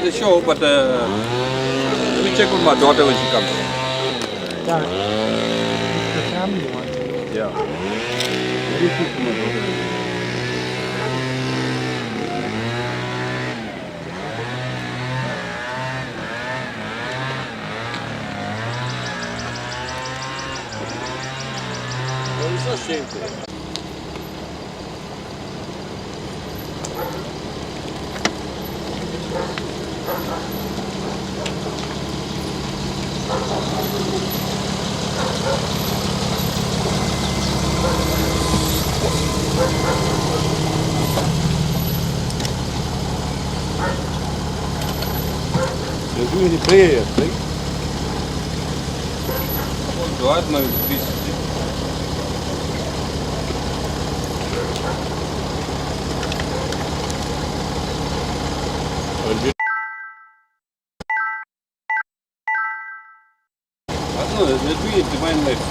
the show, but let me check with my daughter when she comes. Yeah, it's the family one. Yeah. Let me speak to my daughter. Well, it's not shameful. You're doing the prayer, right? Oh God, no, please. I don't know, they're doing a divine life.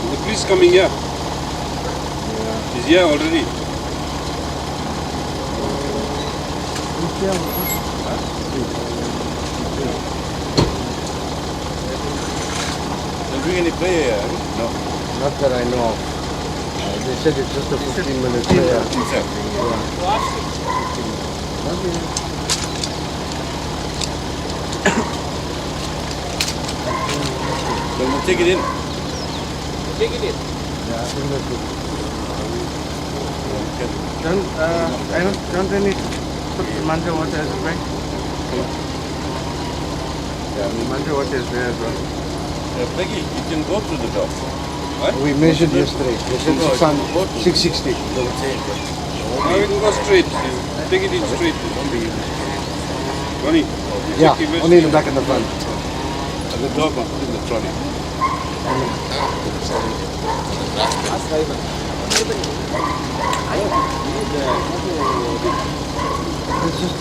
The priest coming here. Yeah. He's here already. They're doing any prayer here? No. Not that I know of. They said it's just a 15-minute prayer. Exactly. Then we'll take it in. Take it in. Yeah, I think that's good. Don't they need to put the mantra water as well? Yeah, the mantra water is there as well. Peggy, you can go through the door. What? We measured yesterday. They said 660. Now we can go straight. Take it in straight. Ronnie. Yeah, only in the back and the front. And the dog must put in the trolley. It's just...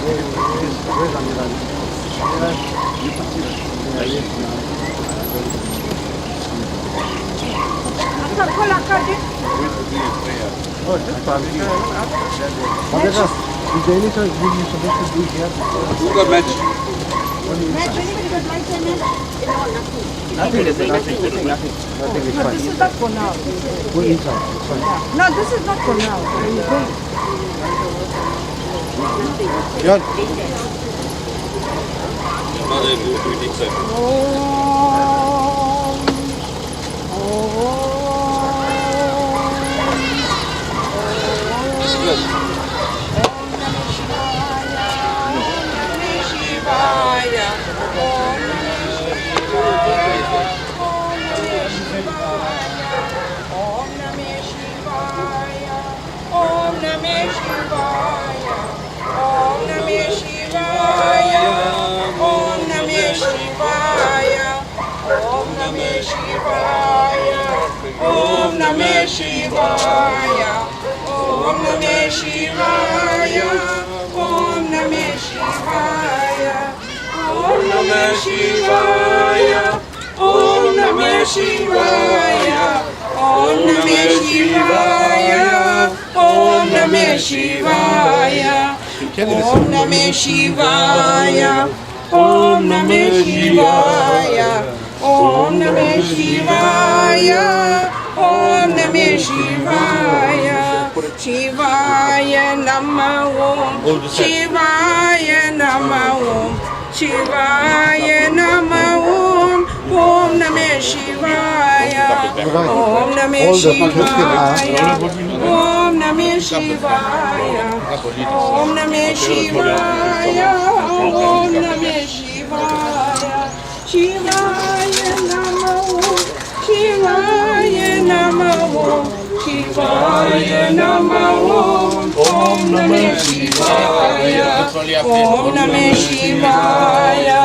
Where's Anjali? Oh, just probably. Is there any sort of you're supposed to do here? Who got match? Match, anybody got lights and match? Nothing is fine. No, this is not for now. Go inside. It's fine. No, this is not for now. When you go. John. No, they do it inside. Om Namah Shivaya, Om Namah Shivaya, Om Namah Shivaya, Om Namah Shivaya, Om Namah Shivaya, Om Namah Shivaya, Om Namah Shivaya, Om Namah Shivaya, Om Namah Shivaya, Om Namah Shivaya, Om Namah Shivaya, Shivaya Namo, Shivaya Namo, Shivaya Namo, Om Namah Shivaya, Om Namah Shivaya, Om Namah Shivaya, Om Namah Shivaya, Om Namah Shivaya, Shivaya Namo, Shivaya Namo, Shivaya Namo, Om Namah Shivaya, Om Namah Shivaya,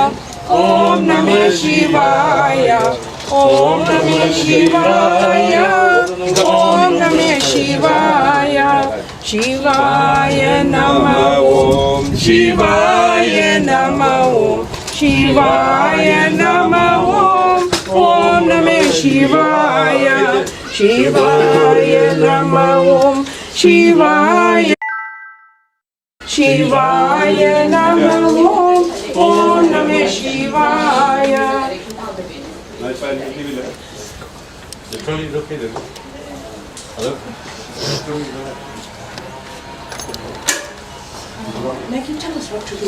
Om Namah Shivaya, Om Namah Shivaya, Om Namah Shivaya, Shivaya Namo, Shivaya Nama Om Shivaya Nama Om Om Namah Shivaya Shivaya Nama Om Shivaya Shivaya Nama Om Om Namah Shivaya. The trolley is okay then. Hello? Now can you tell us what to do?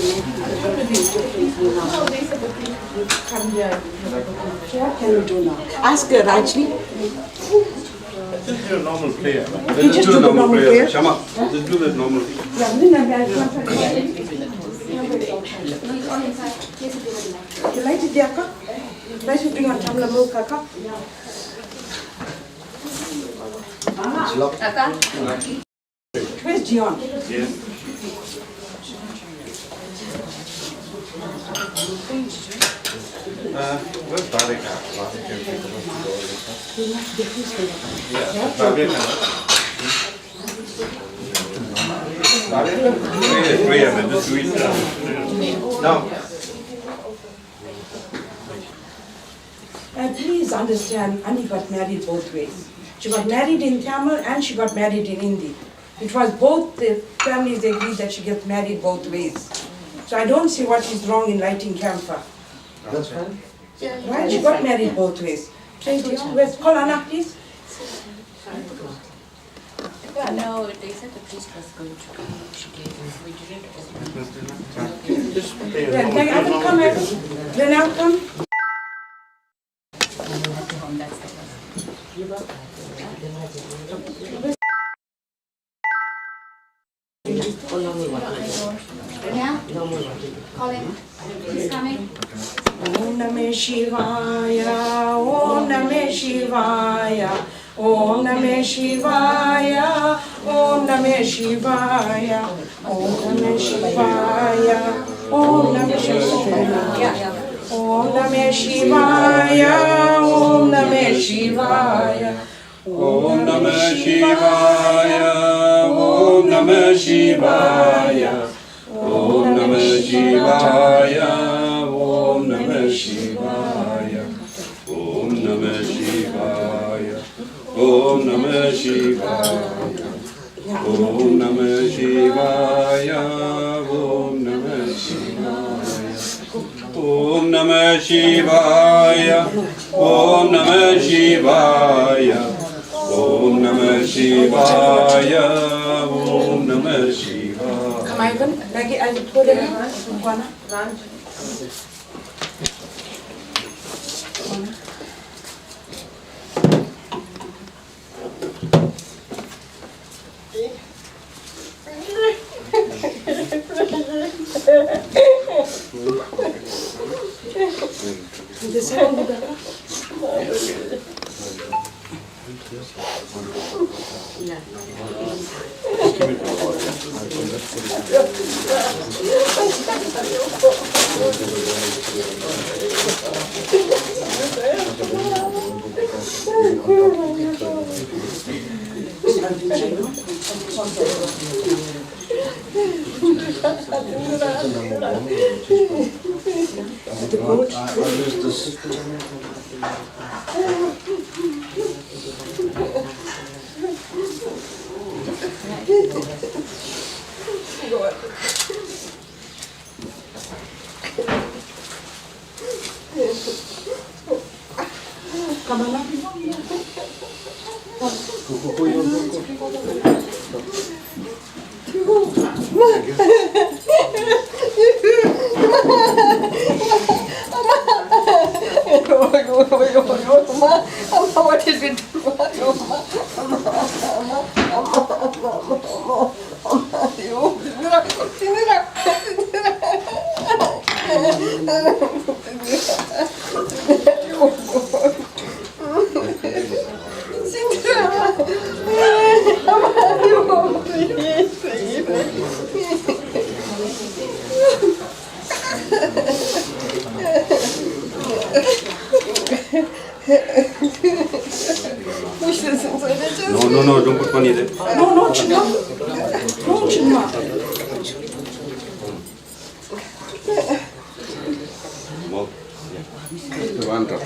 What can we do now? Ask her, Rajni. Just do a normal prayer. You just do the normal prayer? Shama, just do that normal thing. You light it there, Kaka? Light it, bring on Tamla milk, Kaka? Where's Dion? Yes. Where's Barika? Barika is supposed to go yeah, Barika. Prayer, but just do it now. Please understand, Annie got married both ways. She got married in Tamil and she got married in Hindi. It was both the families agreed that she gets married both ways. So I don't see what is wrong in lighting camphor. That's fine. Right? She got married both ways. Where's call Anna, please? No, they said the priest was going to come. She gave us. We didn't. Just pray. Then I will come, Evan. Then I'll come. That's the Now, calling. He's coming. Om Namah Shivaya, Om Namah Shivaya, Om Namah Shivaya, Om Namah Shivaya, Om Namah Shivaya, Om Namah Shivaya, Om Namah Shivaya, Om Namah Shivaya, Om Namah Shivaya, Om Namah Shivaya, Om Namah Shivaya, Om Namah Shivaya, Om Namah Shivaya, Om Namah Shivaya, Om Namah Shivaya, Om Namah Shivaya, Om Namah Shivaya, Om Namah Shivaya, Om Namah Shivaya, Om Namah Shivaya. Come Ivan, lagi I will put it in one. This one, come on up. What is it? No, don't put money there. No, Chinma. No, Chinma. one drop.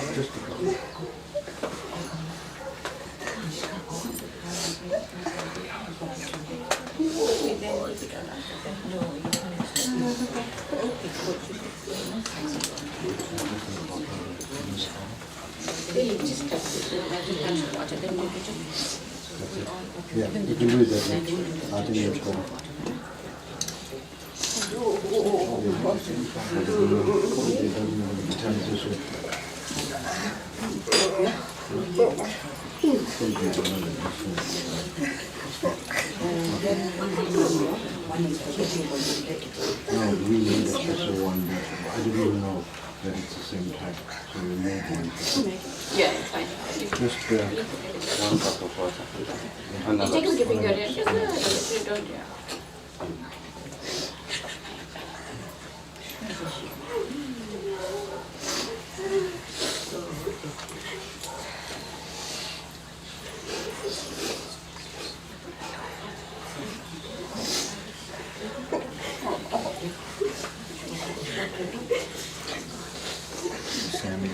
Yeah, you can do it that way. I think it's better. No, we need a special one, but I didn't even know that it's the same type, so we made one. Yeah, it's fine. Just, One cup of water. You Another. take a giving your yes, you don't, yeah. Sammy.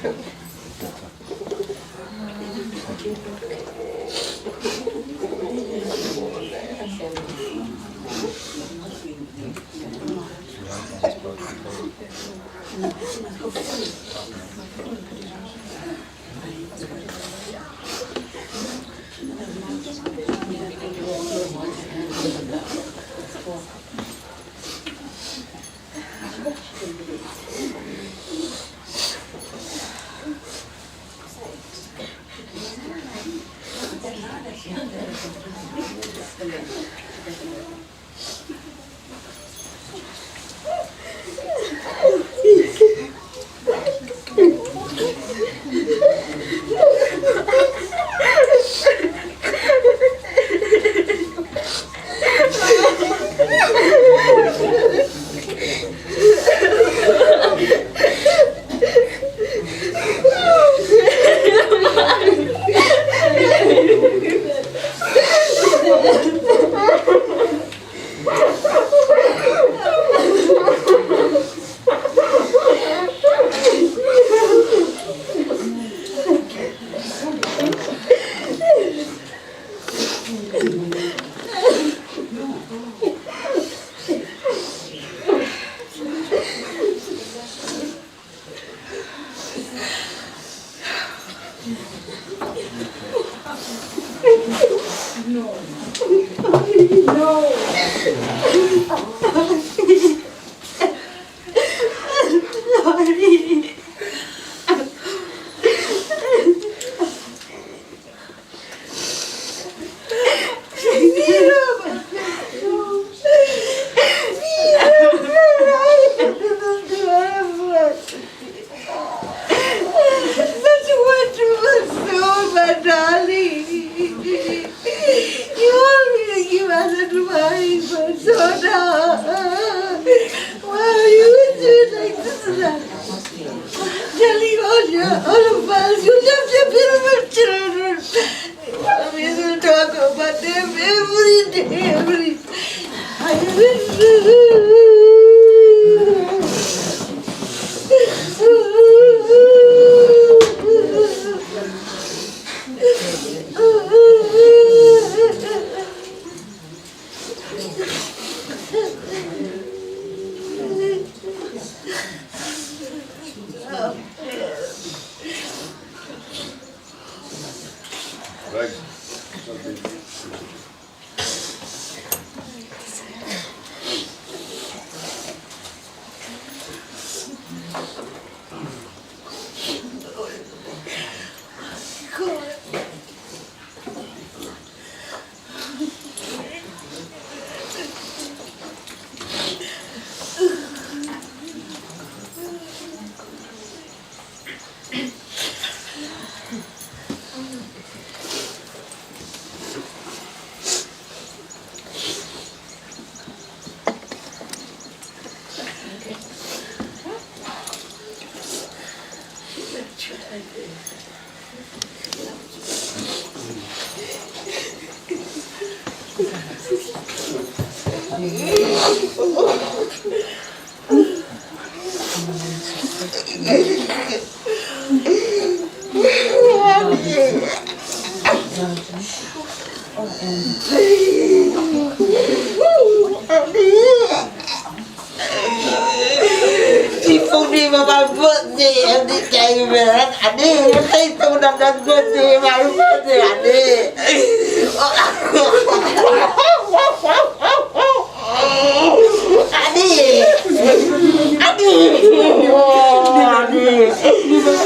She put me for my birthday every day, man. I did. They told them that birthday, my birthday, I did.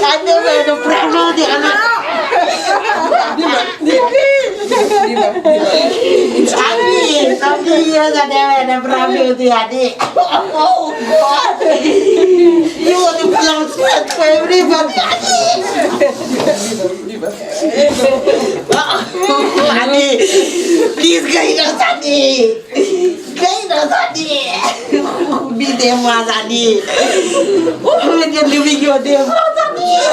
I never had a problem with Some years I never had a problem with the adik. Oh God! You want to belong for everybody, adik. Please guide us, adik. Guide us, adik. Be there for us, adik. When you're living your day for us, adik.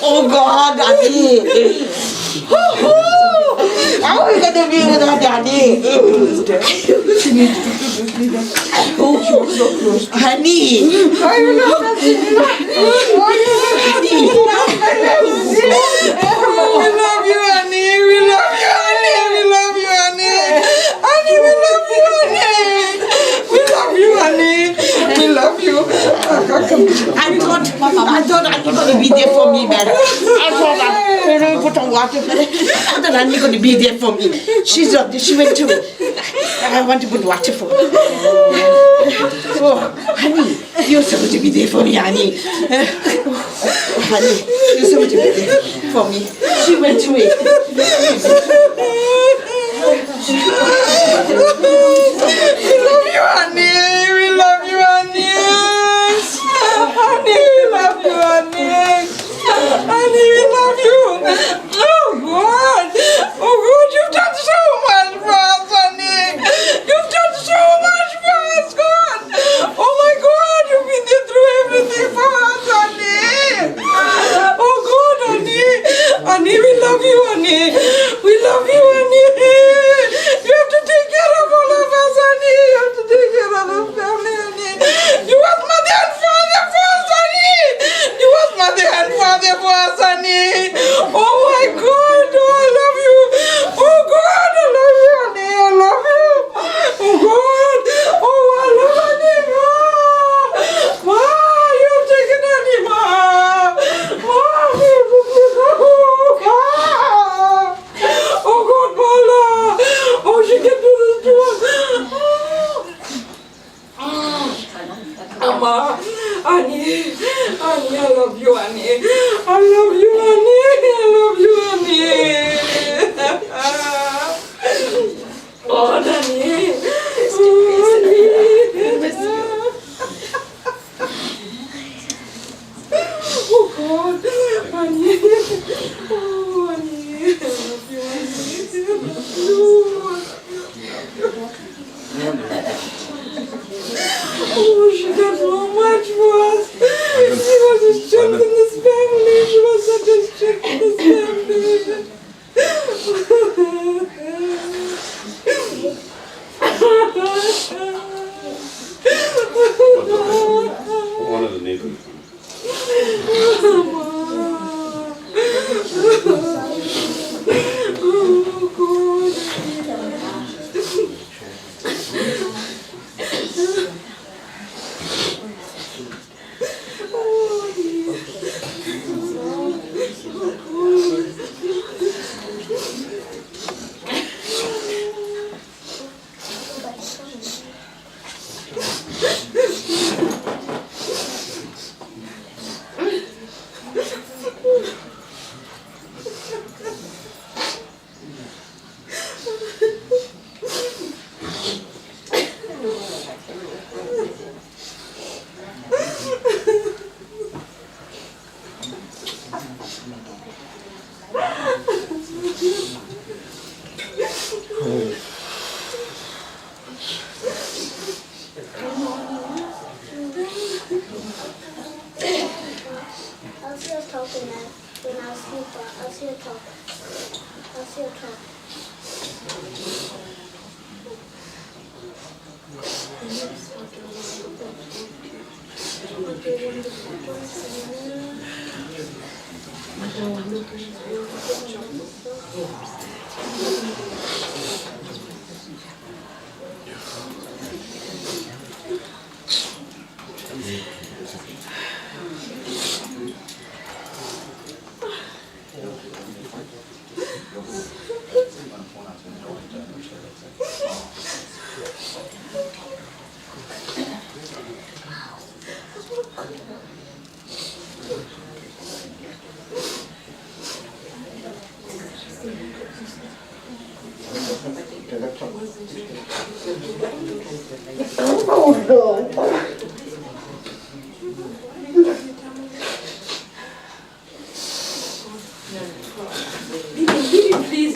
Oh God, adik. How are we going to be without Daddy? Honey. I love you. We love you, honey. We love you, honey. We love you, honey. Honey, we love you, honey. We love you, honey. We love you. I thought Auntie going to be there for me, man. I thought I put on water. I thought Auntie going to be there for me. She's not. She went to. I want to put water for her. Oh, honey, you're supposed to be there for me, honey. Honey, you're supposed to be there for me. She went to it. We love you, honey. We love you, honey. Honey, we love you, honey. Honey, we love you. Oh, God. Oh, God, you've done so much for us, honey. You've done so much for us, God. Oh, my God, you've been there through everything for us, honey. Oh, God, honey. Honey, we love you, honey. We love you, honey. You have to take care of all of us, honey. You have to take care of the family, honey. You was mother and father for us, honey. You was mother and father for us, honey. Oh my God, oh I love you. Oh God, I love you, honey. I love you. Oh God, oh I love honey, ma. Ma, you've taken honey, ma. Ma, you've taken oh God, Mala. Oh, she can do this to us. Mama, honey, honey, I love you, honey. I love you, honey. I love you, honey. Oh, honey. Oh, God, honey. Oh, honey. I love you, oh, she got so much for us. She was a strength in this family. She was such a strength in this family. One of the neighbors.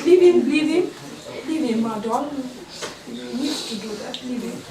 Leave him, please. Leave him, my darling. He needs to do that. Leave him.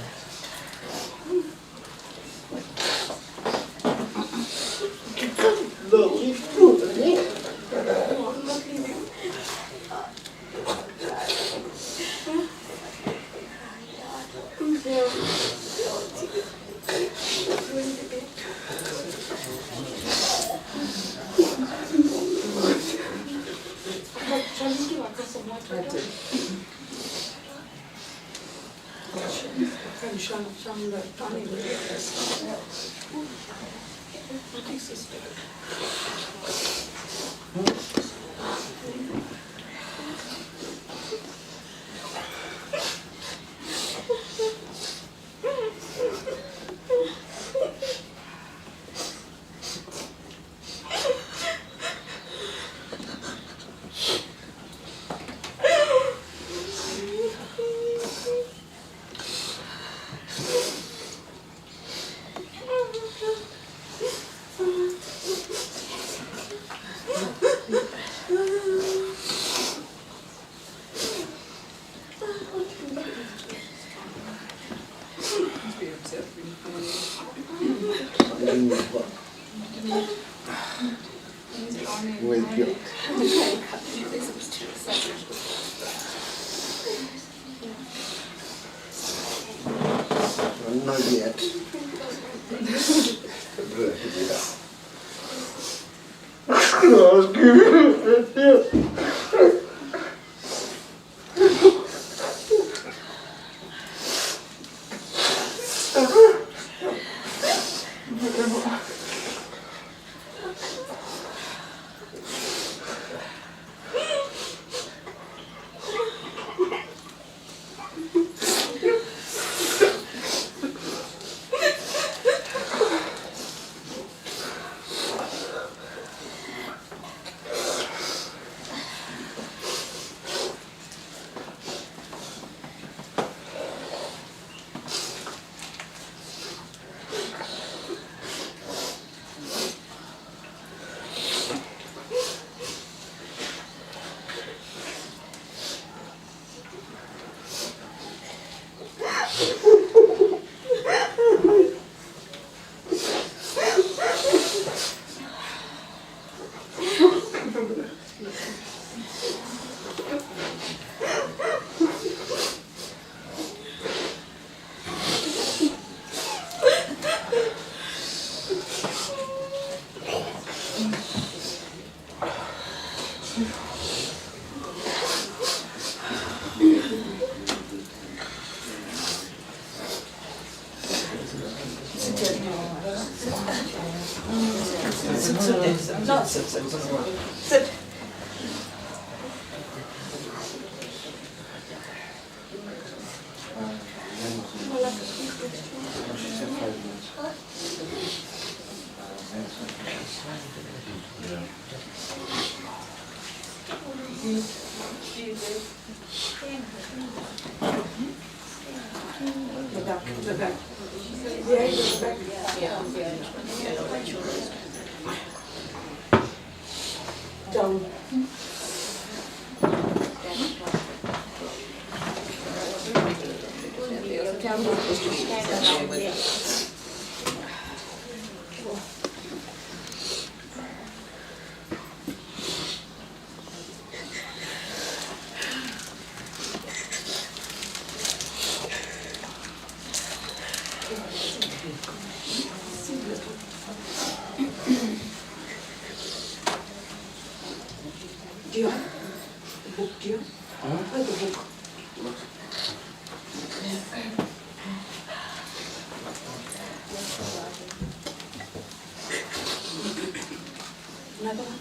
With guilt. Well, not yet. Sit. The back. Yeah, the back. Down. Dear, the book, dear. Where's the book? Another one?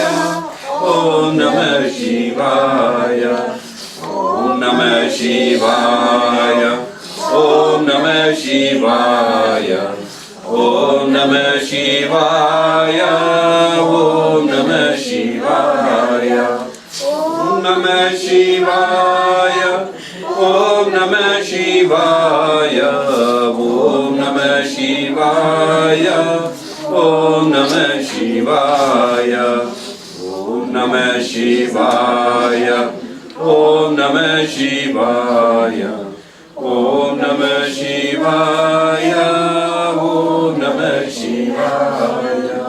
Shivaya. Om Namah Shivaya. Om Namah Shivaya. Om Namah Shivaya. Om Namah Shivaya. Om Namah Shivaya. Om Namah Shivaya. Om Namah Shivaya. Om Namah Shivaya. Om Namah Shivaya. Om Namah Shivaya. Om Namah Shivaya.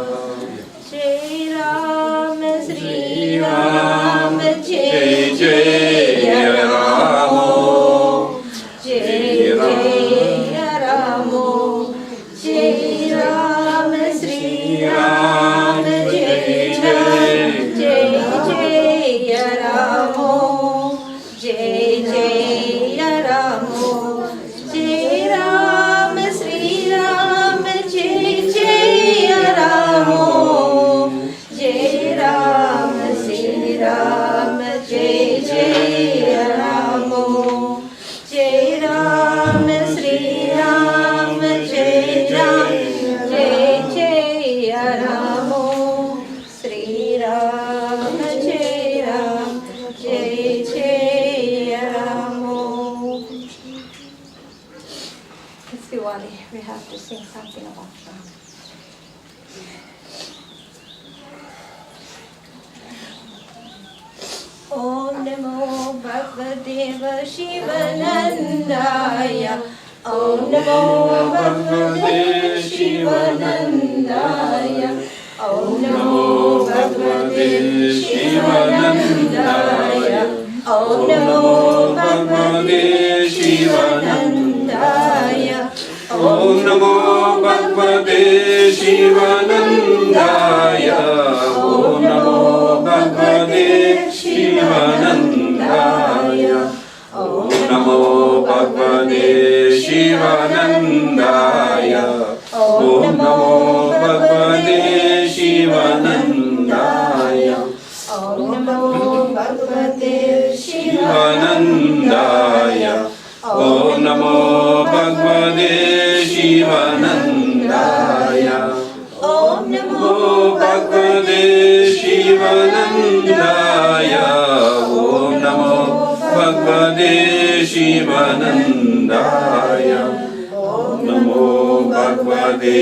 Jai Ram, Sri Ram, Jai Jai Jai Ramo. Jai Jai Ramo, Jai Ram, Sri Ram, Jai Jai Jai Ramo, Jai Jai Ramo, Jai Ram, Sri Ram, Jai Jai Ramo, Jai Ram, Sri Ram, Jai Jai Ramo, Jai Ram, Sri Ram, Jai Ram, Jai Jai Ramo, Sri Ram, Jai Ram, Jai Jai Ramo. It's Diwali. We have to sing something about Ram. Om Namo Bhagavate Shivanandaya. Om Namo Bhagavate Shivanandaya. Om Namo Bhagavate Shivanandaya. Om Namo Bhagavate Shivanandaya. Om Namo Bhagavate Shivanandaya. Om Namo Bhagavate Shivanandaya. Om Namo Bhagavate Shivanandaya. Om Namo Bhagavate Shivanandaya. Om Namo Bhagavate Shivanandaya. Om Namo Bhagavate Shivanandaya. Om Namo Bhagavate Shivanandaya. Om Namo Bhagavate Shivanandaya. Om Namo Bhagavate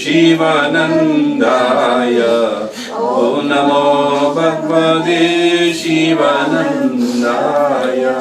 Shivanandaya. Om Namo Bhagavate Shivanandaya.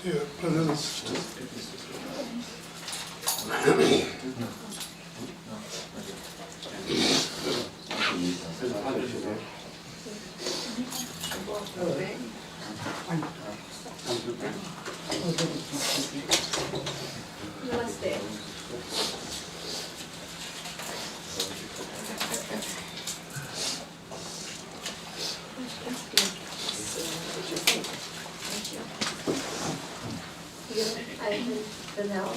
Dear brothers and sisters, Namaste. I will the now.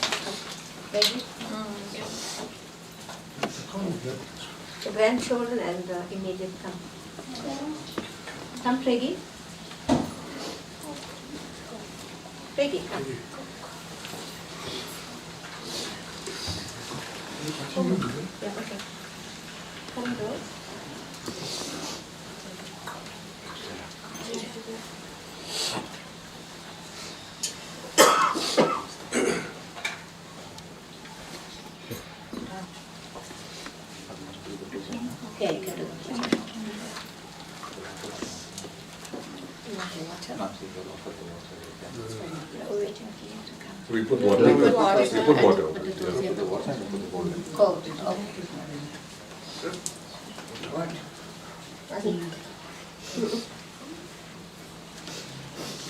Ready? The grandchildren and the immediate come. Come, Preggy. Preggy, come. Yeah, okay. Come, girls. We're waiting for you to come. We put water. We put water. Cold. Oh.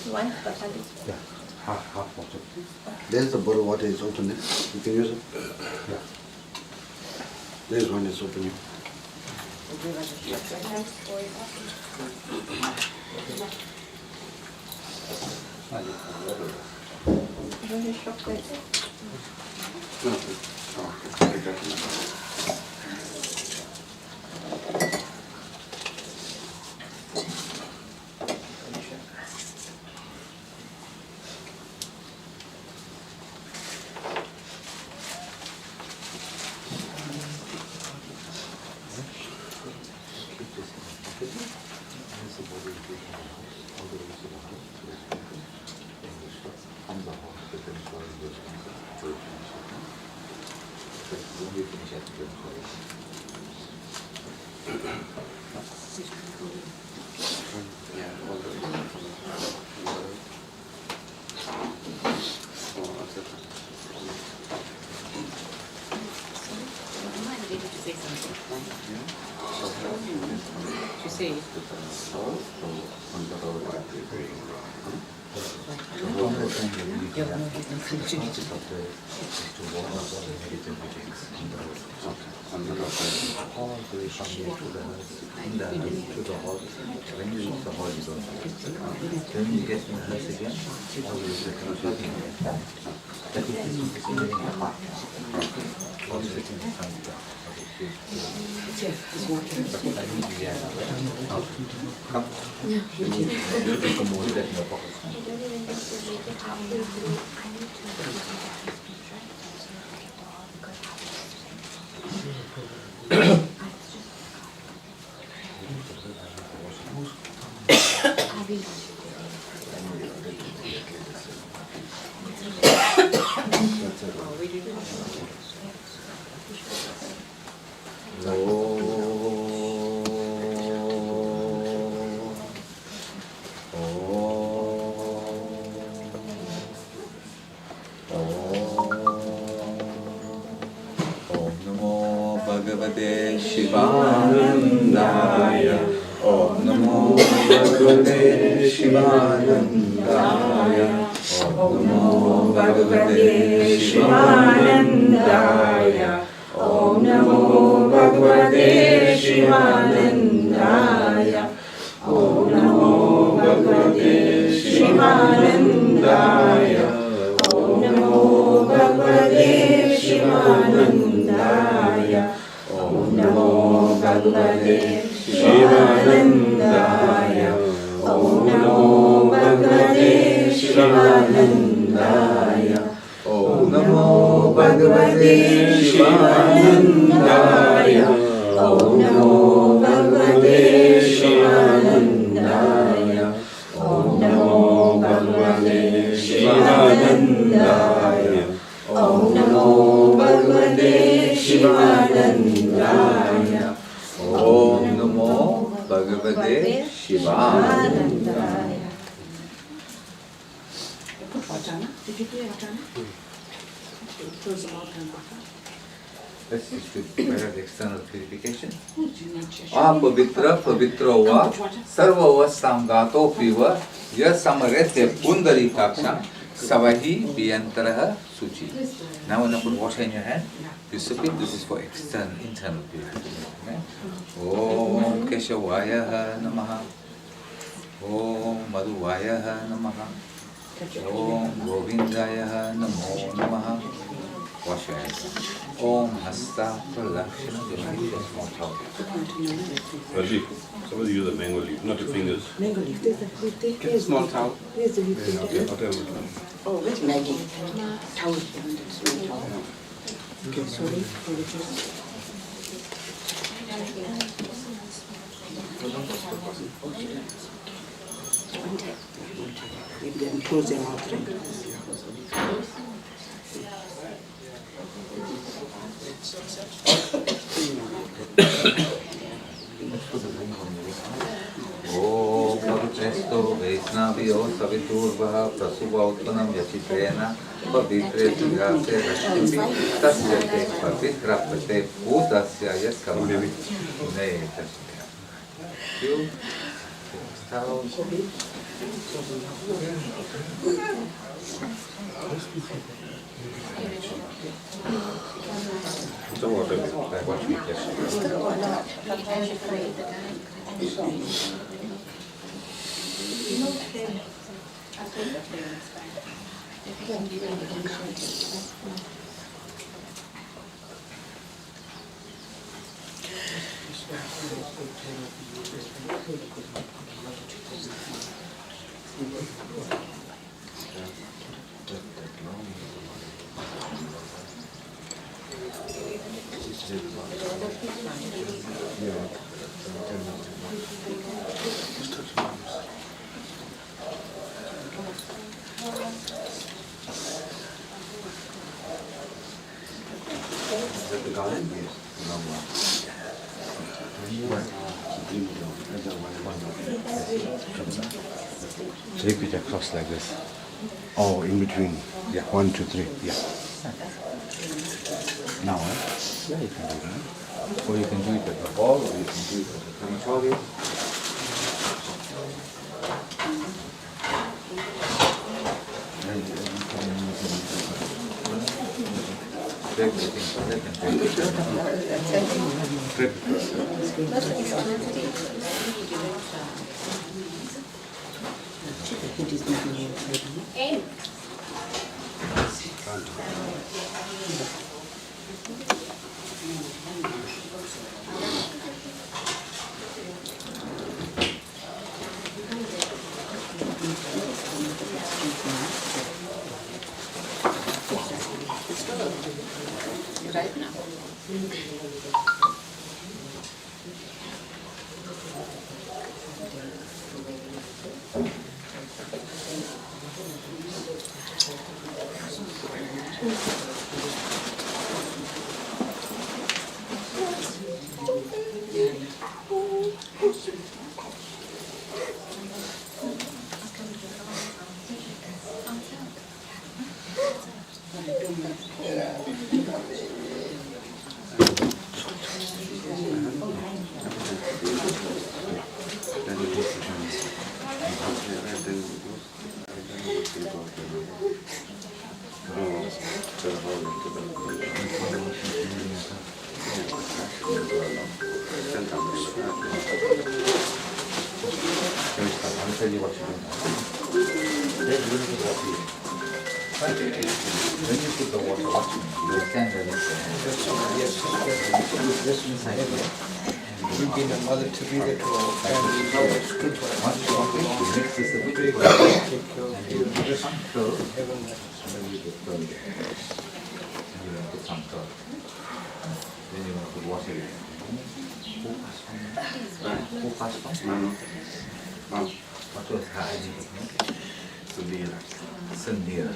One bottle. Yeah, half water. There's the bottle water is open there. You can use it. Yeah. There's one is open here. Shivanandaya. Om Namo Bhagavate Shivanandaya. Om Namo Bhagavate Shivanandaya. Om Namo Bhagavate Shivanandaya. Om Namo Bhagavate Shivanandaya. Om Namo Bhagavate Shivanandaya. Om Namo Bhagavate Shivanandaya. Om Namo Bhagavate Shivanandaya. Om Namo Bhagavate Shivanandaya. Om Namo Bhagavate Shivanandaya. Om Namo Bhagavate Shivanandaya. Om Namo Bhagavate Shivanandaya. Om Namo Bhagavate Shivanandaya. Did you do it, Jana? Close the mouth and Let's just do better external purification. Apavitra pavitro va sarva vastam gato piva yasamarete pundari kaksham savahi biyantaraha suchi. Now when I put water in your hand, you sip it. This is for internal purification. Om Keshavaya Namaha. Om Madhuvaya Namaha. Om Govindaya Namo Namaha. Wash your hands. Om Hasta Pralakshana. Rajiv, somebody use a mango leaf, not your fingers. mango leaf. There's a leaf. Get a small towel. Where's the leaf? Okay, whatever. Oh, where's Maggie? Towel. Small towel. Okay, sorry for the juice. Maybe they can close their mouth, right? Om Pavitresto Vesa नाभियो सवितुर्वः प्रसुवा उत्पन्नं यचित्रेण पवित्रे तुयासे रश्मि तस्य ते पवित्रपते भूतस्य यस्कमः नेतस्य you Some water, like what we just. The garden? Yes. Take it across like this. Oh, in between. Yeah. 1, 2, 3. Yeah. Now, yeah, you can do that. Or you can do it at the ball, or you can do it at the crematorium. Right now. I'll tell you what you do now. Then you put the water in. When you put the water, watch me. You stand there. This inside here. We've been a mother to be there to our family. Once you want it, you mix this a bit. Take care of you. Put some curd. Heaven. And then you put curd. And you put some curd. Then you want to put water in. Who passed from? What was her identity? Cindhera.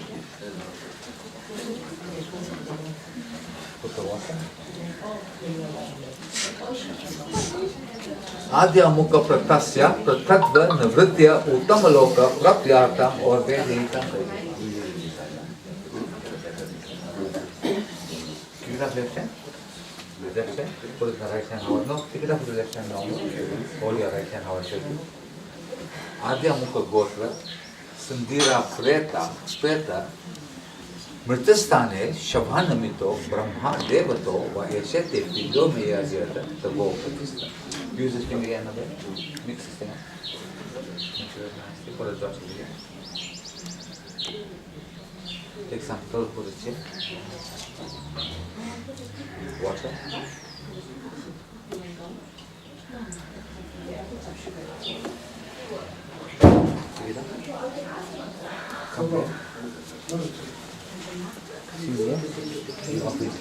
Put the water. आद्य मुख प्रत्यस्य पृथक्व निवृत्य उत्तम लोक प्राप्त्यार्थम और वेदितम Pick it up left hand. Left hand. Put it the right hand. No, pick it up with the left hand now. Hold your right hand how I showed you. आद्य मुख गोत्र Cindhera Preta मृतस्थाने शभानमितो Brahma देवतो व एषते पिंडो में यजत तबो प्रतिष्ठा. Use this finger again, okay? Mix this thing up. Make sure it's nice. Put a drop of it. Take some curd, put it here. Water. Pick it up. Come here. See here? Off it.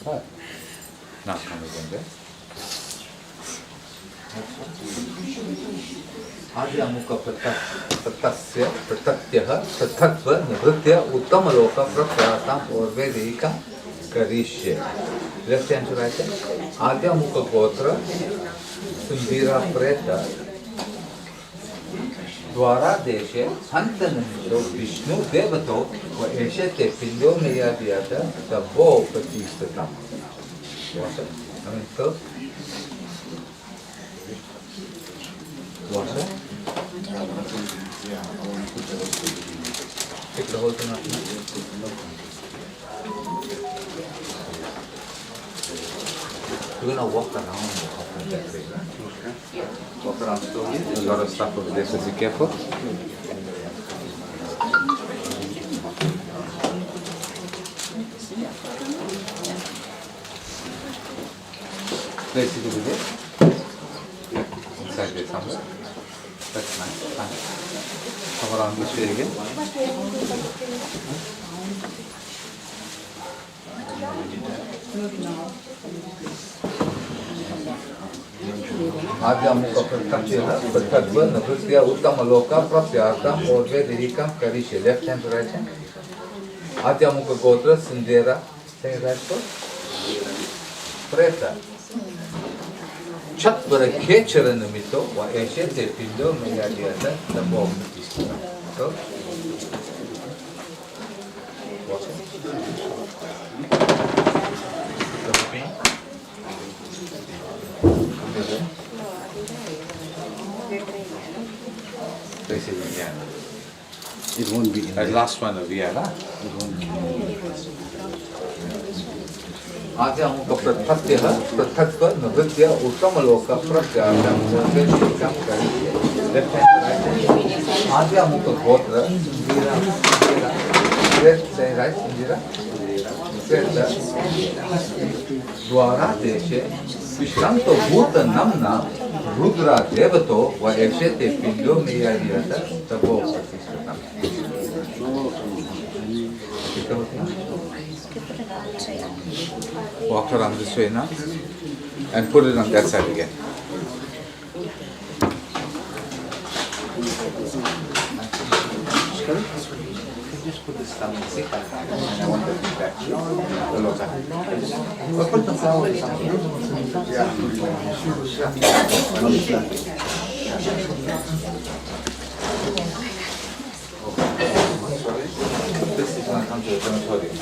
Right. Now come again there. आदि अमुक प्रत्यस्य प्रत्ययः पृथक्व निवृत्य उत्तम लोक प्रप्याताम् और वेदिका करिष्ये. Left hand to right hand. आदि अमुक गोत्र Cindhera Preta द्वारा देशे संत निमित्तो विष्णु देवतो व ऐसे ते पिंडों में यह दिया था तब वो प्रतिष्ठिता We're gonna walk around that way, right? Walk around slowly. There's a lot of stuff over there, so be careful. Place it over there. Inside there somewhere. That's nice. Fine. Come around this way again. आद्यामुख प्रत्यक्ष नृत्य उत्तम लोक प्रत्यार्थम और वेदिकम करिष्ये left hand right hand आद्यामुख गोत्र सिंधेरा right को प्रेता छत पर खेचर निमित्तो व ऐसे ते पिंडो में या दिया था तब वो तो It won't be in The last one over here, huh? आद्यामुख प्रत्यक्ष नृत्य उत्तम लोक प्रत्यार्थम और वेदिकम करिष्ये लेफ्ट हैंड राइट हैंड आद्यामुख गोत्र राइट इंदिरा द्वारा देशे विश्रांतो भूत नमना रुद्रा देवतो व ऐसे ते पिंडों में यह दिया था तब वो प्रतिष्ठिता Walk around this way now and put it on that side again. Just put this down and sit like that, and I want to be back. Put the flower This is going to come to the crematorium.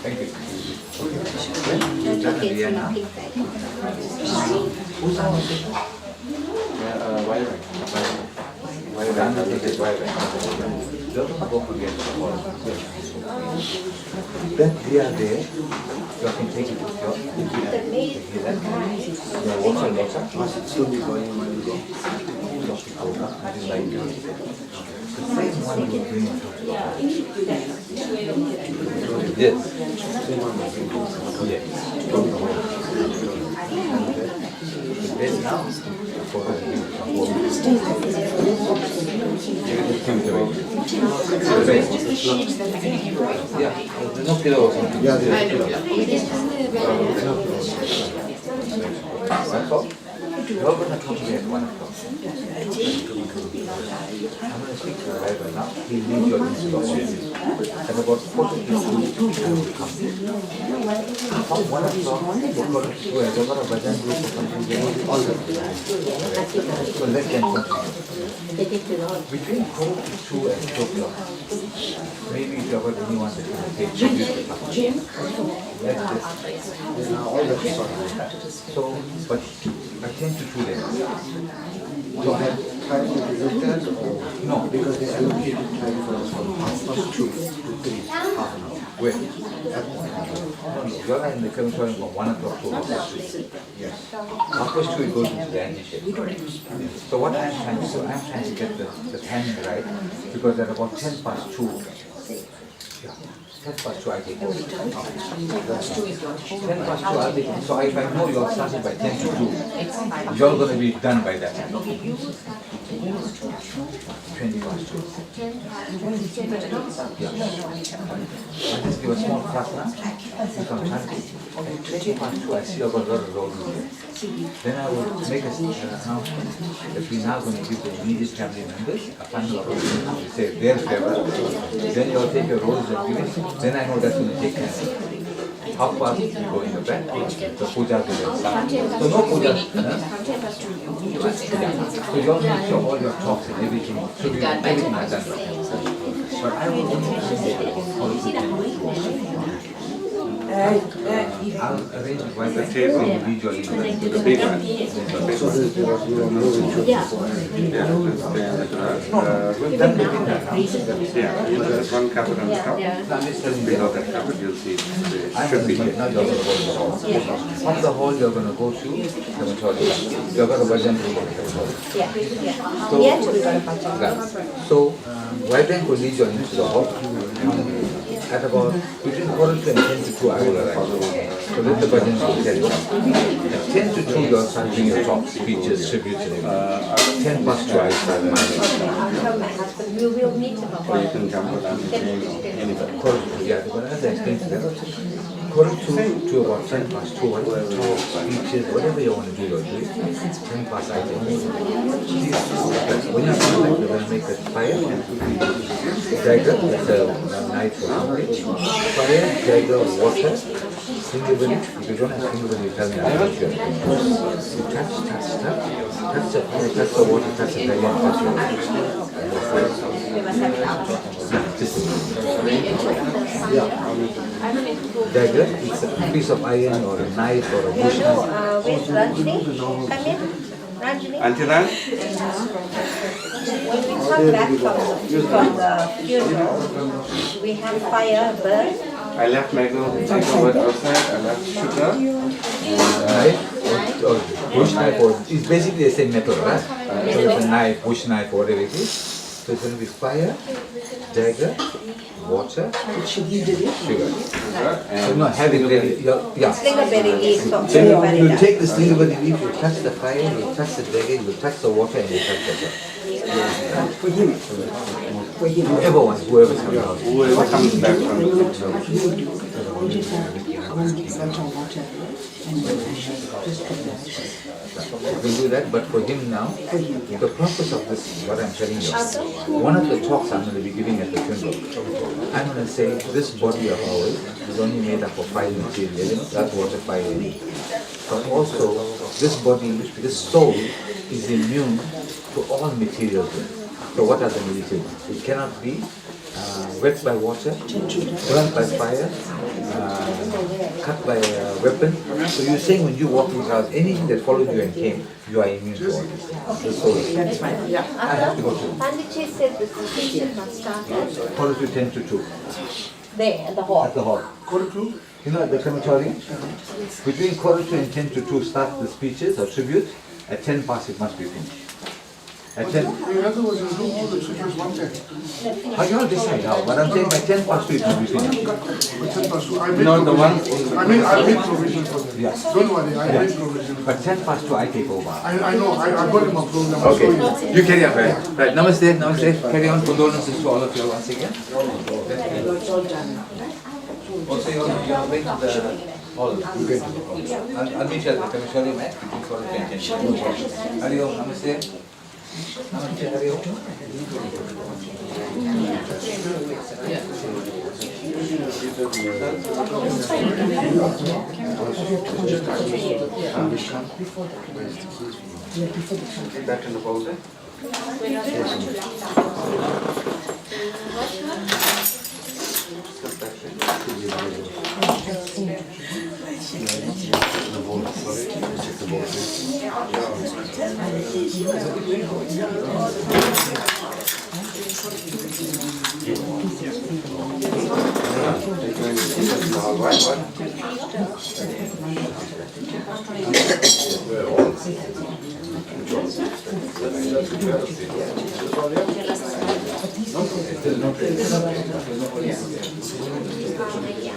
Thank you. You've done it again now. Who's on with it? Wiring. Done it with wiring. Don't go forget the wall. That they are there. You can take it with your must still be going when you go. The same one will bring it. Yes. Yes. Then now, for the yeah, there's no pillow or something. Yeah, there's no pillow. That's all? You're going to come here at 1 o'clock. I'm going to speak to the driver now. He'll need your instructions. And about 40 people will come. From 1 o'clock, we're going to swear. They're going to bhajan group or something. They will be all the time. So let them continue. Between 4 to 2 and 2 o'clock, maybe if you ever really want to take tribute to something. Let's just, all the people. So, but I tend to do that. Do you have time to visit that or? No. Because they allocated time for us from 2:30 to 3, half an hour. Where? No, you're in the crematorium from 1 o'clock to 1 o'clock. Yes. Half-past 2 it goes into the initiative. So what I'm trying to do, I'm trying to get the timing right, because at about 10 past 2, yeah. 10 past 2 I take over. 10 past 2 I'll take over. So if I know you're starting by 10 to 2, you're going to be done by that time. 20 past 2. Yeah. I'll just give a small class now. Become chanting. And 20 past 2 I see you've got a lot of roles here. Then I will make an announcement that we're now going to give the immediate family members a final opportunity to say their farewell. Then you'll take your roles and give it. Then I know that's going to take time. Half past you go in the back, the puja will start. So no puja. So you all make sure all your talks and everything, everything is done. But I will only I'll arrange it while the table will be joining the big one. So there was no ritual. We've done the dinner now. Yeah, there's one cupboard on the top. I'm just telling you. Below that cupboard, you'll see it should be here. Now you're going to go to the hall. From the hall, you're going to go to Devotional. You're going to Bhajan to So, Vibrant will lead you into the hall. At about between 4 to 10 to 2 I will arrive. So let the Bhajan will carry on. At 10 to 2 you're starting your talks, speeches, tributes and everything. 10 past 2 I start my I'll tell my husband, we will meet him Or you can come with us. Yeah, but as I explained to them, quarter to about 10 past 2, whatever talk, speeches, whatever you want to do, you'll do it. 10 past I think. When you're done, we're going to make a fire. Dagger, it's a knife or something. Fire, dagger, water, single. If you don't have single, you tell me I'm not sure. You touch the fire, touch the water, touch the dagger, and touch the water. Dagger, it's a piece of iron or a knife or a bush knife. Where's Rajni? Come in. Rajni. Until then, When we come back from the funeral, we have fire burn. I left Michael over outside, I left sugar. Knife or bush knife, or it's basically the same method, right? So it's a knife, bush knife, whatever it is. So it's going to be fire, dagger, water, sugar. So no, have it ready. Yeah. Slingerberry leaves from So you everybody. take the slingerberry leaf, you touch the fire, you touch the dagger, you touch the water, and you touch the water. Whoever wants, whoever's coming out. Whoever comes back from the We'll do that, but for him now, the purpose of this, what I'm telling you, one of the talks I'm going to be giving at the funeral, I'm going to say this body of ours is only made up of 5 materials, that's water, fire, and air. But also, this body, this soul is immune to all materials. So what are the materials? It cannot be wet by water, burnt by fire, cut by a weapon. So you're saying when you walk in the house, anything that followed you and came, you are immune to all this. The soul. That's fine. Yeah. I have to go to Panditji said the speeches must start at quarter to 10 to 2 there at the hall. at the hall. You know, at the crematorium, between quarter to and 10 to 2 start the speeches or tribute. At 10 past it must be finished. At 10. How you all decide how? But I'm saying by 10 past 2 it will be finished. No, the one. I made provision for them. Yes. Don't worry, I made provision. But 10 past 2 I take over. I know, I got him a program. Okay, you carry on, right? Right, namaste, namaste. Carry on. Condolences to all of you once again. Also, you're going to the hall. I'll meet you at the crematorium at between 4 and 10. Hari Om, namaste. Namaste, Hari Om. Back in the folder.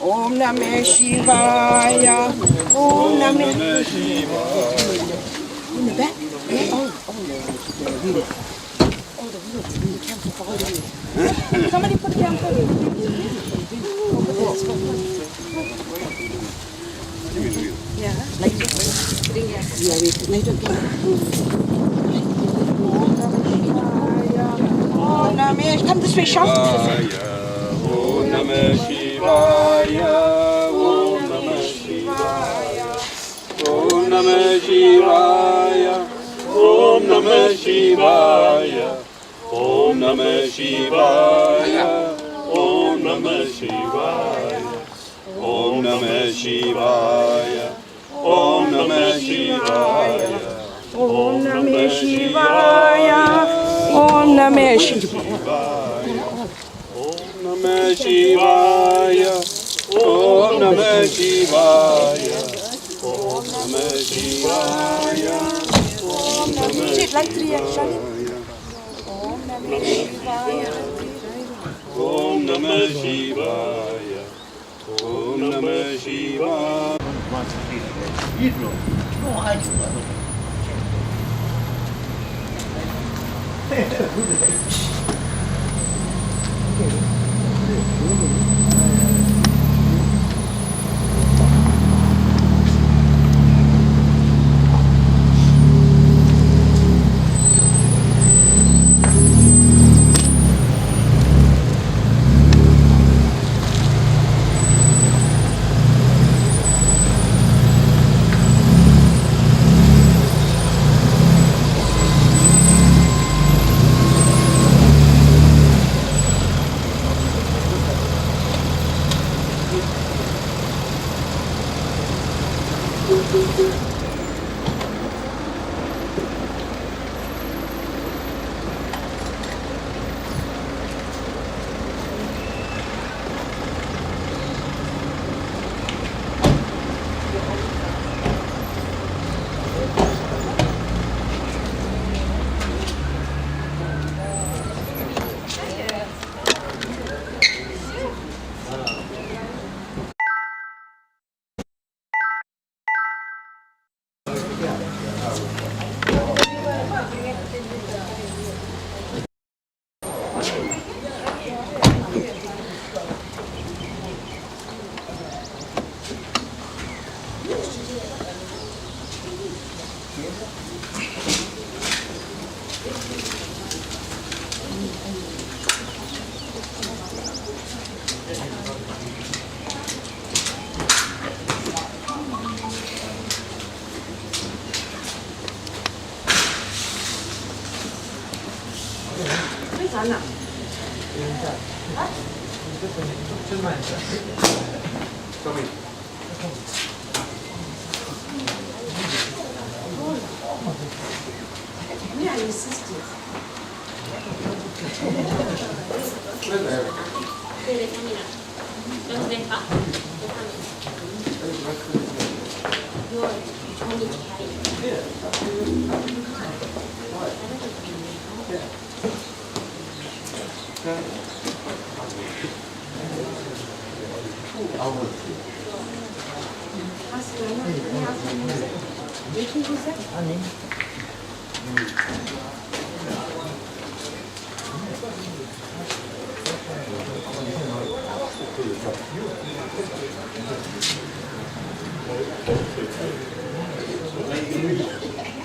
Om Namah Shivaya. Om Namah Shivaya. In the back? Somebody put it down for me. Yeah, later. Yeah, later. Om Namah. Come this way, shout. Om Namah Shivaya. Om Namah Shivaya. Om Namah Shivaya. Om Namah Shivaya. Om Namah Shivaya. Om Namah Shivaya. Om Namah Shivaya. Om Namah Shivaya. Om Namah Shivaya. Om Namah Shivaya. Om Namah Shivaya. Om Namah Shivaya. Om Namah Shivaya. Om Namah Sit like three actually. Om Namah Shivaya. Om Namah Shivaya. Me and his sisters. Los deja.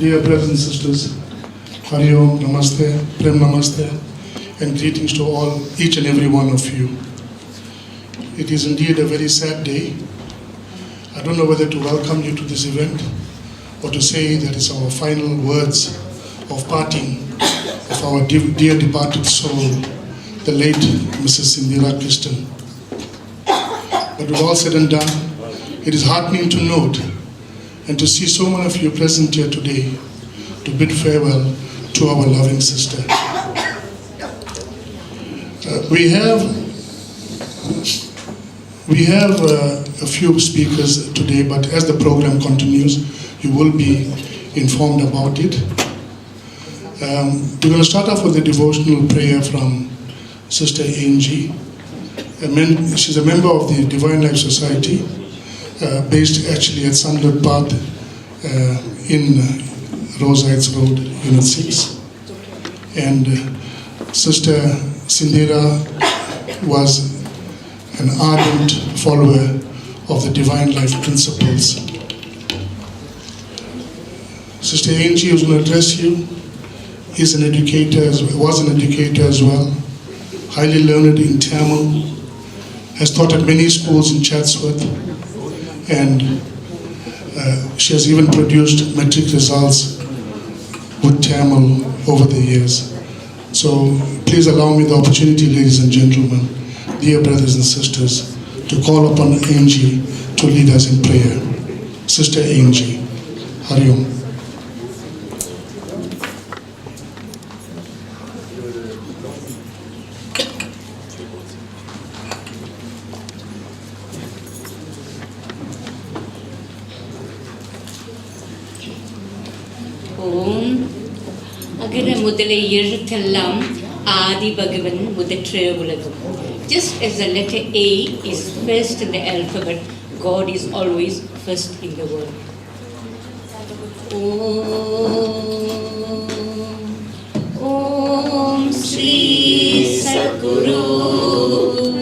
Dear brothers and sisters, Hari Om, Namaste, Prem Namaste, and greetings to all, each and every one of you. It is indeed a very sad day. I don't know whether to welcome you to this event or to say that it's our final words of parting of our dear departed soul, the late Mrs. Cindhera Kisten. But with all said and done, it is heartening to note and to see so many of you present here today to bid farewell to our loving sister. We have a few speakers today, but as the program continues, you will be informed about it. We're going to start off with a devotional prayer from Sister Angie. She's a member of the Divine Life Society, based actually at Sunderland Park in Roseites Road, Unit 6. And Sister Cindhera was an ardent follower of the Divine Life Principles. Sister Angie, who's going to address you, is an educator, was an educator as well, highly learned in Tamil, has taught at many schools in Chatsworth, and she has even produced metric results with Tamil over the years. So please allow me the opportunity, ladies and gentlemen, dear brothers and sisters, to call upon Angie to lead us in prayer. Sister Angie, Hari Om. Adi Bhagavan Mudatra Ulagam. Just as the letter A is first in the alphabet, God is always first in the world. Om Sri Sadguru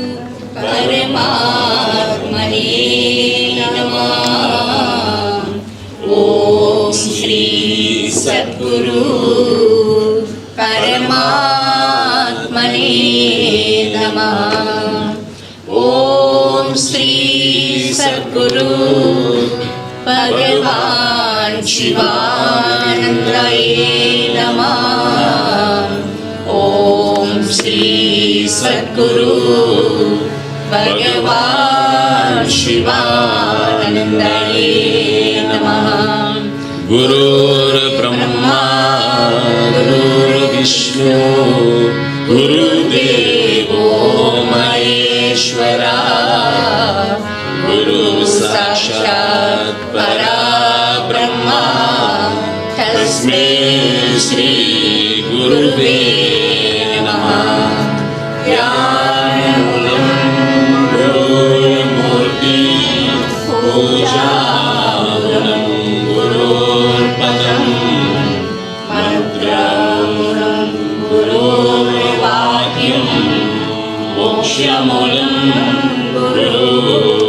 Paramatmane Namah. Om Sri Sadguru Paramatmane Namah. Om Sri Sadguru Bhagavan Shivanandaye Namah. Om Sri Sadguru Bhagavan Shivanandaye Namah. Guru Brahma, Guru Vishnu, Guru Devo Maheshwara, Guru Sakshat Parabrahma, Tasmai Shri Guruve Namah. Dhyanam Guru Murti Pujanam Guru Padam Mantramulam Guru Vakyam Mokshamulam Guru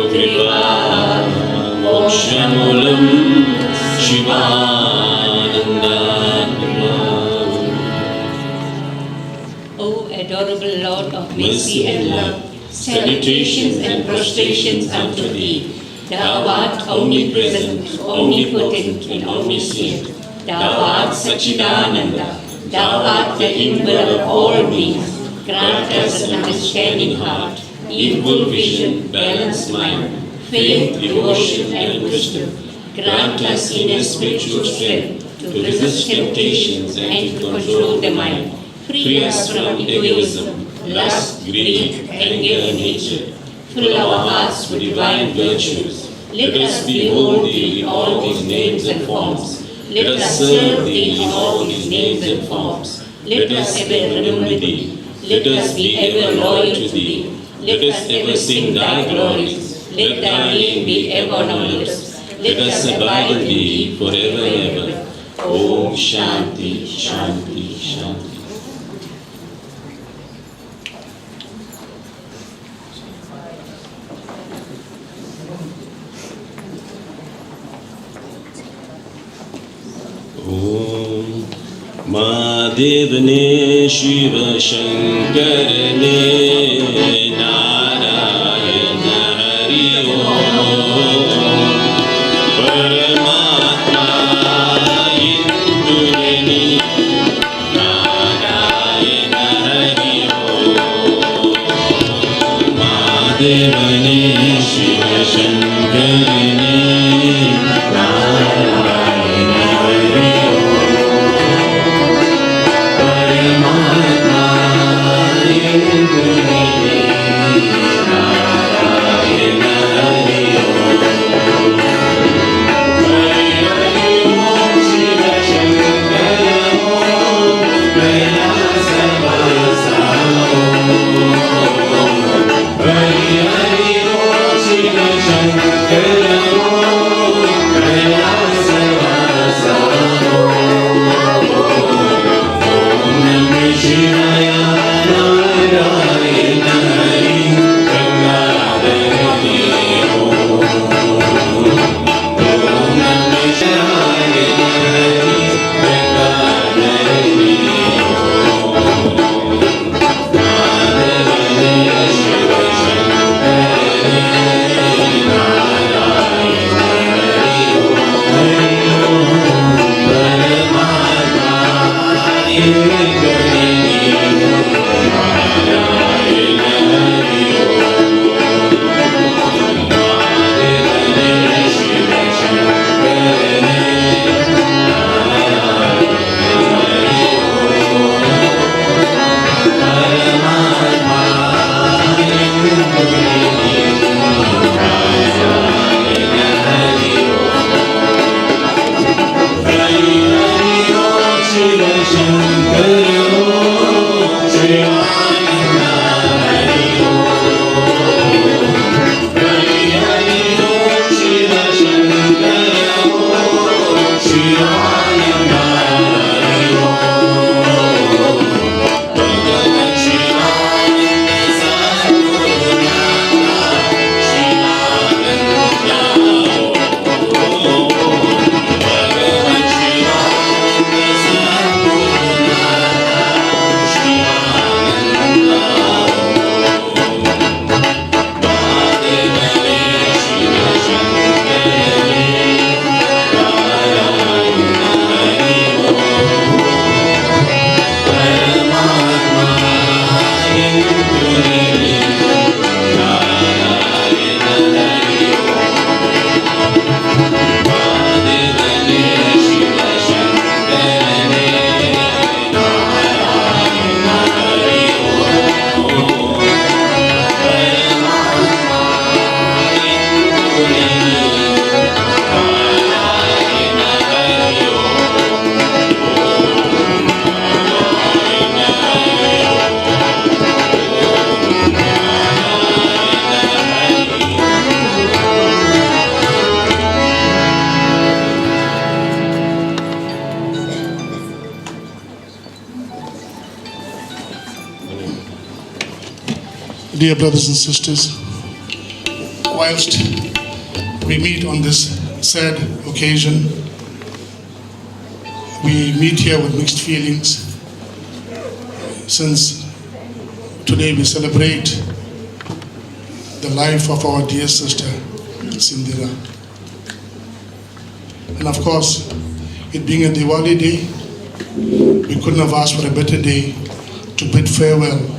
Kripa Mokshamulam Shivananda. O adorable Lord of mercy and love, salutations and prostrations unto thee. Thou art omnipresent, omnipotent, and omniscient. Thou art Sachidananda. Thou art the inward of all beings. Grant us an understanding heart, equal vision, balanced mind, faith, devotion, and wisdom. Grant us inner spiritual strength to resist temptations and to control the mind. Free us from egoism, lust, greed, anger, and hatred. Fill our hearts with divine virtues. Let us behold thee in all these names and forms. Let us serve thee in all these names and forms. Let us ever remember thee. Let us be ever loyal to thee. Let us ever sing thy glories. Let thy name be ever on our lips. Let us abide in thee forever and ever. Om Shanti, Shanti, Shanti. Om Mahadevane Shiva Shankarane Narayana Hari Om Paramatma Indurani Narayana Hari Om Mahadevane Shiva Shankarane Narayana Hari Hare Hare Om Shiva Shankara Dear brothers and sisters, whilst we meet on this sad occasion, we meet here with mixed feelings, since today we celebrate the life of our dear sister, Cindhera. And of course, it being a Diwali day, we couldn't have asked for a better day to bid farewell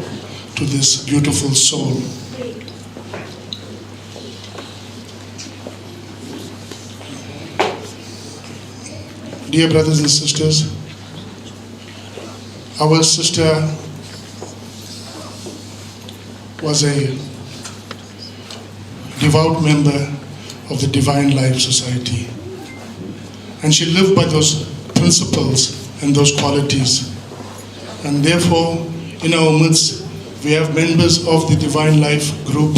to this beautiful soul. Dear brothers and sisters, our sister was a devout member of the Divine Life Society, and she lived by those principles and those qualities. And therefore, in our midst, we have members of the Divine Life group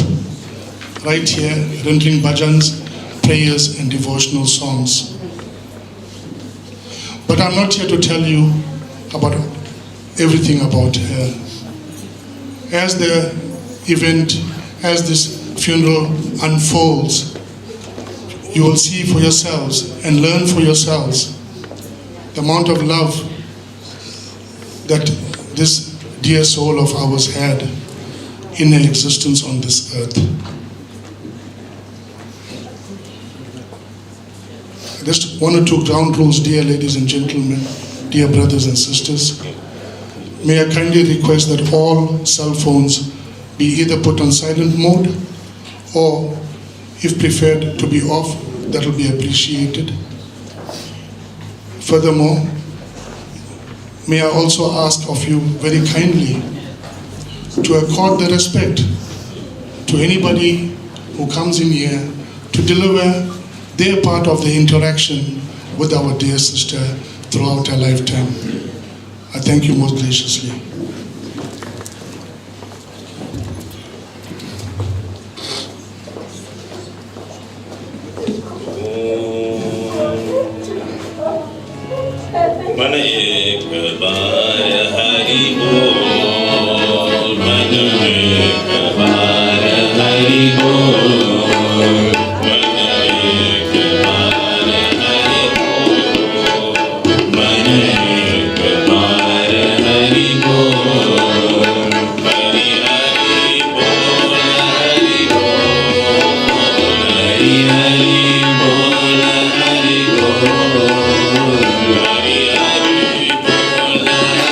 right here rendering bhajans, prayers and devotional songs. But I'm not here to tell you about everything about her. As the event, as this funeral unfolds, you will see for yourselves and learn for yourselves the amount of love that this dear soul of ours had in her existence on this earth. Just one or two ground rules, dear ladies and gentlemen, dear brothers and sisters. May I kindly request that all cell phones be either put on silent mode or, if preferred, to be off. That will be appreciated. Furthermore, may I also ask of you very kindly to accord the respect to anybody who comes in here to deliver their part of the interaction with our dear sister throughout her lifetime. I thank you most graciously. मन एक बार हरि बोल, मन एक बार हरि बोल, मन एक बार हरि बोल, मन एक बार हरि बोल, हरि हरि बोल, हरि बोल, हरि हरि बोल, हरि बोल, हरि हरि बोल,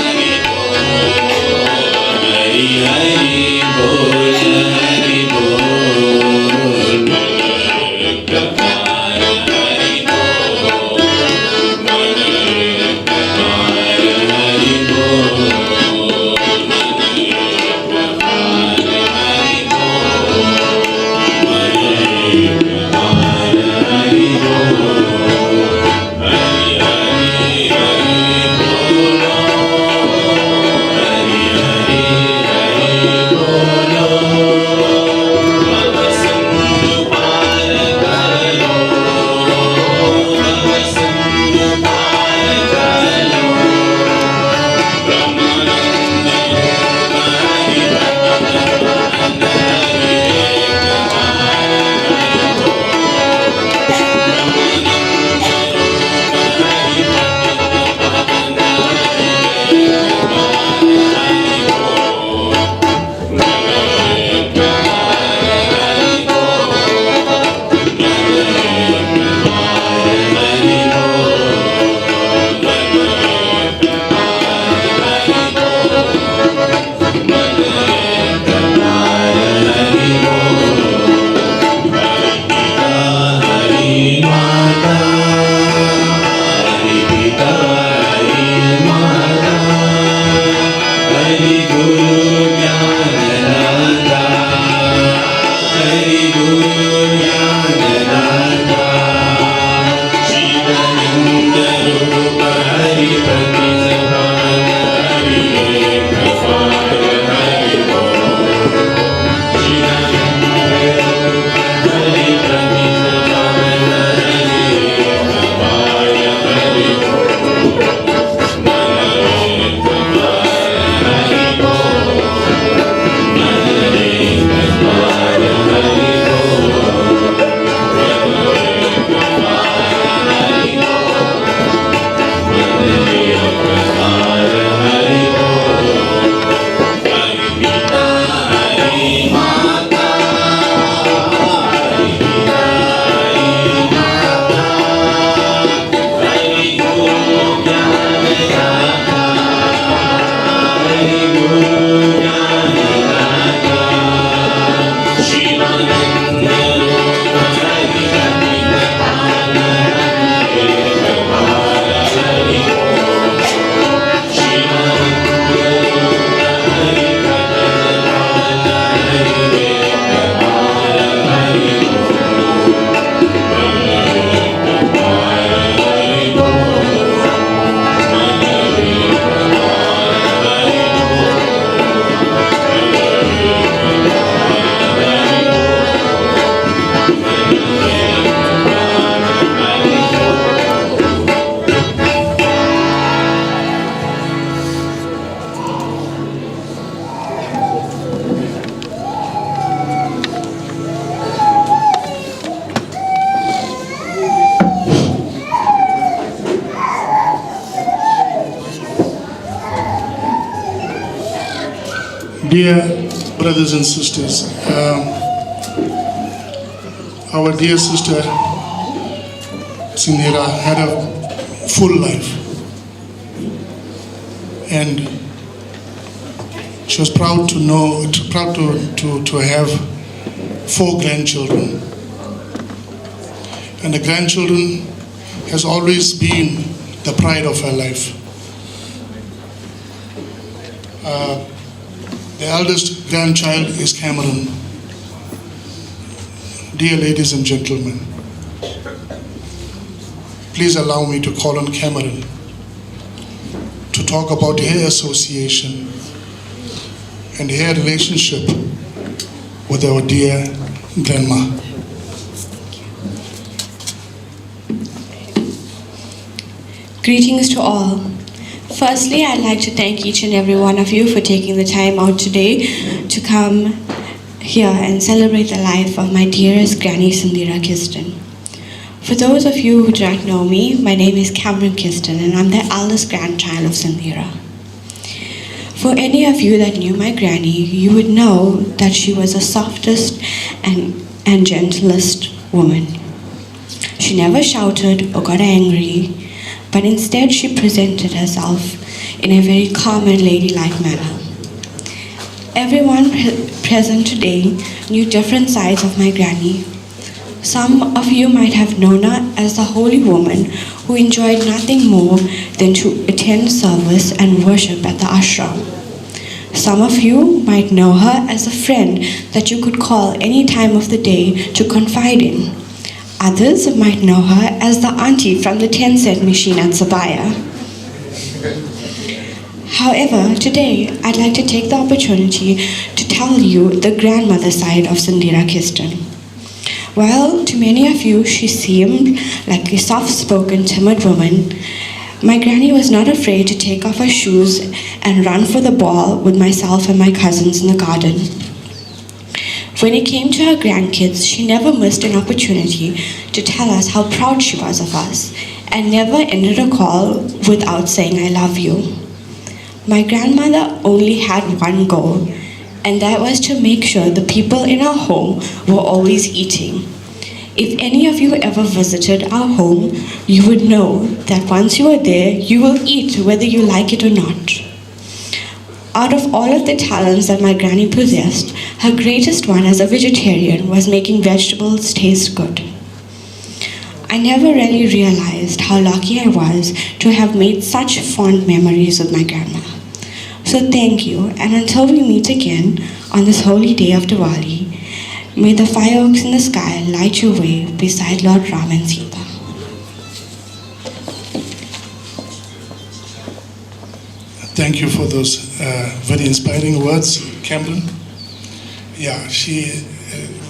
Dear brothers and sisters, our dear sister Cindhera had a full life, and she was proud to have 4 grandchildren, and the grandchildren has always been the pride of her life. The eldest grandchild is Cameron. Dear ladies and gentlemen, please allow me to call on Cameron to talk about her association and her relationship with our dear grandma. Greetings to all. Firstly, I'd like to thank each and every one of you for taking the time out today to come here and celebrate the life of my dearest Granny Cindhera Kisten. For those of you who do not know me, my name is Cameron Kisten and I'm the eldest grandchild of Cindhera. For any of you that knew my granny, you would know that she was the softest and gentlest woman. She never shouted or got angry, but instead she presented herself in a very calm and ladylike manner. Everyone present today knew different sides of my granny. Some of you might have known her as the holy woman who enjoyed nothing more than to attend service and worship at the ashram. Some of you might know her as a friend that you could call any time of the day to confide in. Others might know her as the auntie from the 10-cent machine at Sabaya. However, today I'd like to take the opportunity to tell you the grandmother side of Cindhera Kisten. While to many of you she seemed like a soft-spoken, timid woman, my granny was not afraid to take off her shoes and run for the ball with myself and my cousins in the garden. When it came to her grandkids, she never missed an opportunity to tell us how proud she was of us and never ended a call without saying, "I love you." My grandmother only had one goal, and that was to make sure the people in our home were always eating. If any of you ever visited our home, you would know that once you are there, you will eat whether you like it or not. Out of all of the talents that my granny possessed, her greatest one as a vegetarian was making vegetables taste good. I never really realized how lucky I was to have made such fond memories with my grandma. So thank you, and until we meet again on this holy day of Diwali, may the fireworks in the sky light your way beside Lord Ram and Sita. Thank you for those very inspiring words, Cameron. Yeah, she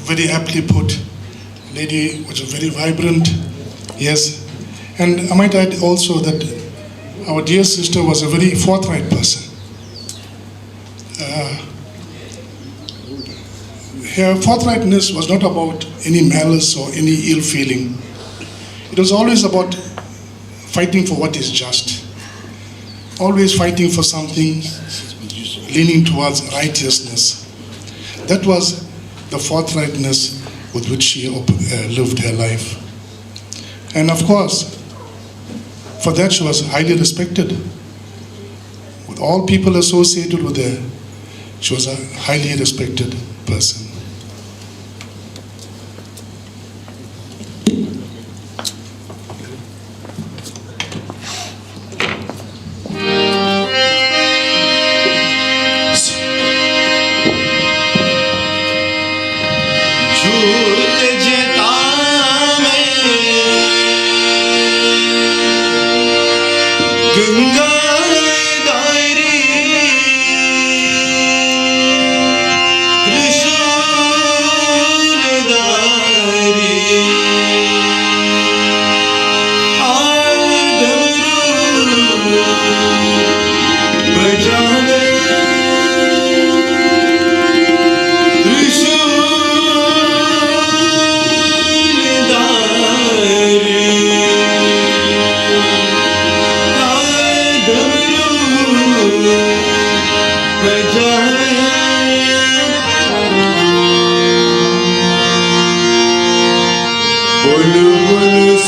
very aptly put. Lady was very vibrant, yes. And I might add also that our dear sister was a very forthright person. Her forthrightness was not about any malice or any ill feeling. It was always about fighting for what is just. Always fighting for something, leaning towards righteousness. That was the forthrightness with which she lived her life. And of course, for that she was highly respected. With all people associated with her, she was a highly respected person.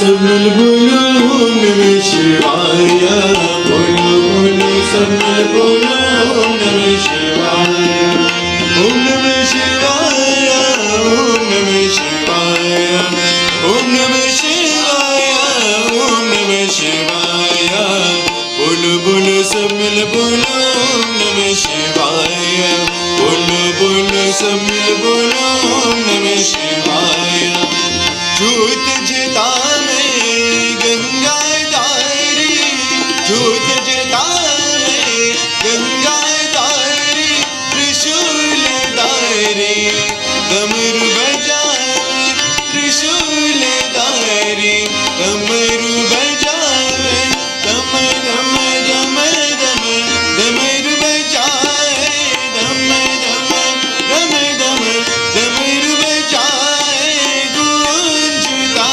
सब मिल बोलो ओम नमः शिवाय बोलो सब मिल बोलो ओम नमः शिवाय ओम नमः शिवाय ओम नमः शिवाय ओम नमः शिवाय ओम नमः शिवाय बोलो सब मिल बोलो ओम नमः शिवाय बोलो सब मिल बोलो ओम नमः शिवाय झूठ जता में गंगा दारी झूठ जता में गंगा दारी त्रिशूल दारी डमरू बजावे त्रिशूल दारी डमरू बजावे डम डम डम डम डमरू बजाए डम डम डम डम डमरू बजाए गूंजता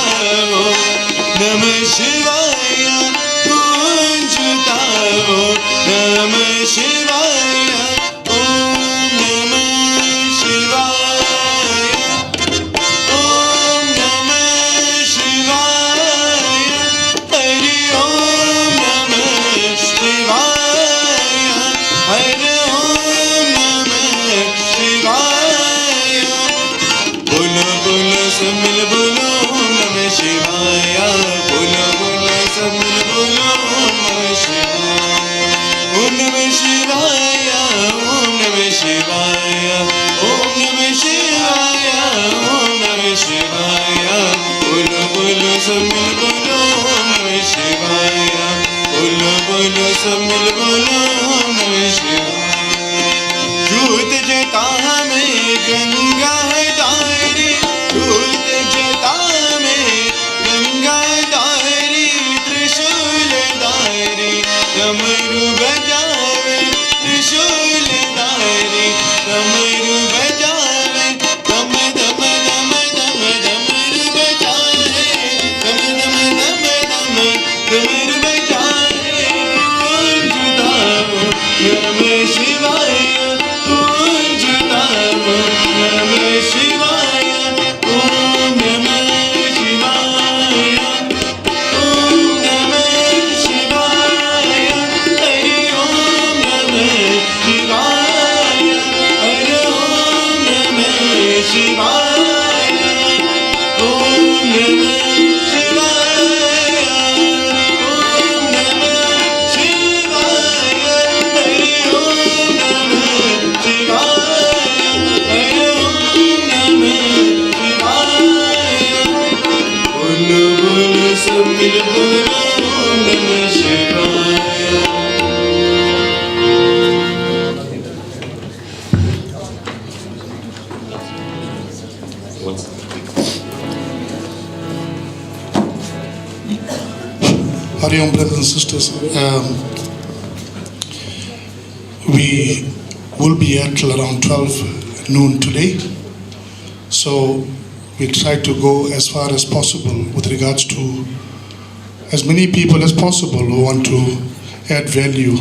हो नमः शिवाय गूंजता हो नमः शिवाय ओम नमः शिवाय ओम नमः शिवाय हरि ओम नमः शिवाय हरि ओम नमः शिवाय बोलो सब मिल बोलो ओम नमः शिवाय बोलो सब मिल बोलो ओम नमः शिवाय ओम नमः शिवाय ओम नमः शिवाय ओम नमः शिवाय ओम नमः शिवाय बोलो सब मिल बोलो ओम नमः शिवाय बोलो सब मिल बोलो ओम नमः शिवाय झूठ जता में गंगा दारी झूठ जता में गंगा दारी त्रिशूल दारी डमरू बजावे त्रिशूल दारी डमरू बजावे दम दम दम दम डमरू बजाए दम दम दम दम डमरू बजाए गूंजता हो नमः शिवाय गूंजता हो नमः शिवाय ओम नमः शिवाय ओम नमः शिवाय हरि ओम नमः शिवाय हरि ओम नमः शिवाय ओम नमः शिवाय ओम नमः शिवाय हरि ओम नमः शिवाय हरि ओम नमः शिवाय बोलो सब मिल बोलो ओम नमः शिवाय Hari Om, brothers and sisters. We will be at till around 12 noon today. So we try to go as far as possible with regards to as many people as possible who want to add value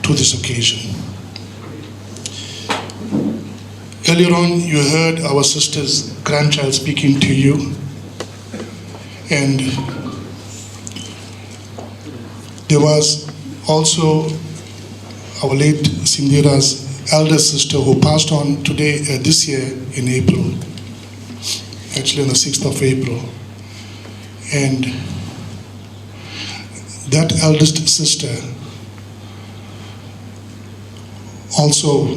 to this occasion. Earlier on, you heard our sister's grandchild speaking to you, and there was also our late Cindhera's elder sister who passed on today, this year in April, actually on the 6th of April. And that eldest sister also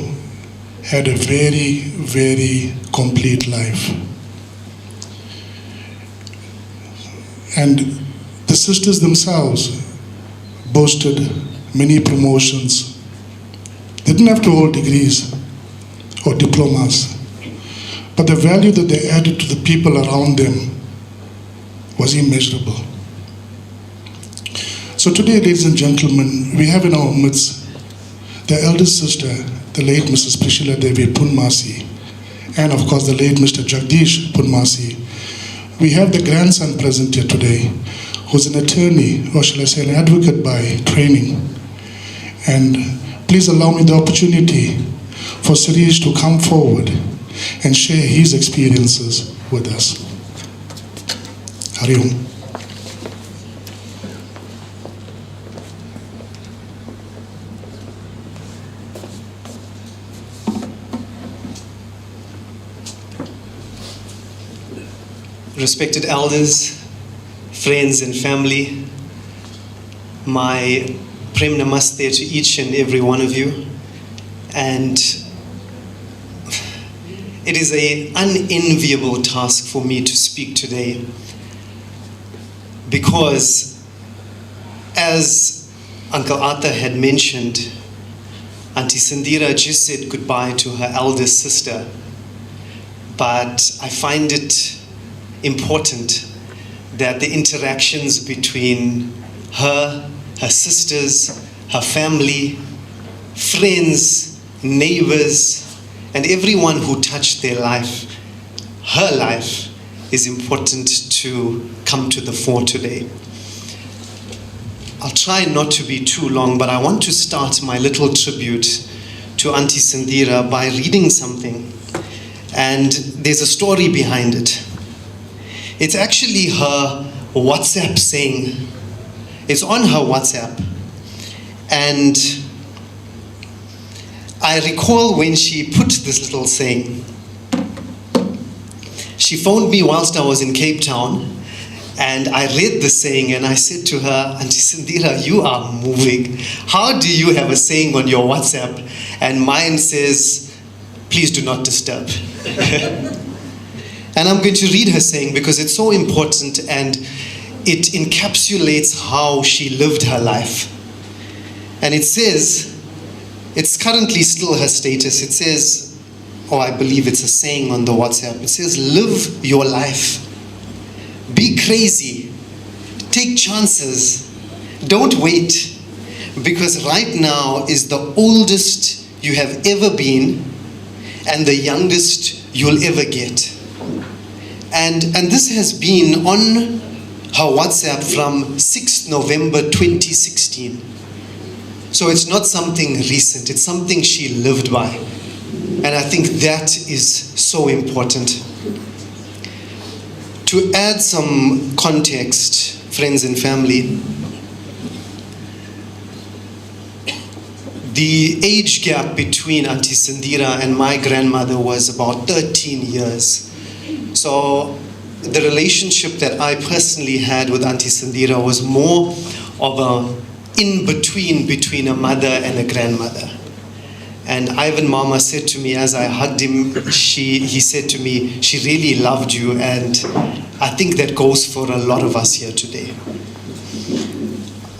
had a very, very complete life. And the sisters themselves boasted many promotions. They didn't have to hold degrees or diplomas, but the value that they added to the people around them was immeasurable. So today, ladies and gentlemen, we have in our midst the eldest sister, the late Mrs. Priscilla Devi Punmasi, and of course the late Mr. Jagdish Punmasi. We have the grandson present here today, who's an attorney, or shall I say an advocate by training. And please allow me the opportunity for Sirish to come forward and share his experiences with us. Hari Om. respected elders, friends and family, my Prem Namaste to each and every one of you. And it is an unenviable task for me to speak today, because as Uncle Arthur had mentioned, Auntie Cindhera just said goodbye to her eldest sister. But I find it important that the interactions between her sisters, her family, friends, neighbors, and everyone who touched their life, her life, is important to come to the fore today. I'll try not to be too long, but I want to start my little tribute to Auntie Cindhera by reading something. And there's a story behind it. It's actually her WhatsApp saying. It's on her WhatsApp. And I recall when she put this little saying. She phoned me whilst I was in Cape Town, and I read the saying and I said to her, Auntie Cindhera, you are moving. How do you have a saying on your WhatsApp? And mine says, please do not disturb. And I'm going to read her saying because it's so important and it encapsulates how she lived her life. And it says, it's currently still her status. It says, I believe it's a saying on the WhatsApp. It says, live your life. Be crazy. Take chances. Don't wait. Because right now is the oldest you have ever been and the youngest you'll ever get. And this has been on her WhatsApp from 6th November 2016. So it's not something recent, it's something she lived by. And I think that is so important. To add some context, friends and family, the age gap between Auntie Cindhera and my grandmother was about 13 years. So the relationship that I personally had with Auntie Cindhera was more of a in-between between a mother and a grandmother. And Ivan Mama said to me as I hugged him, he said to me, she really loved you, and I think that goes for a lot of us here today.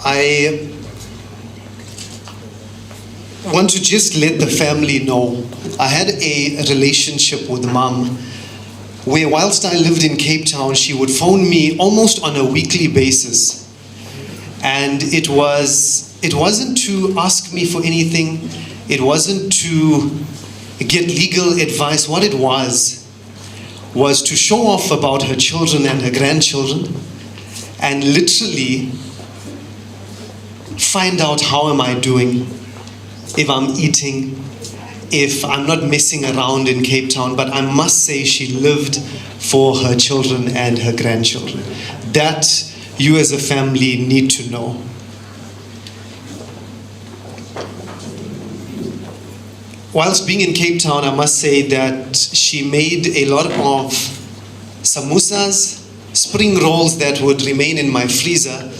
I want to just let the family know, I had a relationship with Mom where whilst I lived in Cape Town, she would phone me almost on a weekly basis. And it wasn't to ask me for anything. It wasn't to get legal advice. What it was to show off about her children and her grandchildren and literally find out how am I doing, if I'm eating, if I'm not messing around in Cape Town. But I must say she lived for her children and her grandchildren. That you as a family need to know. Whilst being in Cape Town, I must say that she made a lot of samosas, spring rolls that would remain in my freezer,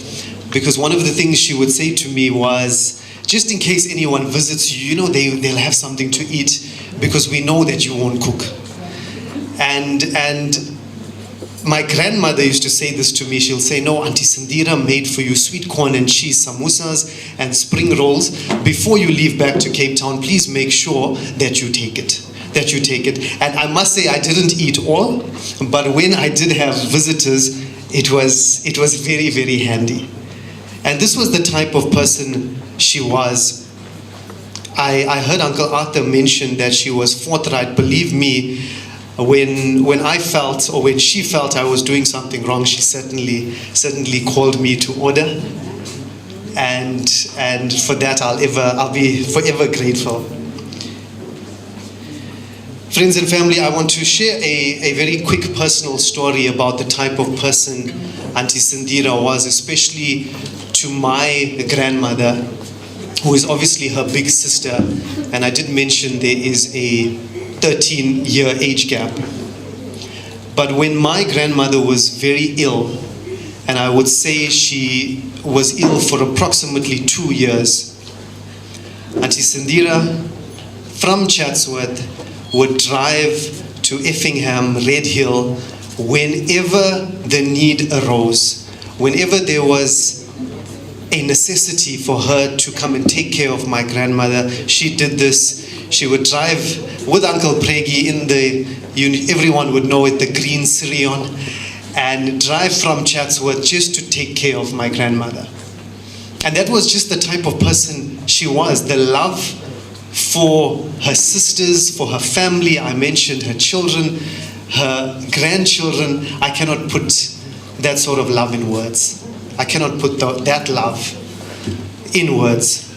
because one of the things she would say to me was, just in case anyone visits you, they'll have something to eat, because we know that you won't cook. And my grandmother used to say this to me. She'll say, no, Auntie Cindhera made for you sweet corn and cheese samosas and spring rolls. Before you leave back to Cape Town, please make sure that you take it. And I must say I didn't eat all, but when I did have visitors, it was very, very handy. And this was the type of person she was. I heard Uncle Arthur mention that she was forthright. Believe me, when I felt, or when she felt I was doing something wrong, she certainly called me to order. And for that I'll be forever grateful. Friends and family, I want to share a very quick personal story about the type of person Auntie Cindhera was, especially to my grandmother, who is obviously her big sister. And I did mention there is a 13-year age gap. But when my grandmother was very ill, and I would say she was ill for approximately 2 years, Auntie Cindhera from Chatsworth would drive to Effingham, Red Hill, whenever the need arose, whenever there was a necessity for her to come and take care of my grandmother. She did this. She would drive with Uncle Pregi in the, everyone would know it, the green Sirion, and drive from Chatsworth just to take care of my grandmother. And that was just the type of person she was. The love for her sisters, for her family. I mentioned her children, her grandchildren. I cannot put that sort of love in words. I cannot put that love in words.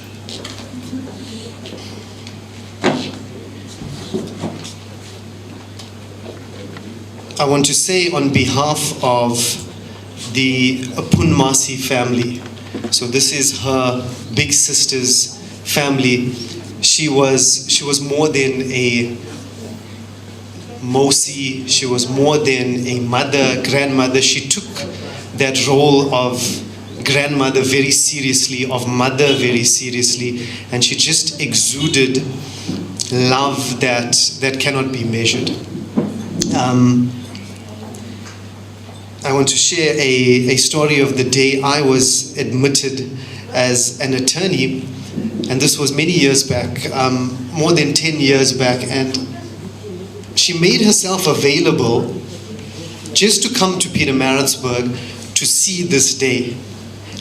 I want to say on behalf of the Punmasi family, so this is her big sister's family. She was more than a Mosi, she was more than a mother, grandmother. She took that role of grandmother very seriously, of mother very seriously, and she just exuded love that cannot be measured. I want to share a story of the day I was admitted as an attorney, and this was many years back, more than 10 years back, and she made herself available just to come to Pietermaritzburg to see this day.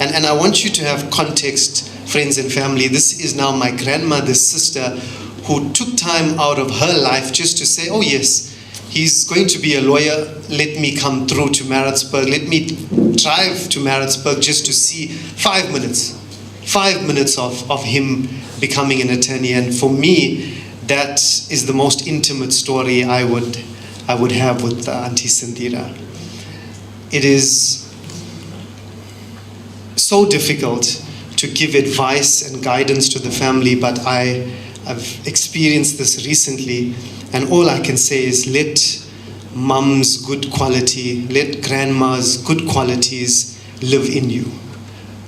And I want you to have context, friends and family. This is now my grandmother's sister who took time out of her life just to say, oh yes, he's going to be a lawyer, let me come through to Maritzburg, let me drive to Maritzburg just to see 5 minutes of him becoming an attorney. And for me, that is the most intimate story I would have with Auntie Cindhera. It is so difficult to give advice and guidance to the family, but I've experienced this recently, and all I can say is let mum's good quality, let grandma's good qualities live in you.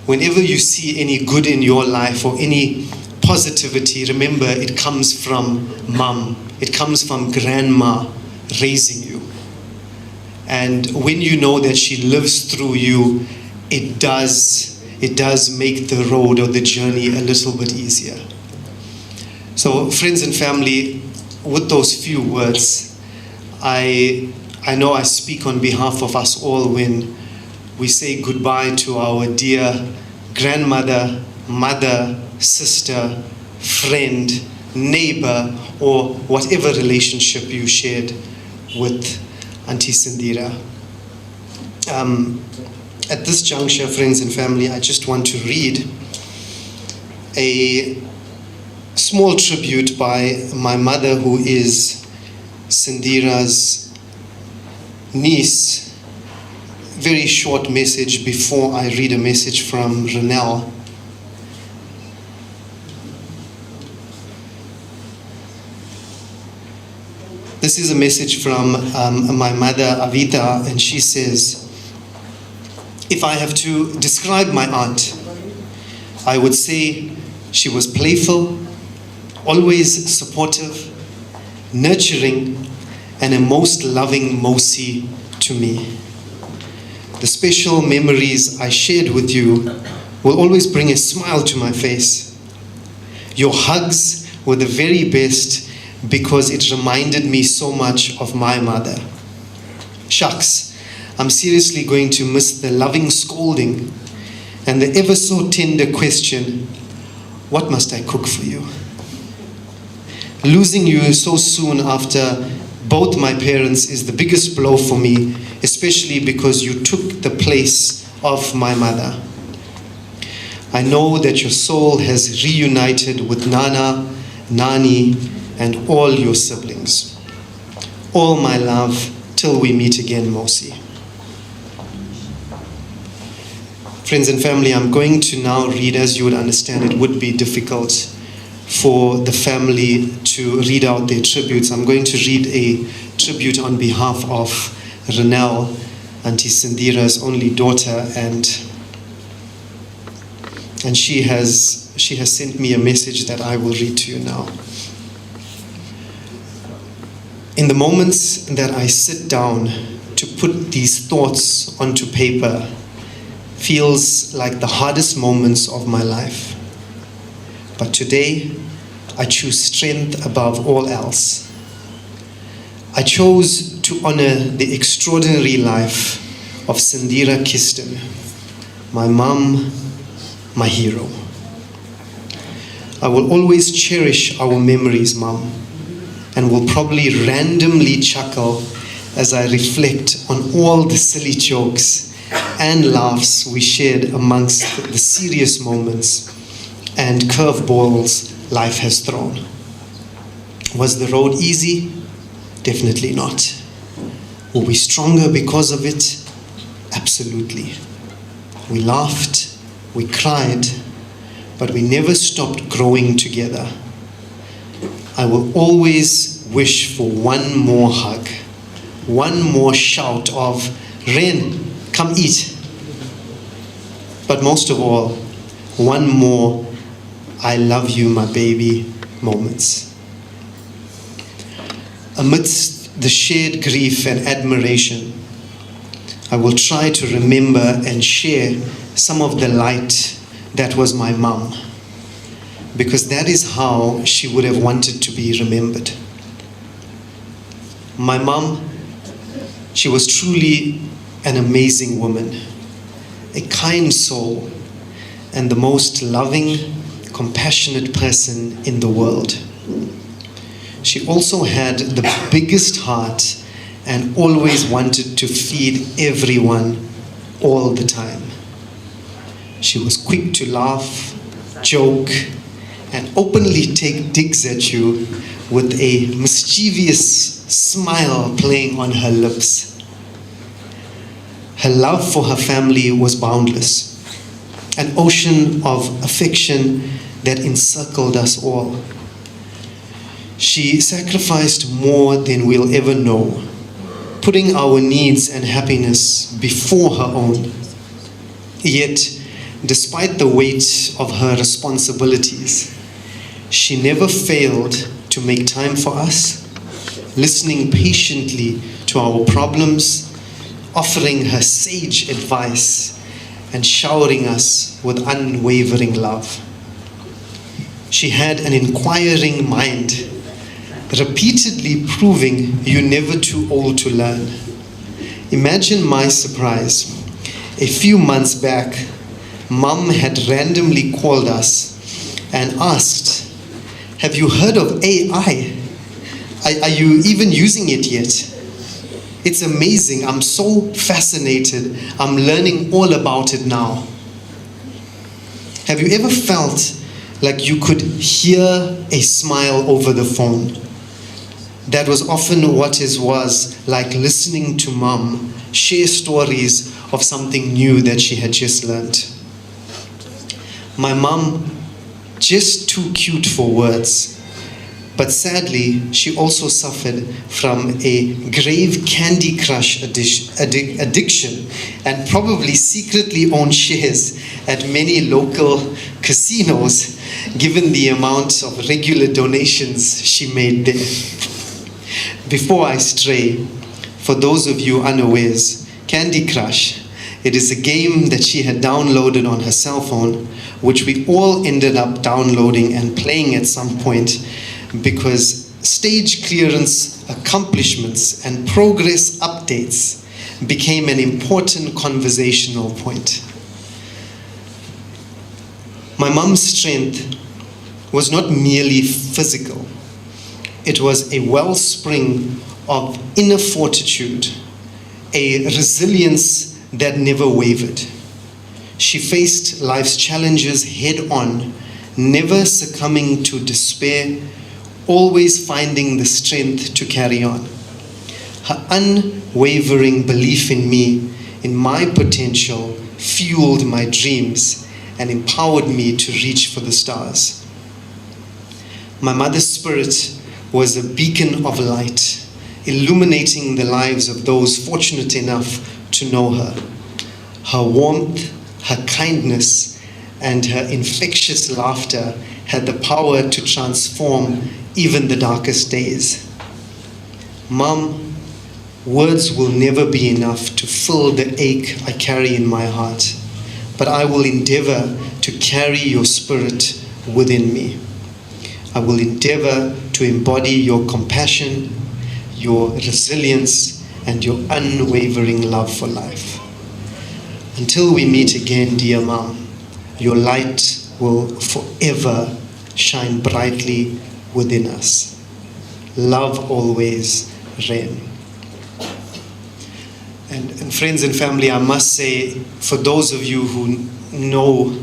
Whenever you see any good in your life or any positivity, remember it comes from mum, it comes from grandma raising you. And when you know that she lives through you, it does make the road or the journey a little bit easier. So friends and family, with those few words, I know I speak on behalf of us all when we say goodbye to our dear grandmother, mother, sister, friend, neighbor, or whatever relationship you shared with Auntie Cindhera. At this juncture, friends and family, I just want to read a small tribute by my mother, who is Cindhera's niece. Very short message before I read a message from Renelle. This is a message from my mother, Avita, and she says, if I have to describe my aunt, I would say she was playful, always supportive, nurturing, and a most loving Mosi to me. The special memories I shared with you will always bring a smile to my face. Your hugs were the very best because it reminded me so much of my mother. Shucks, I'm seriously going to miss the loving scolding and the ever so tender question, what must I cook for you? Losing you so soon after both my parents is the biggest blow for me, especially because you took the place of my mother. I know that your soul has reunited with Nana, Nani, and all your siblings. All my love till we meet again, Mosi. Friends and family, I'm going to now read, as you would understand, it would be difficult for the family to read out their tributes. I'm going to read a tribute on behalf of Renelle, Auntie Cindhera's only daughter, and she has sent me a message that I will read to you now. In the moments that I sit down to put these thoughts onto paper, feels like the hardest moments of my life. But today, I choose strength above all else. I chose to honor the extraordinary life of Cindhera Kisten, my mom, my hero. I will always cherish our memories, Mom, and will probably randomly chuckle as I reflect on all the silly jokes and laughs we shared amongst the serious moments and curveballs life has thrown. Was the road easy? Definitely not. Were we stronger because of it? Absolutely. We laughed, we cried, but we never stopped growing together. I will always wish for one more hug, one more shout of, Ren, come eat. But most of all, one more, I love you, my baby, moments. Amidst the shared grief and admiration, I will try to remember and share some of the light that was my mom, because that is how she would have wanted to be remembered. My mom, she was truly an amazing woman, a kind soul, and the most loving, compassionate person in the world. She also had the biggest heart and always wanted to feed everyone all the time. She was quick to laugh, joke, and openly take digs at you with a mischievous smile playing on her lips. Her love for her family was boundless, an ocean of affection that encircled us all. She sacrificed more than we'll ever know, putting our needs and happiness before her own. Yet, despite the weight of her responsibilities, she never failed to make time for us, listening patiently to our problems, offering her sage advice, and showering us with unwavering love. She had an inquiring mind, repeatedly proving you're never too old to learn. Imagine my surprise. A few months back, Mom had randomly called us and asked, "Have you heard of AI? Are you even using it yet? It's amazing. I'm so fascinated. I'm learning all about it now." Have you ever felt like you could hear a smile over the phone? That was often what it was like listening to Mom share stories of something new that she had just learned. My mom, just too cute for words. But sadly, she also suffered from a grave Candy Crush addiction and probably secretly owned shares at many local casinos, given the amount of regular donations she made there. Before I stray, for those of you unawares, Candy Crush, it is a game that she had downloaded on her cell phone, which we all ended up downloading and playing at some point, because stage clearance accomplishments and progress updates became an important conversational point. My mom's strength was not merely physical. It was a wellspring of inner fortitude, a resilience that never wavered. She faced life's challenges head on, never succumbing to despair, always finding the strength to carry on. Her unwavering belief in me, in my potential, fueled my dreams and empowered me to reach for the stars. My mother's spirit was a beacon of light, illuminating the lives of those fortunate enough to know her. Her warmth, her kindness, and her infectious laughter had the power to transform even the darkest days. Mom, words will never be enough to fill the ache I carry in my heart, but I will endeavor to carry your spirit within me. I will endeavor to embody your compassion, your resilience, and your unwavering love for life. Until we meet again, dear Mom, your light will forever shine brightly within us. Love always, Ren. And friends and family, I must say, for those of you who know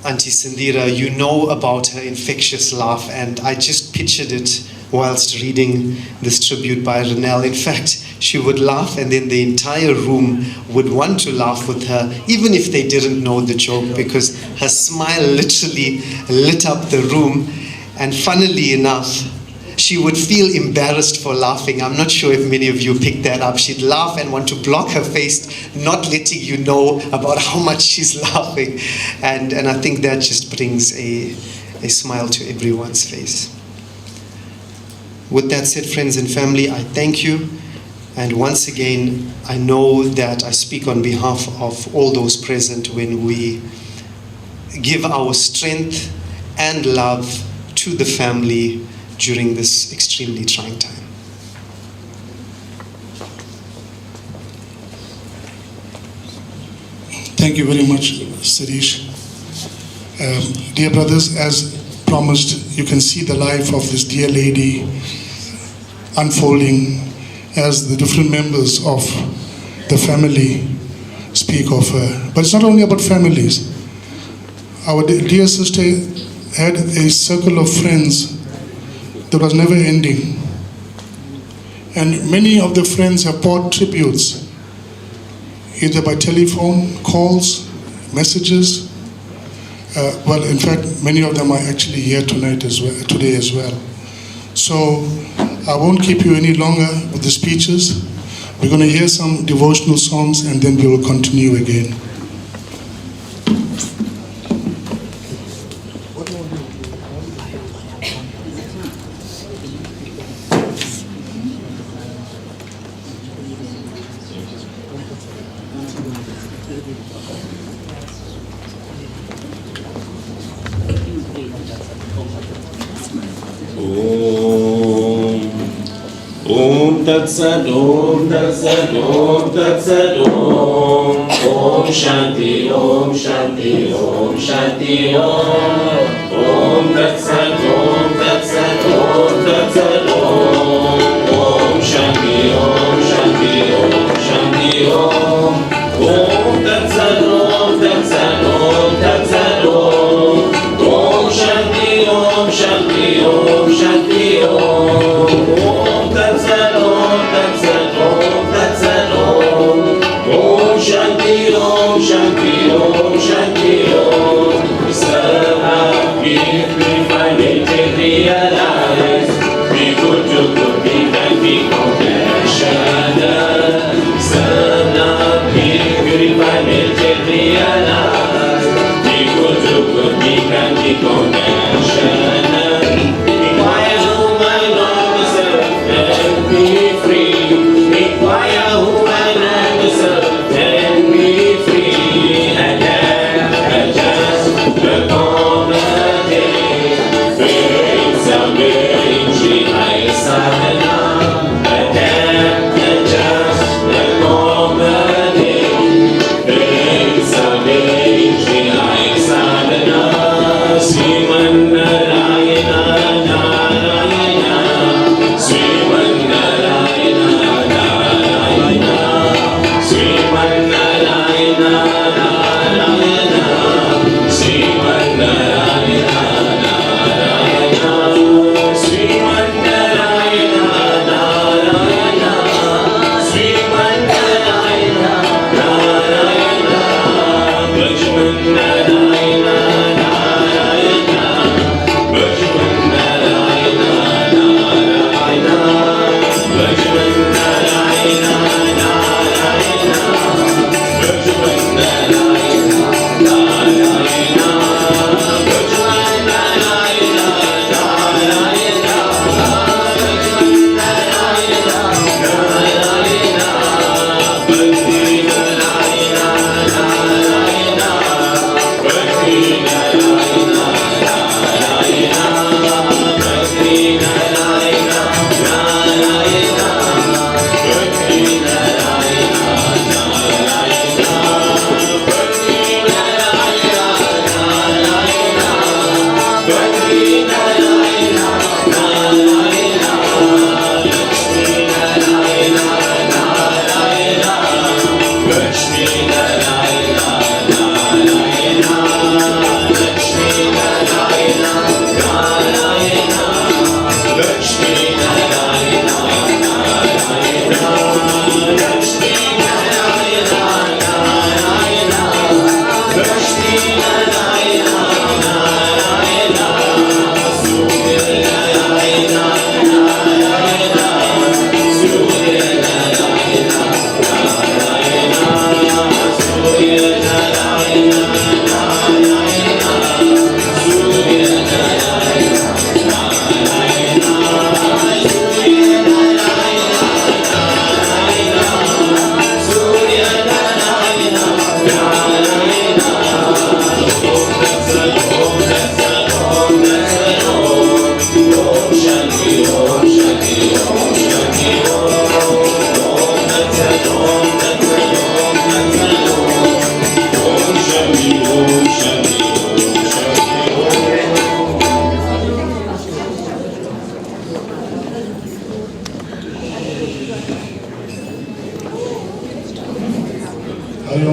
Auntie Cindhera, you know about her infectious laugh, and I just pictured it whilst reading this tribute by Renelle. In fact, she would laugh and then the entire room would want to laugh with her, even if they didn't know the joke, because her smile literally lit up the room. And funnily enough, she would feel embarrassed for laughing. I'm not sure if many of you picked that up. She'd laugh and want to block her face, not letting you know about how much she's laughing. And I think that just brings a smile to everyone's face. With that said, friends and family, I thank you. And once again, I know that I speak on behalf of all those present when we give our strength and love to the family during this extremely trying time. Thank you very much, Sirish. Dear brothers, as promised, you can see the life of this dear lady unfolding as the different members of the family speak of her. But it's not only about families. Our dear sister had a circle of friends that was never ending. And many of the friends have poured tributes, either by telephone, calls, messages. Well, in fact, many of them are actually here today as well. So I won't keep you any longer with the speeches. We're going to hear some devotional songs and then we will continue again. Tat Sat Om, Tat Sat Om, Tat Sat Om. Om Shanti, Om Shanti, Om Shanti Om. Om Tat Sat Om, Tat Sat Om, Tat Sat Om. Om Shanti, Om Shanti, Om Shanti Om. Om Tat Sat Om, Tat Sat Om, Tat Sat Om. Om Shanti, Om Shanti, Om Shanti Om. Om Tat Sat Om, Tat Sat Om, Tat Sat Om. Om Shanti, Om Shanti, Om Shanti Om. Serve our gift, purify, make it realize. Be good to good, be kind, be compassionate. Serve our gift, purify, make it realize. Be good to good, be kind, be compassionate. Inquire whom I long to serve and be free. Inquire whom I long to serve and be free. And just the common day. Brings a bearing, Shri Hai Sadhana. And just the common day. Brings a bearing, Shri Hai Sadhana. Sriman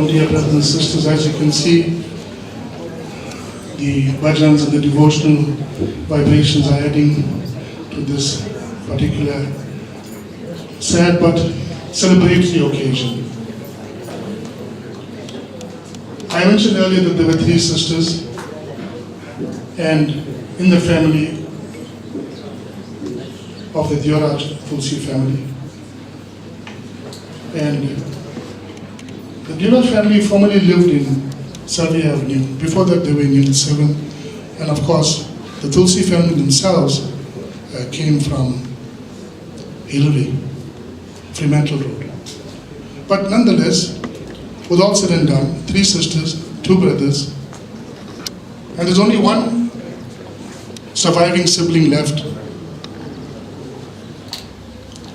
Dear brothers and sisters, as you can see, the bhajans and the devotional vibrations are adding to this particular sad but celebratory occasion. I mentioned earlier that there were 3 sisters, and in the family of the Dyoraj Tulsi family. And the Dyoraj family formerly lived in Survey Avenue. Before that, they were in Unit 7. And of course, the Tulsi family themselves came from Hillary, Fremantle Road. But nonetheless, with all said and done, 3 sisters, 2 brothers, and there's only one surviving sibling left.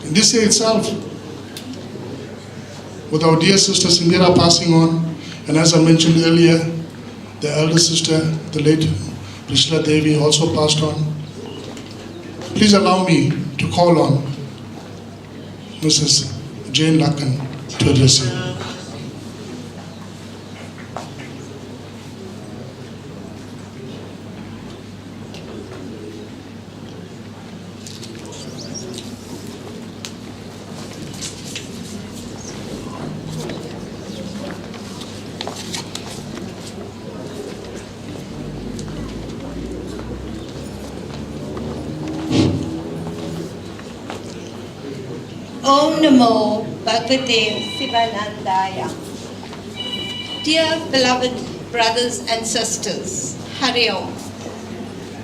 In this year itself, with our dear sister Cindhera passing on, and as I mentioned earlier, the elder sister, the late Prishla Devi, also passed on. Please allow me to call on Mrs. Jane Lakhan to address you. Om Namo Bhagavate Sivanandaya. Dear beloved brothers and sisters, Hari Om.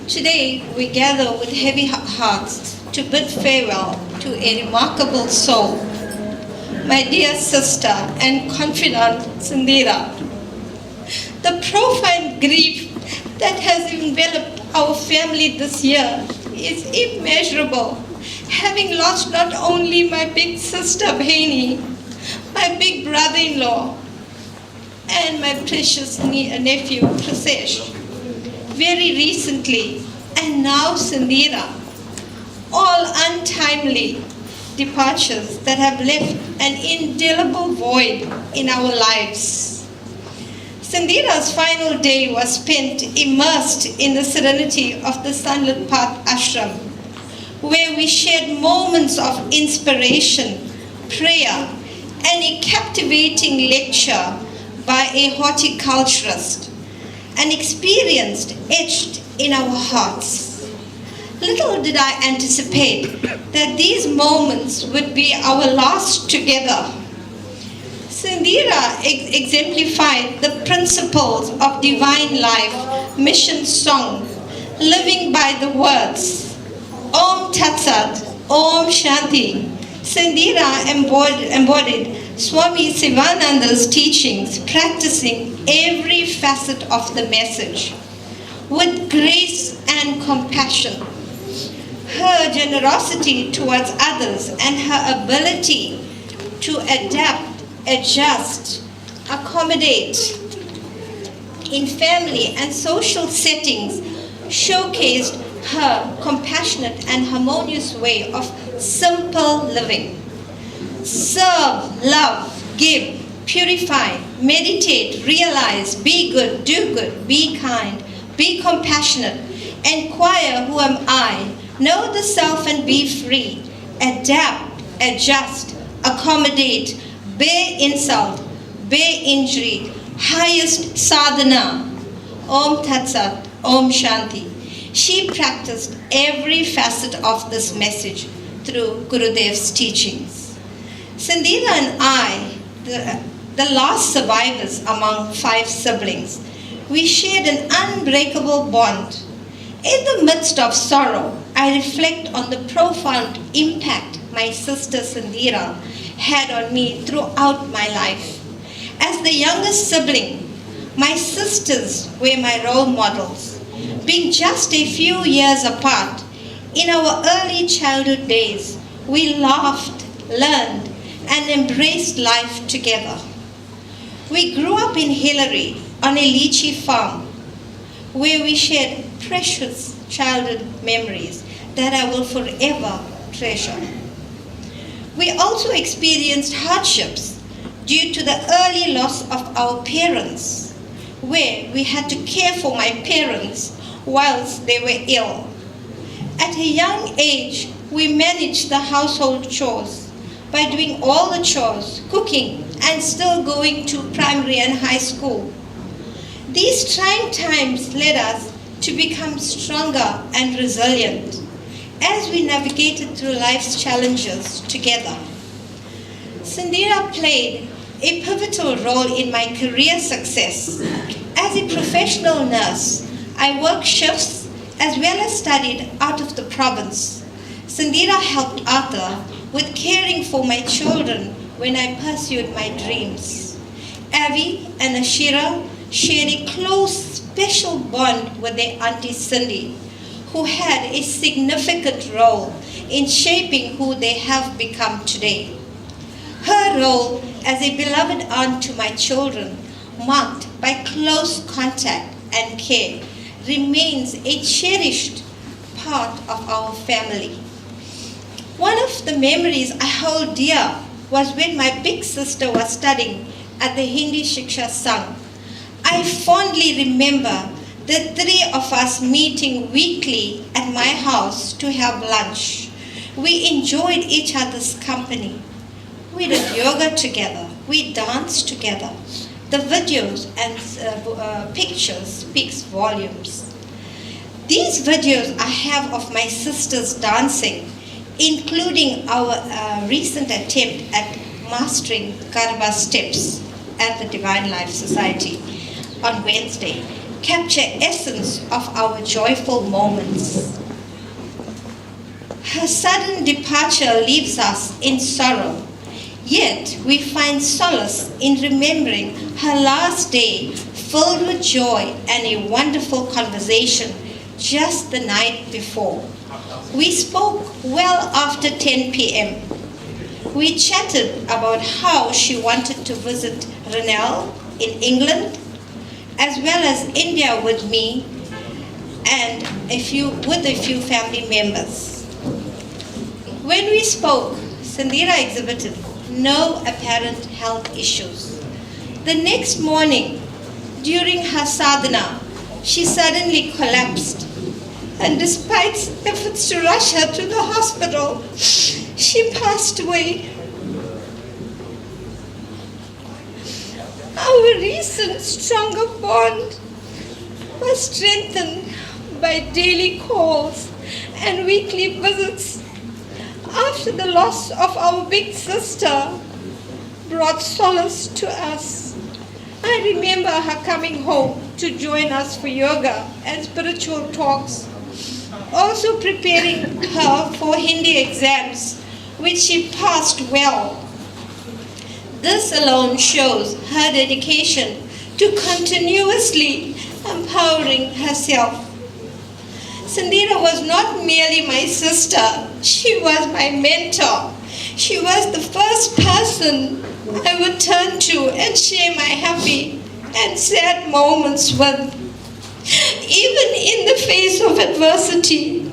Today we gather with heavy hearts to bid farewell to a remarkable soul, my dear sister and confidant Cindhera. The profound grief that has enveloped our family this year is immeasurable, having lost not only my big sister Bhaini, my big brother-in-law, and my precious nephew Prasesh very recently, and now Cindhera, all untimely departures that have left an indelible void in our lives. Cindhera's final day was spent immersed in the serenity of the Sunlit Path Ashram, where we shared moments of inspiration, prayer, and a captivating lecture by a horticulturist, an experience etched in our hearts. Little did I anticipate that these moments would be our last together. Cindhera exemplified the principles of divine life, mission song, living by the words, Om Tat Sat, Om Shanti. Cindhera embodied Swami Sivananda's teachings, practicing every facet of the message with grace and compassion. Her generosity towards others and her ability to adapt, adjust, accommodate in family and social settings showcased her compassionate and harmonious way of simple living. Serve, love, give, purify, meditate, realize, be good, do good, be kind, be compassionate, inquire who am I, know the self and be free, adapt, adjust, accommodate, bear insult, bear injury, highest sadhana. Om Tat Sat, Om Shanti. She practiced every facet of this message through Gurudev's teachings. Cindhera and I, the last survivors among 5 siblings, we shared an unbreakable bond. In the midst of sorrow, I reflect on the profound impact my sister Cindhera had on me throughout my life. As the youngest sibling, my sisters were my role models. Being just a few years apart, in our early childhood days, we laughed, learned, and embraced life together. We grew up in Hillary on a lychee farm, where we shared precious childhood memories that I will forever treasure. We also experienced hardships due to the early loss of our parents, where we had to care for my parents whilst they were ill. At a young age, we managed the household chores by doing all the chores, cooking, and still going to primary and high school. These trying times led us to become stronger and resilient as we navigated through life's challenges together. Cindhera played a pivotal role in my career success. As a professional nurse, I worked shifts as well as studied out of the province. Cindhera helped Arthur with caring for my children when I pursued my dreams. Avi and Ashira shared a close, special bond with their Auntie Cindy, who had a significant role in shaping who they have become today. Her role as a beloved aunt to my children, marked by close contact and care, remains a cherished part of our family. One of the memories I hold dear was when my big sister was studying at the Hindi Shiksha Sangh. I fondly remember the 3 of us meeting weekly at my house to have lunch. We enjoyed each other's company. We did yoga together. We danced together. The videos and pictures speaks volumes. These videos I have of my sisters dancing, including our recent attempt at mastering Garba steps at the Divine Life Society on Wednesday, capture essence of our joyful moments. Her sudden departure leaves us in sorrow, yet we find solace in remembering her last day filled with joy and a wonderful conversation just the night before. We spoke well after 10 p.m. We chatted about how she wanted to visit Renelle in England, as well as India with me and with a few family members. When we spoke, Cindhera exhibited no apparent health issues. The next morning, during her sadhana, she suddenly collapsed, and despite efforts to rush her to the hospital, she passed away. Our recent stronger bond was strengthened by daily calls and weekly visits. After the loss of our big sister brought solace to us. I remember her coming home to join us for yoga and spiritual talks, also preparing her for Hindi exams, which she passed well. This alone shows her dedication to continuously empowering herself. Cindhera was not merely my sister, she was my mentor. She was the first person I would turn to and share my happy and sad moments with. even in the face of adversity.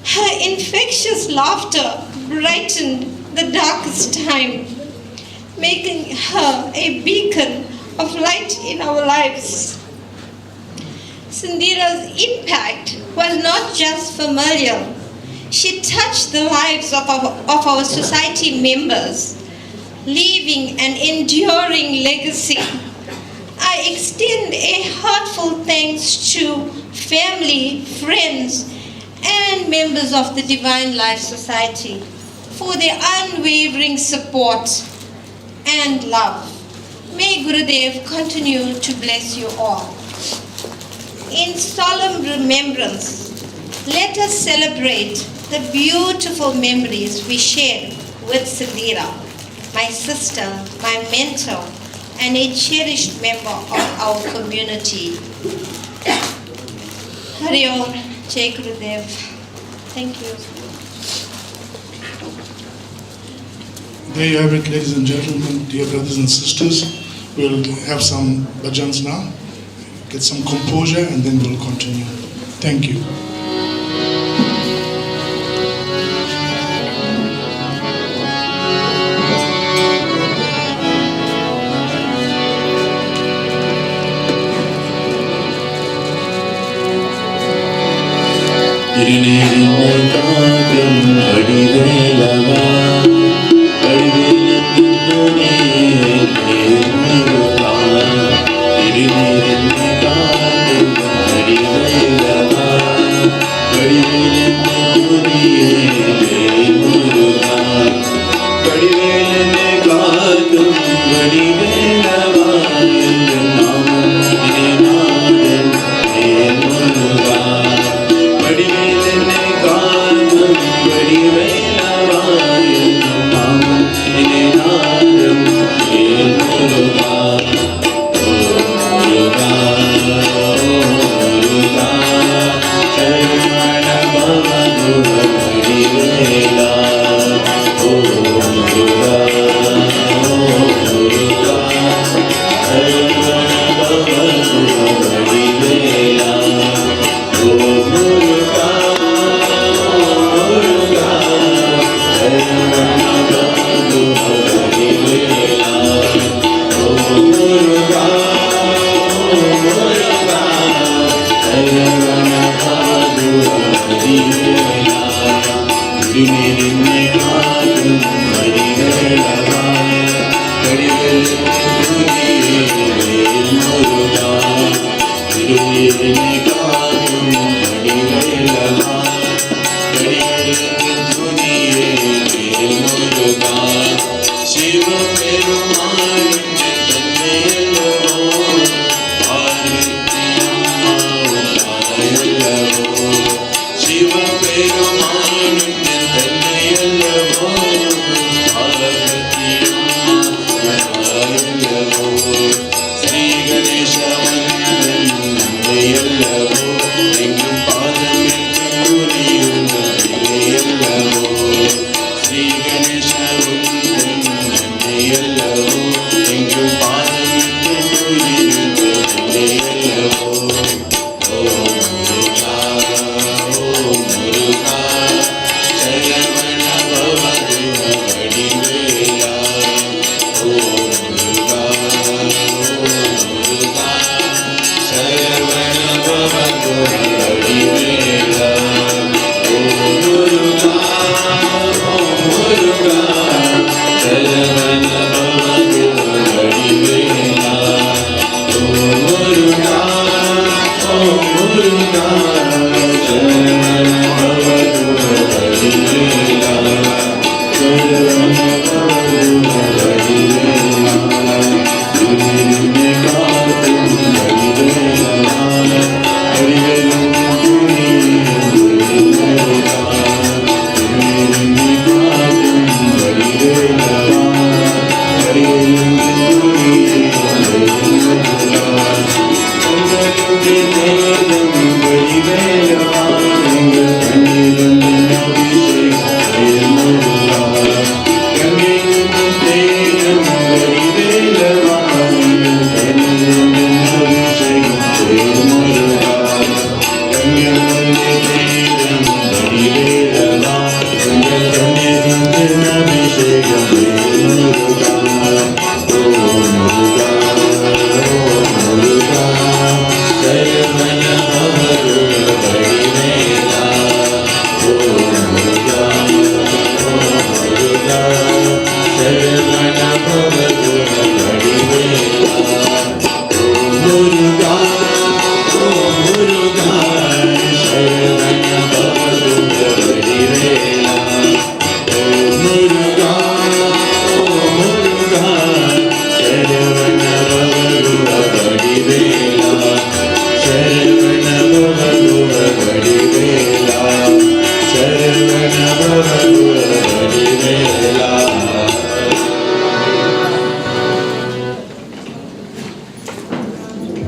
Her infectious laughter brightened the darkest time, making her a beacon of light in our lives. Cindhera's impact was not just familial. She touched the lives of our society members, leaving an enduring legacy. I extend a heartfelt thanks to family, friends, and members of the Divine Life Society for their unwavering support and love. May Gurudev continue to bless you all. In solemn remembrance, let us celebrate the beautiful memories we shared with Cindhera, my sister, my mentor, and a cherished member of our community. Hari Om, Jai Gurudev. Thank you. There you have it, ladies and gentlemen, dear brothers and sisters. We'll have some bhajans now, get some composure, and then we'll continue. Thank you. Thank you.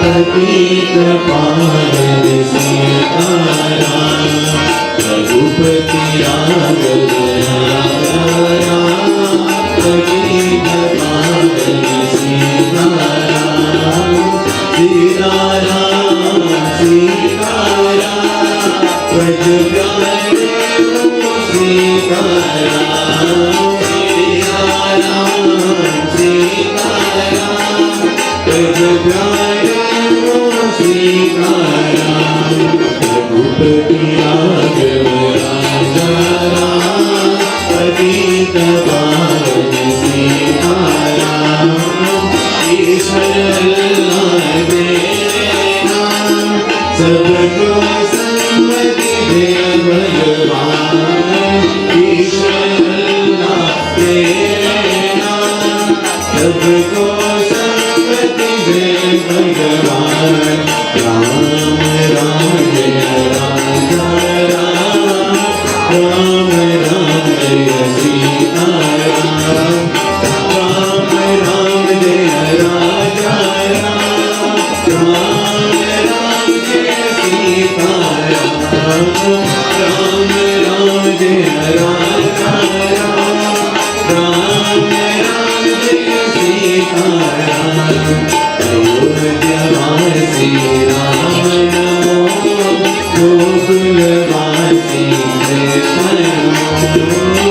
पतित पावन सीताराम रघुपति राघव राम पतित पावन सीताराम सीताराम सीताराम व्रज प्यारे सीताराम सीताराम सीताराम व्रज प्यारे सीताराम रघुपति राघव राजा राम पतित पावन सीताराम ईश्वर तेरे नाम सबको सम्मति दे भगवान ईश्वर तेरे नाम सबको सम्मति दे भगवान राम राम जय राजा राम राम राम जय सीता राम राम राम जय राजा राम राम राम जय सीता राम राम राम जय राजा राम राम राम जय सीता राम अयोध्यावासी राम नमो गोकुलवासी नमो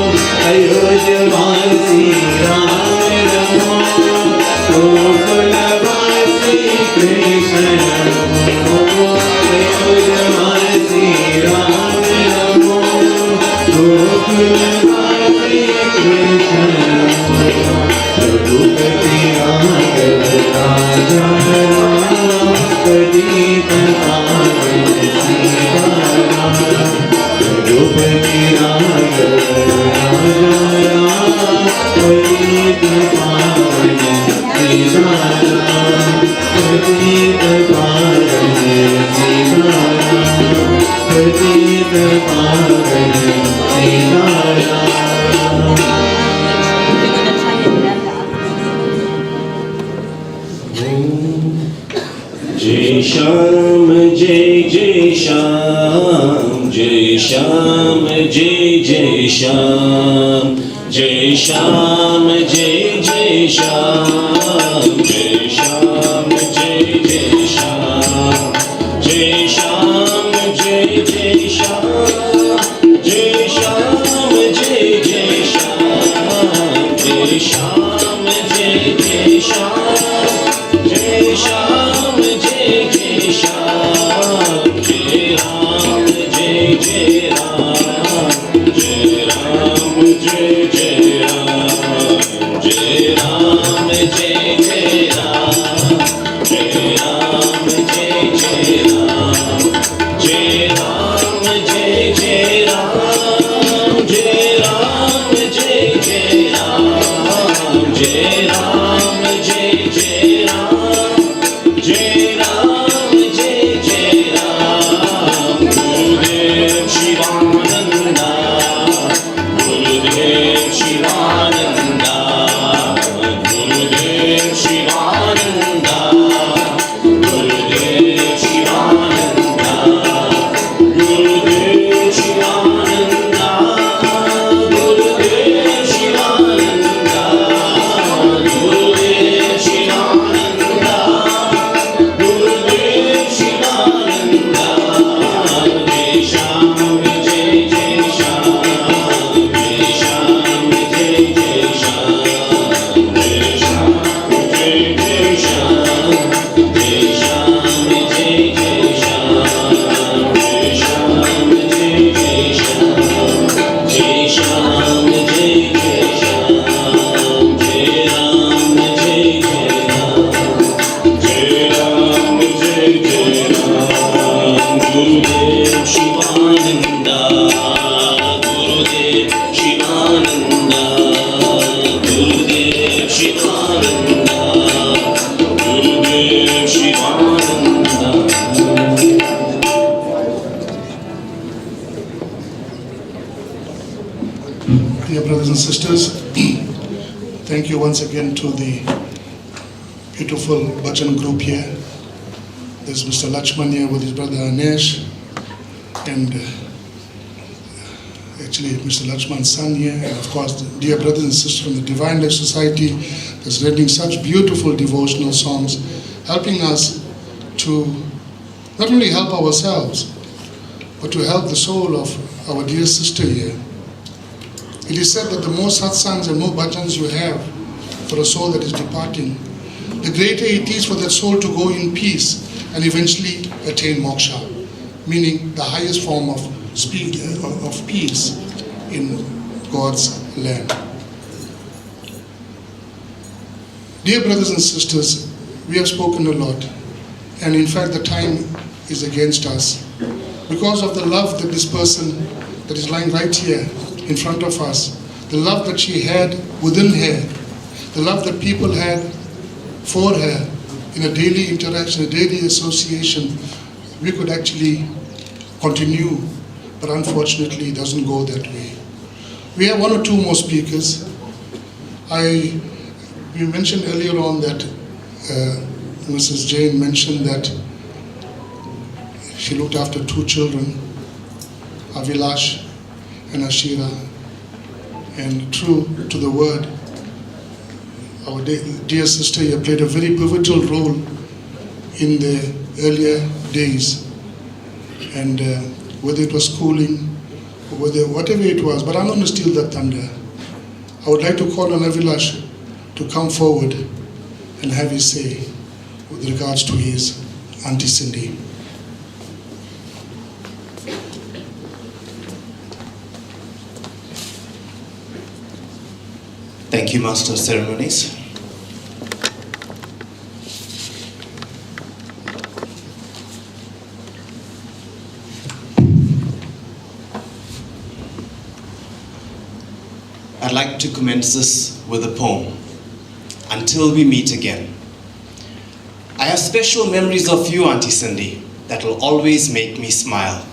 अयोध्यावासी राम नमो गोकुलवासी कृष्ण नमो अयोध्यावासी राम नमो गोकुलवासी कृष्ण नमो रघुपति राघव राजा राम पतित पावन सीताराम रघुपति राघव राजा राम पतित पावन सीताराम पतित पावन सीताराम पतित पावन सीताराम जय श्याम जय जय श्याम जय श्याम जय जय श्याम जय श्याम जय जय श्याम जय श्याम जय जय श्याम जय श्याम जय जय श्याम जय श्याम जय जय श्याम जय श्याम जय जय श्याम जय श्याम जय जय श्याम जय राम जय जय राम जय राम जय जय राम जय राम जय जय राम जय राम जय जय राम जय राम जय जय राम जय राम जय जय राम जय राम जय जय राम जय राम जय जय राम गुरुदेव शिवानंदा गुरुदेव शिवानंदा गुरुदेव शिवानंदा गुरुदेव शिवानंदा गुरुदेव शिवानंदा गुरुदेव शिवानंदा गुरुदेव शिवानंदा गुरुदेव शिवानंदा जय श्याम जय जय श्याम जय श्याम जय जय श्याम जय श्याम जय जय श्याम जय श्याम जय जय श्याम जय श्याम जय जय श्याम जय श्याम जय जय श्याम जय राम जय जय राम जय राम जय जय राम गुरुदेव शिवानंदा गुरुदेव शिवानंदा गुरुदेव शिवानंदा गुरुदेव Shivananda Dear brothers and sisters, thank you once again to the beautiful bhajan group here. There's Mr. Lakshman here with his brother Anesh, and actually Mr. Lakshman's son here, and of course the dear brothers and sisters from the Divine Life Society that's reading such beautiful devotional songs, helping us to not only help ourselves, but to help the soul of our dear sister here. It is said that the more satsangs and more bhajans you have for a soul that is departing, the greater it is for that soul to go in peace and eventually attain moksha, meaning the highest form of peace in God's land. Dear brothers and sisters, we have spoken a lot, and in fact the time is against us. Because of the love that this person that is lying right here in front of us, the love that she had within her, the love that people had for her in a daily interaction, a daily association, we could actually continue, but unfortunately it doesn't go that way. We have one or two more speakers. We mentioned earlier on that Mrs. Jane mentioned that she looked after two children, Avilash and Ashira, and true to the word, our dear sister here played a very pivotal role in the earlier days, and whether it was schooling, or whatever it was, but I'm going to steal that thunder. I would like to call on Avilash to come forward and have his say with regards to his Auntie Cindy. Thank you, Master of Ceremonies. I'd like to commence this with a poem, Until We Meet Again. I have special memories of you, Auntie Cindy, that will always make me smile.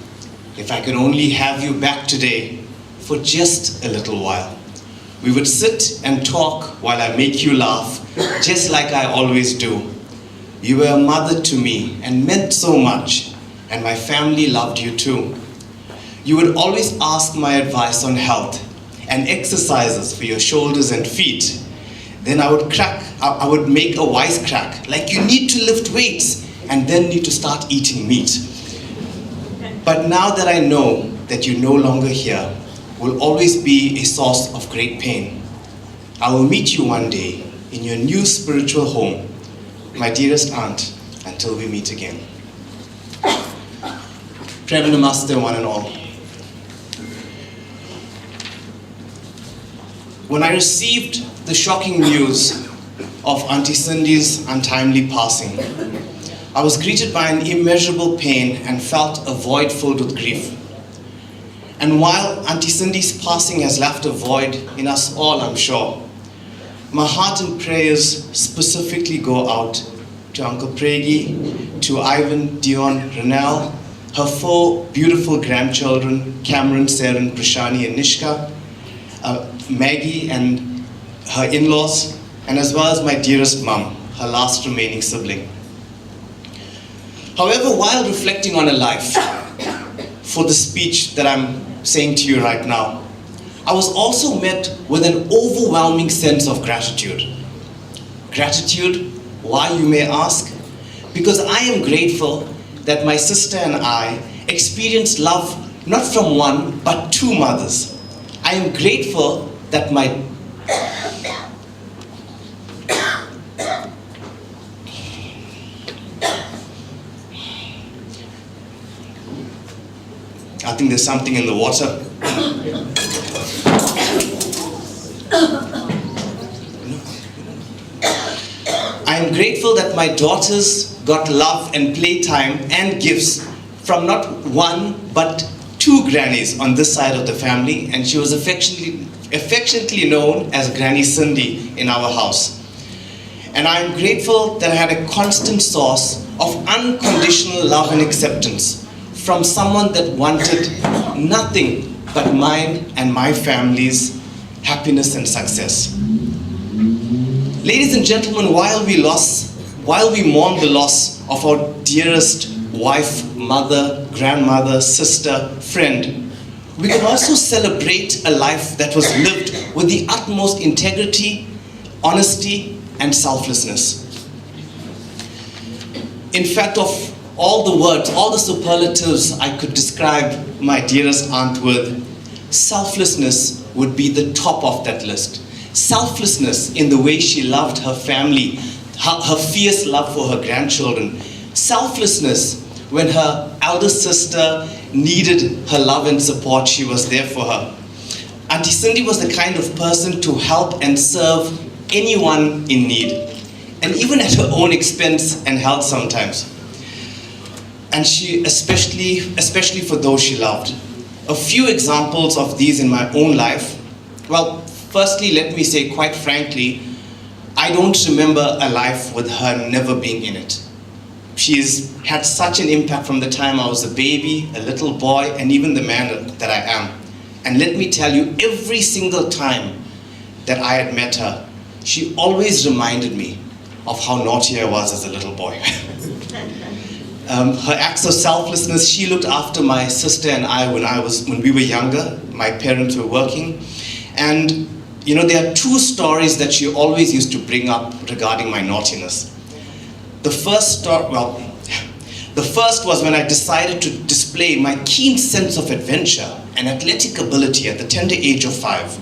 If I could only have you back today for just a little while. We would sit and talk while I make you laugh, just like I always do. You were a mother to me and meant so much, and my family loved you too. You would always ask my advice on health and exercises for your shoulders and feet. Then I would make a wise crack, like you need to lift weights and then need to start eating meat. But now that I know that you're no longer here, will always be a source of great pain. I will meet you one day in your new spiritual home, my dearest aunt, until we meet again. Prem Namaste, one and all. When I received the shocking news of Auntie Cindy's untimely passing, I was greeted by an immeasurable pain and felt a void filled with grief. And while Auntie Cindy's passing has left a void in us all, I'm sure, my heart and prayers specifically go out to Uncle Pregi, to Ivan, Dion, Renelle, her 4 beautiful grandchildren, Cameron, Saren, Prashani, and Nishka, Maggie and her in-laws, and as well as my dearest mum, her last remaining sibling. However, while reflecting on her life, for the speech that I'm saying to you right now, I was also met with an overwhelming sense of gratitude. Gratitude, why you may ask? Because I am grateful that my sister and I experienced love not from one, but 2 mothers. I am grateful that I think there's something in the water. I am grateful that my daughters got love and playtime and gifts from not 1 but 2 grannies on this side of the family, and she was affectionately known as Granny Cindy in our house. And I am grateful that I had a constant source of unconditional love and acceptance from someone that wanted nothing but mine and my family's happiness and success. Ladies and gentlemen, while we lost while we mourn the loss of our dearest wife, mother, grandmother, sister, friend, we can also celebrate a life that was lived with the utmost integrity, honesty, and selflessness. In fact, of all the words, all the superlatives I could describe my dearest aunt with, selflessness would be the top of that list. Selflessness in the way she loved her family, her fierce love for her grandchildren. Selflessness when her elder sister needed her love and support, she was there for her. Auntie Cindy was the kind of person to help and serve anyone in need, and even at her own expense and health sometimes. And she, especially for those she loved. A few examples of these in my own life. Well, firstly, let me say quite frankly, I don't remember a life with her never being in it. She's had such an impact from the time I was a baby, a little boy, and even the man that I am. And let me tell you, every single time that I had met her, she always reminded me of how naughty I was as a little boy. Her acts of selflessness, she looked after my sister and I when we were younger. My parents were working. And you know, there are two stories that she always used to bring up regarding my naughtiness. The first was when I decided to display my keen sense of adventure and athletic ability at the tender age of 5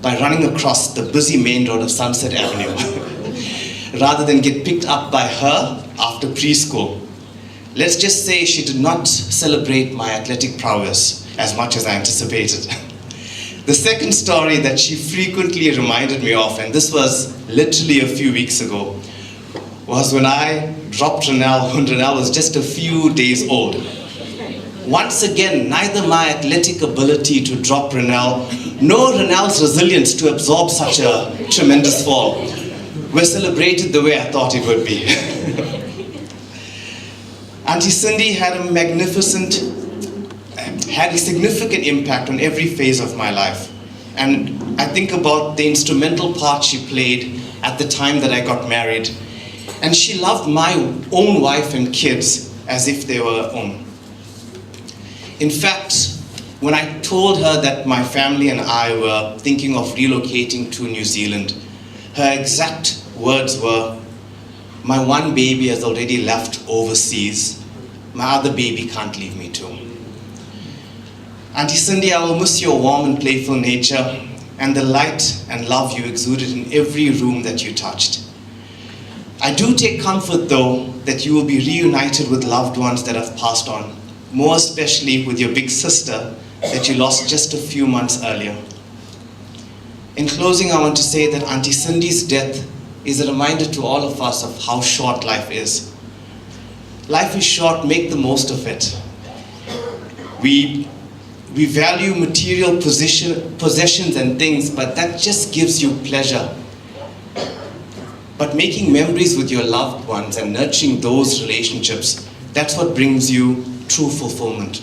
by running across the busy main road of Sunset Avenue rather than get picked up by her after preschool. Let's just say she did not celebrate my athletic prowess as much as I anticipated. The second story that she frequently reminded me of, and this was literally a few weeks ago, was when I dropped Renelle when Renelle was just a few days old. Once again, neither my athletic ability to drop Renelle, nor Renelle's resilience to absorb such a tremendous fall were celebrated the way I thought it would be. Auntie Cindy had a significant impact on every phase of my life. And I think about the instrumental part she played at the time that I got married. And she loved my own wife and kids as if they were her own. In fact, when I told her that my family and I were thinking of relocating to New Zealand, her exact words were, "My one baby has already left overseas. My other baby can't leave me too." Auntie Cindy, I will miss your warm and playful nature and the light and love you exuded in every room that you touched. I do take comfort, though, that you will be reunited with loved ones that have passed on, more especially with your big sister that you lost just a few months earlier. In closing, I want to say that Auntie Cindy's death is a reminder to all of us of how short life is. Life is short, make the most of it. We value material possessions and things, but that just gives you pleasure. But making memories with your loved ones and nurturing those relationships, that's what brings you true fulfillment.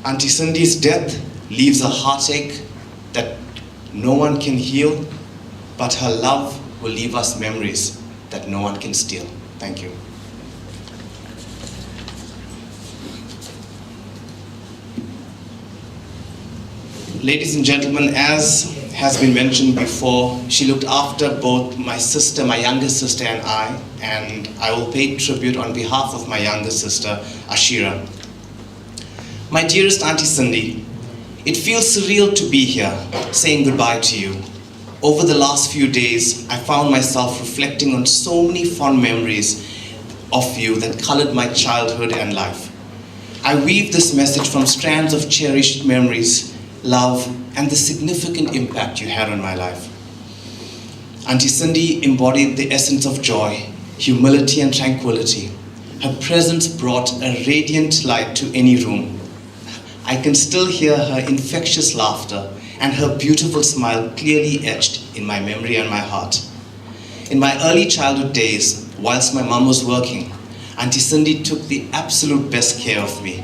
Auntie Cindy's death leaves a heartache that no one can heal, but her love will leave us memories that no one can steal. Thank you. Ladies and gentlemen, as has been mentioned before, she looked after both my sister, my younger sister, and I will pay tribute on behalf of my younger sister, Ashira. My dearest Auntie Cindy, it feels surreal to be here, saying goodbye to you. Over the last few days, I found myself reflecting on so many fond memories of you that colored my childhood and life. I weave this message from strands of cherished memories, love, and the significant impact you had on my life. Auntie Cindy embodied the essence of joy, humility, and tranquility. Her presence brought a radiant light to any room. I can still hear her infectious laughter and her beautiful smile clearly etched in my memory and my heart. In my early childhood days, whilst my mom was working, Auntie Cindy took the absolute best care of me.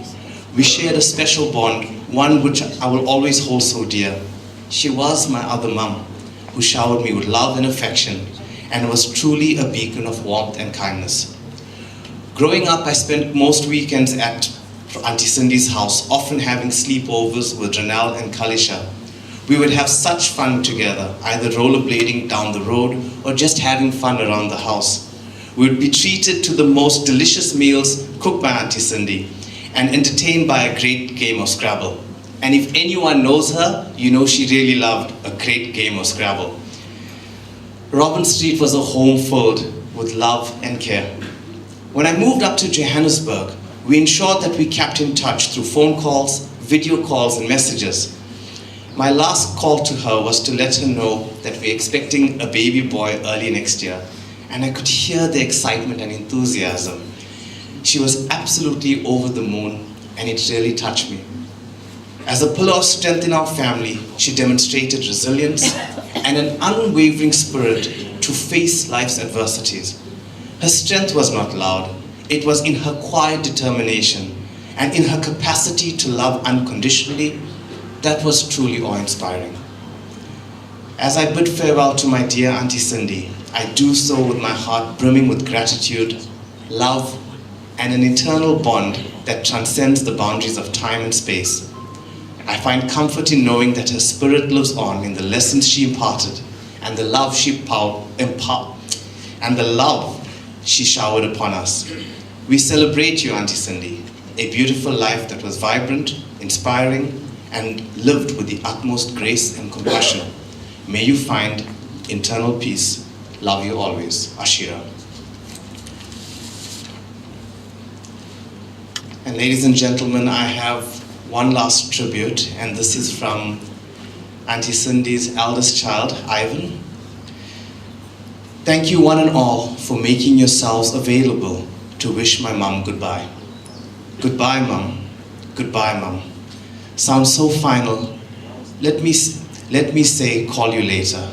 We shared a special bond, one which I will always hold so dear. She was my other mom, who showered me with love and affection and was truly a beacon of warmth and kindness. Growing up, I spent most weekends at Auntie Cindy's house, often having sleepovers with Ranel and Kalisha. We would have such fun together, either rollerblading down the road or just having fun around the house. We would be treated to the most delicious meals cooked by Auntie Cindy and entertained by a great game of Scrabble. And if anyone knows her, you know she really loved a great game of Scrabble. Robin Street was a home filled with love and care. When I moved up to Johannesburg, we ensured that we kept in touch through phone calls, video calls, and messages. My last call to her was to let her know that we're expecting a baby boy early next year, and I could hear the excitement and enthusiasm. She was absolutely over the moon, and it really touched me. As a pillar of strength in our family, she demonstrated resilience and an unwavering spirit to face life's adversities. Her strength was not loud. It was in her quiet determination and in her capacity to love unconditionally that was truly awe-inspiring. As I bid farewell to my dear Auntie Cindy, I do so with my heart brimming with gratitude, love, and an eternal bond that transcends the boundaries of time and space. I find comfort in knowing that her spirit lives on in the lessons she imparted and the love she showered upon us. We celebrate you, Auntie Cindy, a beautiful life that was vibrant, inspiring, and lived with the utmost grace and compassion. May you find internal peace. Love you always, Ashira. And ladies and gentlemen, I have one last tribute, and this is from Auntie Cindy's eldest child, Ivan. Thank you one and all for making yourselves available to wish my mum goodbye. Goodbye, mum. Goodbye, mum. Sounds so final. Let me say, call you later.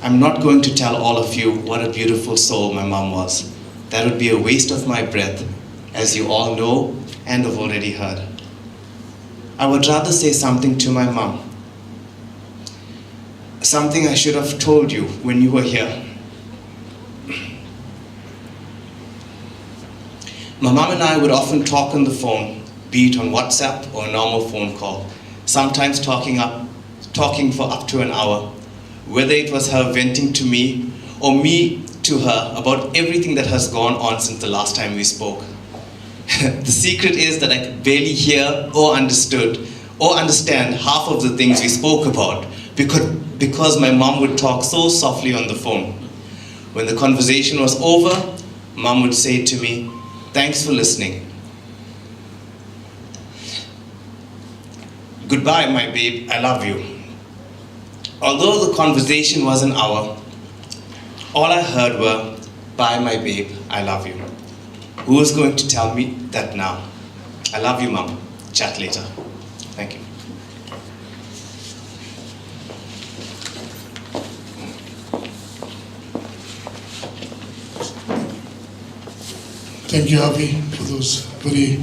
I'm not going to tell all of you what a beautiful soul my mum was. That would be a waste of my breath, as you all know and have already heard. I would rather say something to my mum. Something I should have told you when you were here. My mum and I would often talk on the phone, be it on WhatsApp or a normal phone call, sometimes talking for up to an hour, whether it was her venting to me or me to her about everything that has gone on since the last time we spoke. The secret is that I could barely hear or understand half of the things we spoke about because my mom would talk so softly on the phone. When the conversation was over, mom would say to me, "Thanks for listening. Goodbye, my babe, I love you." Although the conversation was an hour, all I heard were, "Bye, my babe, I love you." Who is going to tell me that now? I love you, Mom. Chat later. Thank you. Thank you, Avi, for those very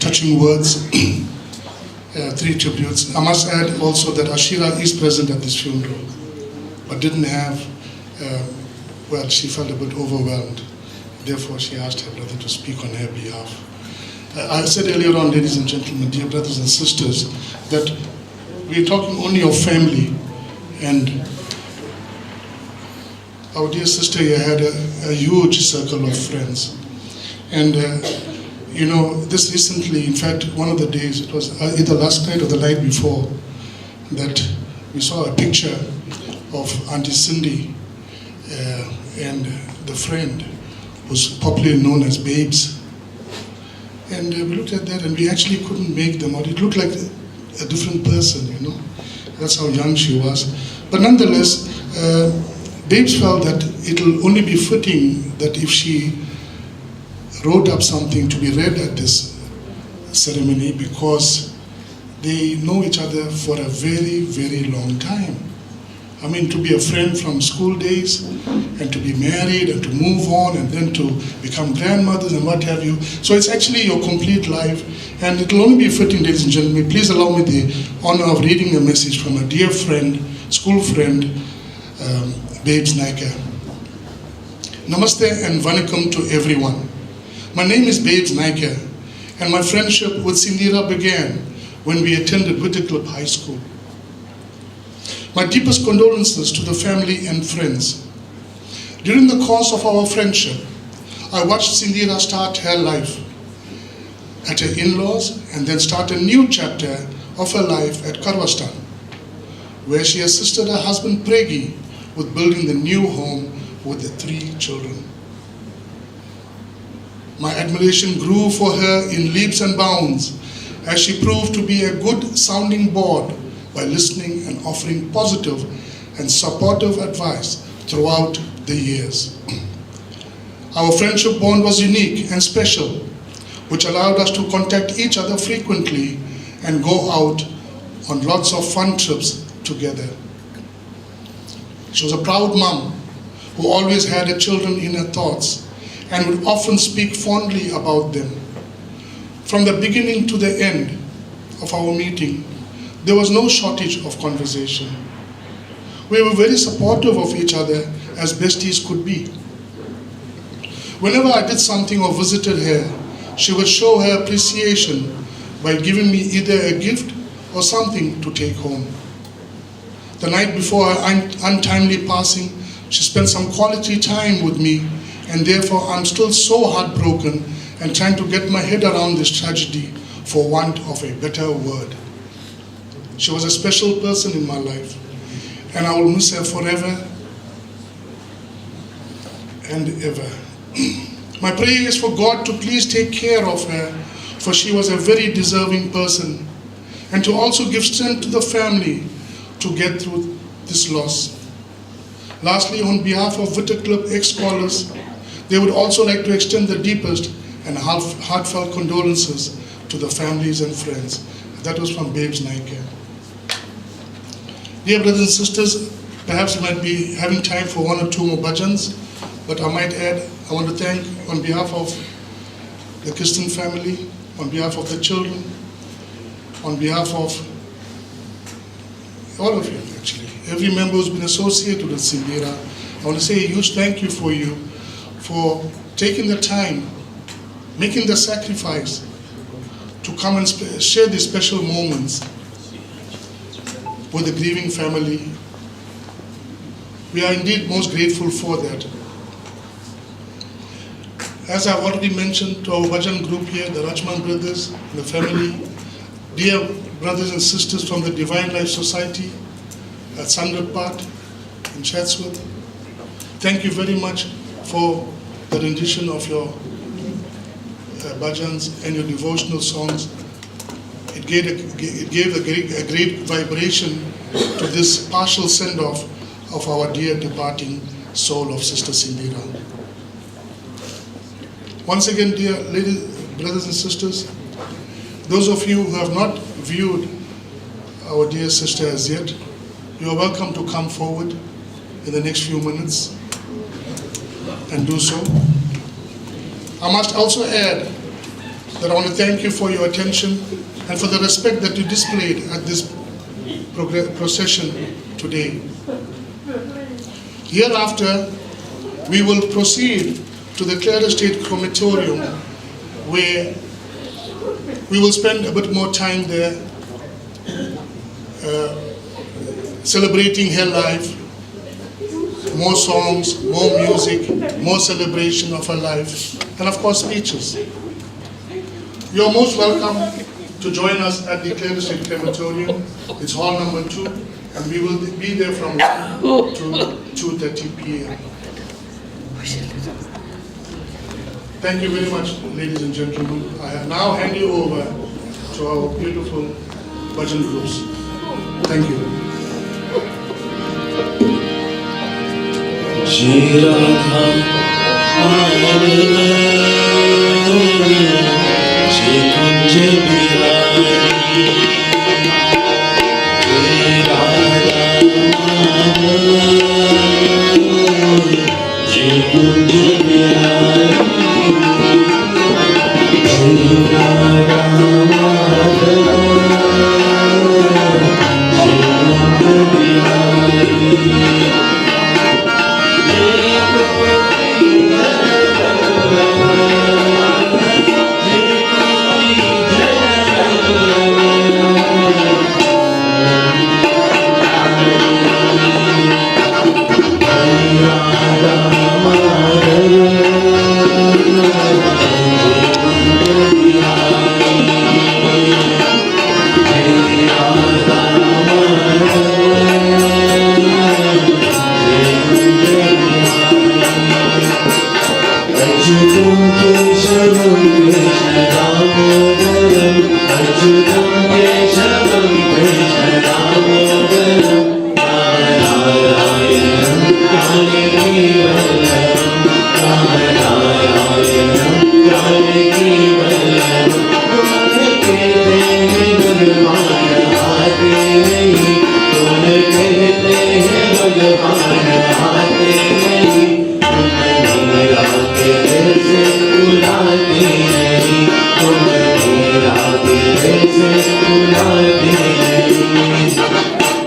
touching words. 3 tributes. I must add also that Ashira is present at this funeral, but didn't have, she felt a bit overwhelmed. Therefore, she asked her brother to speak on her behalf. I said earlier on, ladies and gentlemen, dear brothers and sisters, that we're talking only of family, and our dear sister here had a huge circle of friends. And this recently, in fact, one of the days, it was either last night or the night before, that we saw a picture of Auntie Cindy and the friend who's popularly known as Babes. And we looked at that and we actually couldn't make them out. It looked like a different person, That's how young she was. But nonetheless, Babes felt that it'll only be fitting that if she wrote up something to be read at this ceremony, because they know each other for a very, very long time. I mean, to be a friend from school days, and to be married, and to move on, and then to become grandmothers and what have you. So it's actually your complete life, and it will only be fitting, ladies and gentlemen. Please allow me the honor of reading a message from a dear friend, school friend, Babes Naika. Namaste and Vanakkam to everyone. My name is Babes Naika, and my friendship with Cindhera began when we attended Whitacliffe High School. My deepest condolences to the family and friends. During the course of our friendship, I watched Cindhera start her life at her in-laws and then start a new chapter of her life at Karvastan, where she assisted her husband Pregi with building the new home with the 3 children. My admiration grew for her in leaps and bounds as she proved to be a good sounding board by listening and offering positive and supportive advice throughout the years. Our friendship bond was unique and special, which allowed us to contact each other frequently and go out on lots of fun trips together. She was a proud mom who always had her children in her thoughts and would often speak fondly about them. From the beginning to the end of our meeting, there was no shortage of conversation. We were very supportive of each other as besties could be. Whenever I did something or visited her, she would show her appreciation by giving me either a gift or something to take home. The night before her untimely passing, she spent some quality time with me, and therefore I'm still so heartbroken and trying to get my head around this tragedy for want of a better word. She was a special person in my life, and I will miss her forever and ever. My prayer is for God to please take care of her, for she was a very deserving person, and to also give strength to the family to get through this loss. Lastly, on behalf of Whitacliffe ex-scholars, they would also like to extend the deepest and heartfelt condolences to the families and friends. That was from Babes Naika. Dear brothers and sisters, perhaps we might be having time for 1 or 2 more bhajans, but I might add, I want to thank on behalf of the Kisten family, on behalf of the children, on behalf of all of you actually, every member who's been associated with Cindhera. I want to say a huge thank you for taking the time, making the sacrifice to come and share these special moments with the grieving family. We are indeed most grateful for that. As I've already mentioned to our bhajan group here, the Rachman brothers and the family, dear brothers and sisters from the Divine Life Society at Sandrapat in Chatsworth, thank you very much for the rendition of your bhajans and your devotional songs. It gave a great vibration to this partial send-off of our dear departing soul of Sister Cindhera. Once again, dear ladies, brothers and sisters, those of you who have not viewed our dear sister as yet, you are welcome to come forward in the next few minutes and do so. I must also add that I want to thank you for your attention and for the respect that you displayed at this procession today. Hereafter, we will proceed to the Clara State Crematorium, where we will spend a bit more time there celebrating her life, more songs, more music, more celebration of her life, and of course speeches. You are most welcome to join us at the Clara State Crematorium. It's hall number 2, and we will be there from 1 to 2:30 p.m. Thank you very much, ladies and gentlemen. I now hand you over to our beautiful bhajan groups. Thank you. Thank you. अच्युतं केशवं कृष्ण दामोदरं अच्युतं केशवं कृष्ण दामोदरं नारायणं जानकीवल्लभं नारायणं जानकीवल्लभं कहते हैं भगवान आते नहीं कौन कहते हैं भगवान आते नहीं तुम मेरा दिल से बुलाते नहीं तुम मेरा दिल से बुलाते नहीं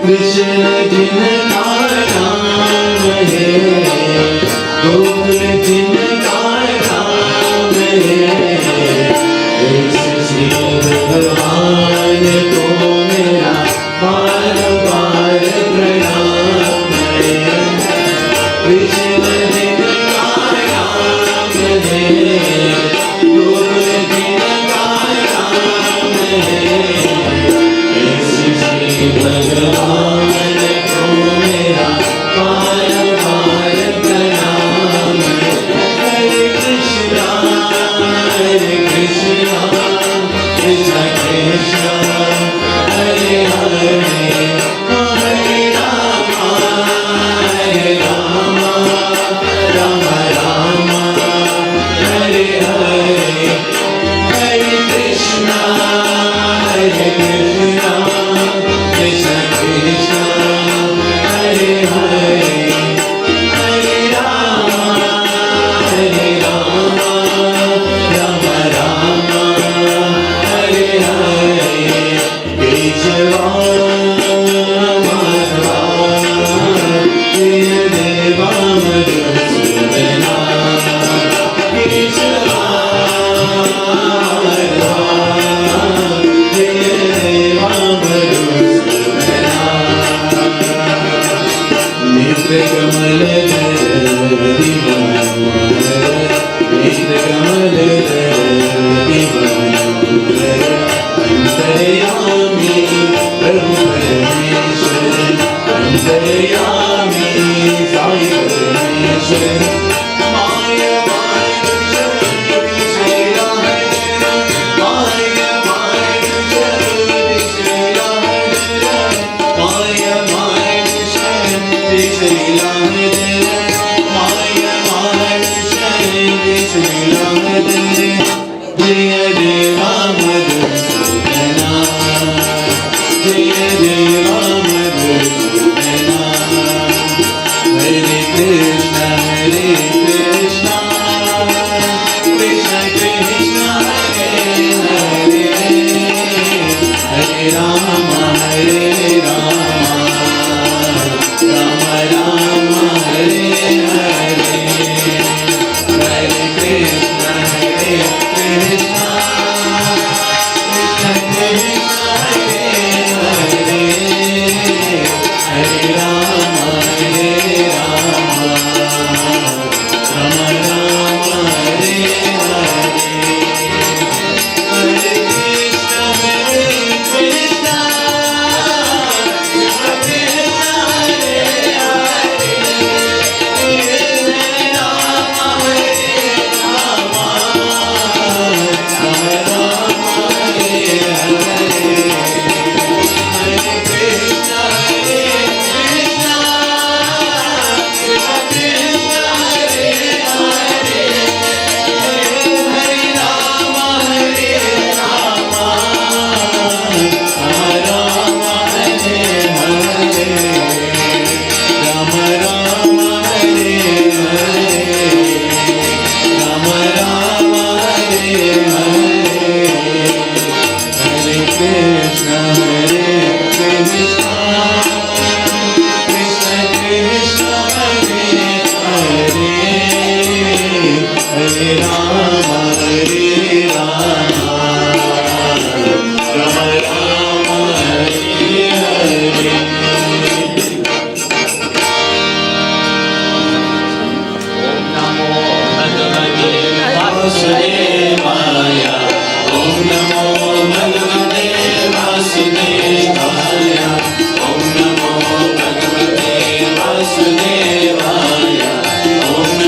कृष्ण जिनका नाम है गोकुल जिनका नाम है श्री भगवान को मेरा बार बार प्रणाम है कृष्ण जिनका नाम है गोकुल जिनका नाम है श्री भगवान को मेरा बार बार प्रणाम है हरे कृष्णा कृष्ण कृष्ण हरे हरे हरे राम राम राम हरे हरे हरे कृष्ण कृष्ण कृष्ण हरे हरे हरे राम राम राम हरे हरे केशवा माधवा जय देवा मधुसूदना केशवा माधवा जय देवा मधुसूदना नेत्र कमल नेत्र कमल अंतर्यामी प्रभु परमेश्वर अंतर्यामी साई परमेश्वर माया जय देवा मधुसूदना जय देवा मधुसूदना हरे कृष्ण कृष्ण कृष्ण हरे हरे हरे राम राम राम हरे हरे हरे कृष्ण कृष्ण हरे हरे हरे राम राम राम हरे हरे हरे कृष्ण कृष्ण हरे हरे राम वासुदेवाय ओम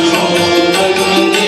नमो भगवते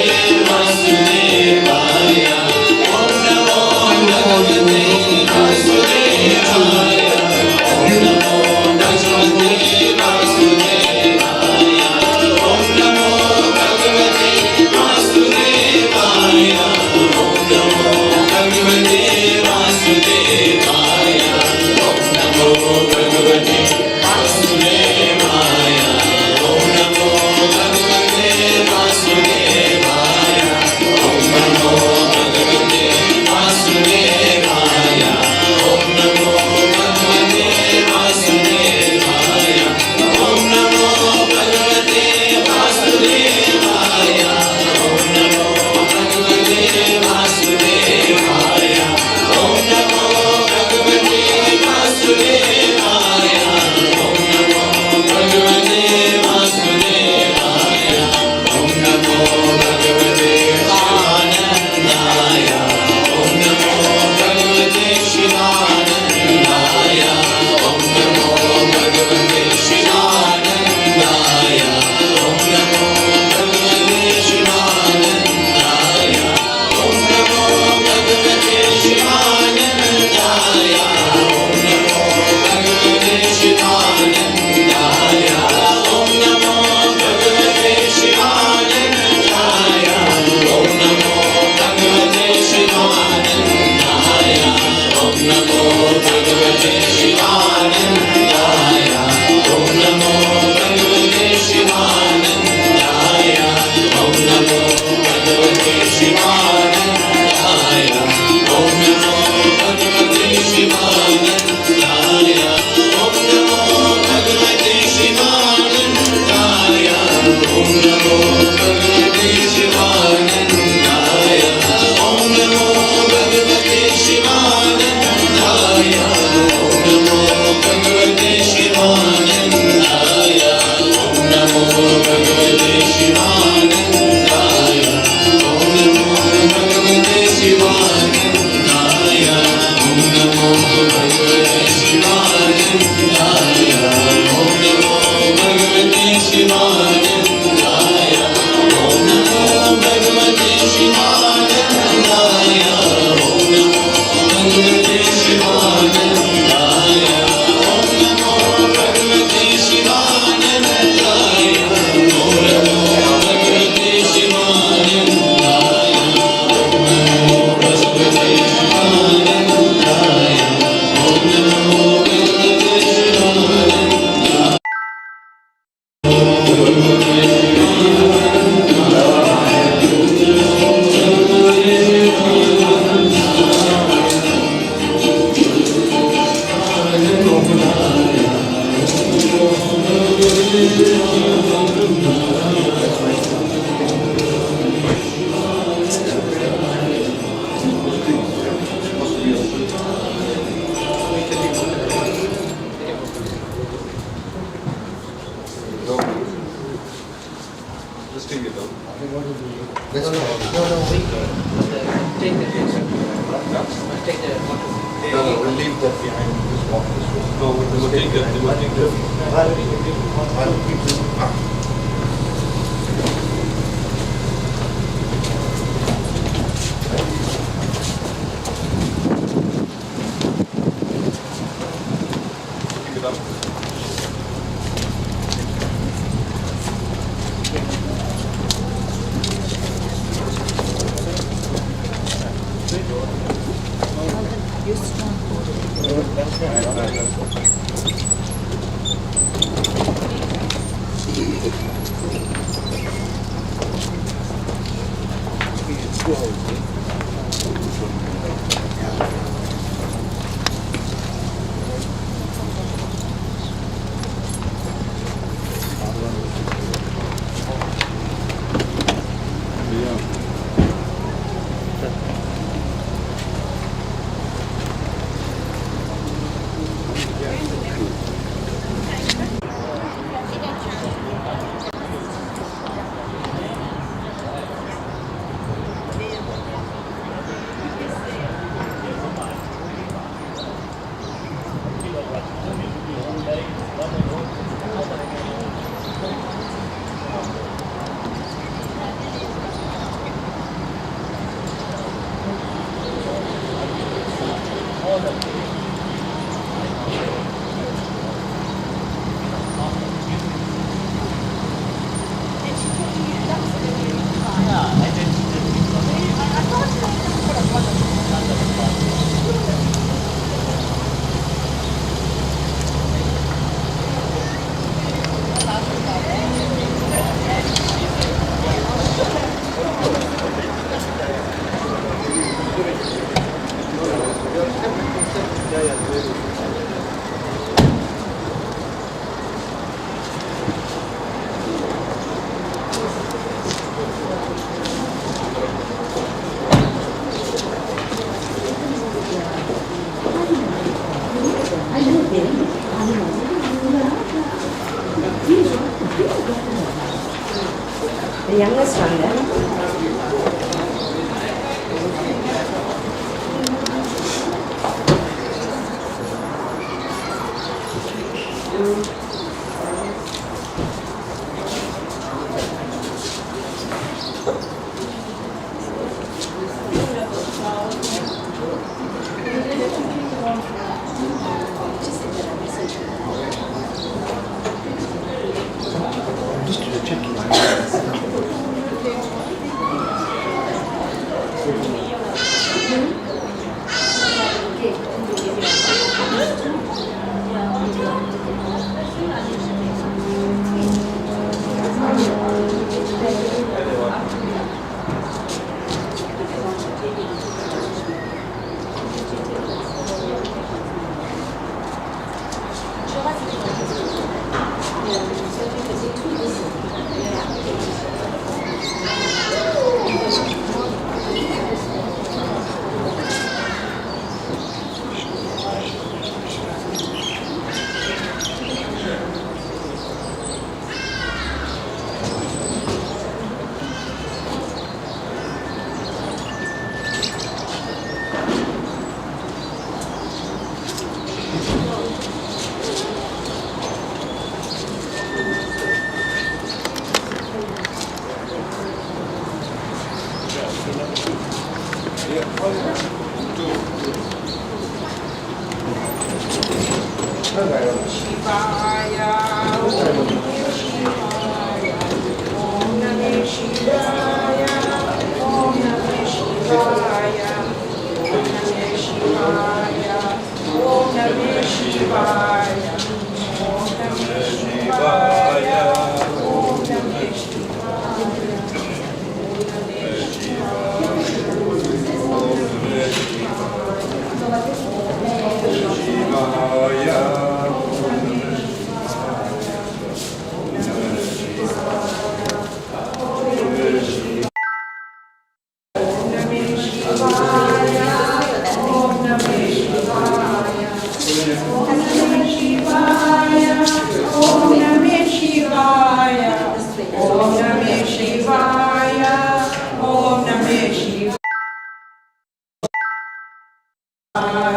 Take the picture. Take the photo. No, we'll leave that behind. Just walk this way. No, they will take that. I'll keep this. Pick it up. The youngest one then. Om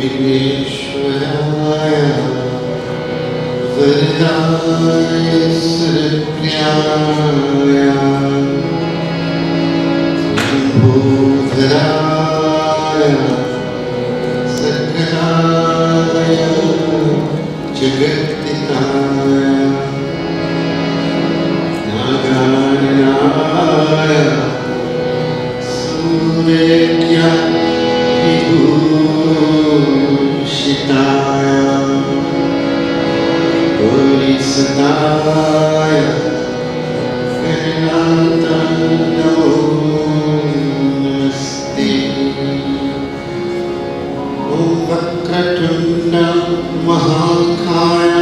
विघ्नेश्वराय वरदाय सुरप्रियाय लंबोदराय सकलाय जगत्पिताय नागाय सूर्या विभूषिताय गौरीसुताय गणाताय नमो नमस्ते। ॐ वक्रतुण्ड महाकाय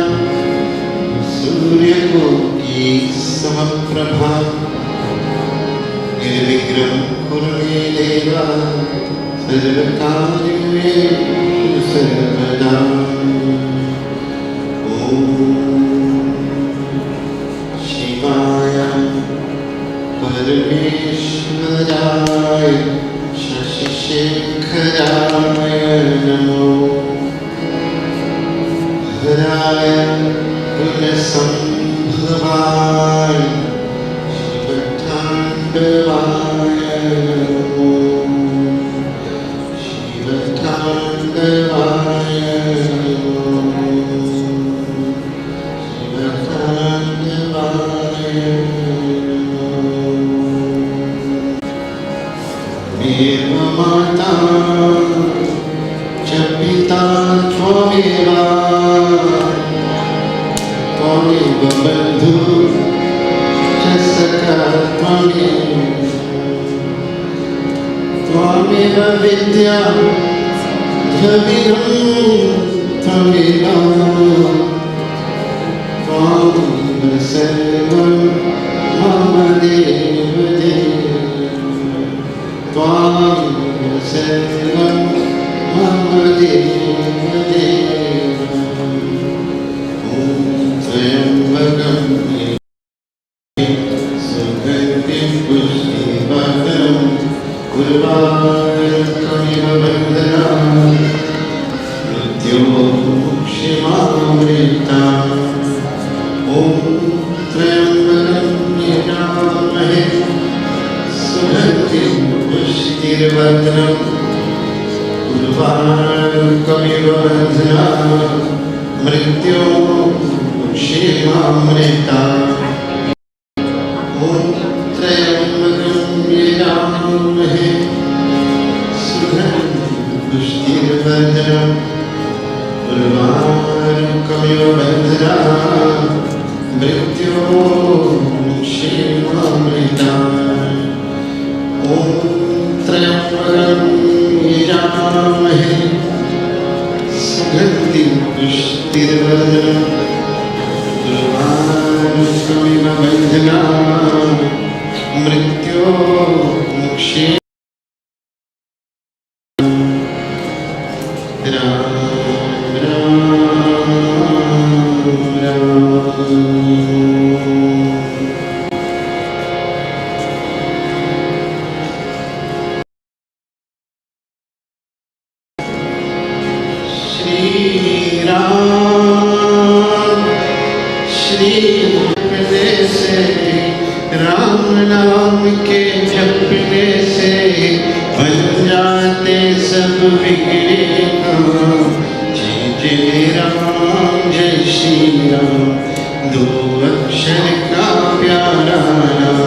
सूर्यकोटि समप्रभा निर्विघ्नं कुरु मे देव सर्वकार्येषु सर्वदा। ॐ शिवाय परमेश्वराय शशिशेखराय नमो हराय गुणसम्भवाय शिवताण्डवाय नमो शिवताण्डवाय नमो शिवताण्डवाय नमो। त्वमेव माता च पिता त्वमेव त्वमेव बन्धुः च सखा त्वमेव विद्या द्रविणं त्वमेव त्वमेव सर्वं मम देव त्वमेव सर्वं मम देव ॐ त्र्यम्बकं सुगन्धिं पुष्टिवर्धनं उर्वारुकमिव बन्धनात् मृत्योर्मुक्षीमामृतात्। ॐ त्र्यम्बकं यजामहे सुगन्धिं पुष्टिवर्धनं उर्वारुकमिव बन्धनात् मृत्योर्मुक्षीमामृतात्। ॐ त्र्यम्बकं यजामहे सुगन्धिं पुष्टिवर्धनं उर्वारुकमिव बन्धनात् मृत्योर्मुक्षीमामृतात्। ॐ त्र्यम्बकं यजामहे सुगन्धिं पुष्टिवर्धनं उर्वारुकमिव बन्धनात् मृत्योर्मुक्षीमामृतात्। राम राम राम। श्री राम श्री जपने से राम नाम के जपने से बन जाते सब बिगड़े काम। जय जय राम जय श्री राम दो अक्षर का प्यारा नाम।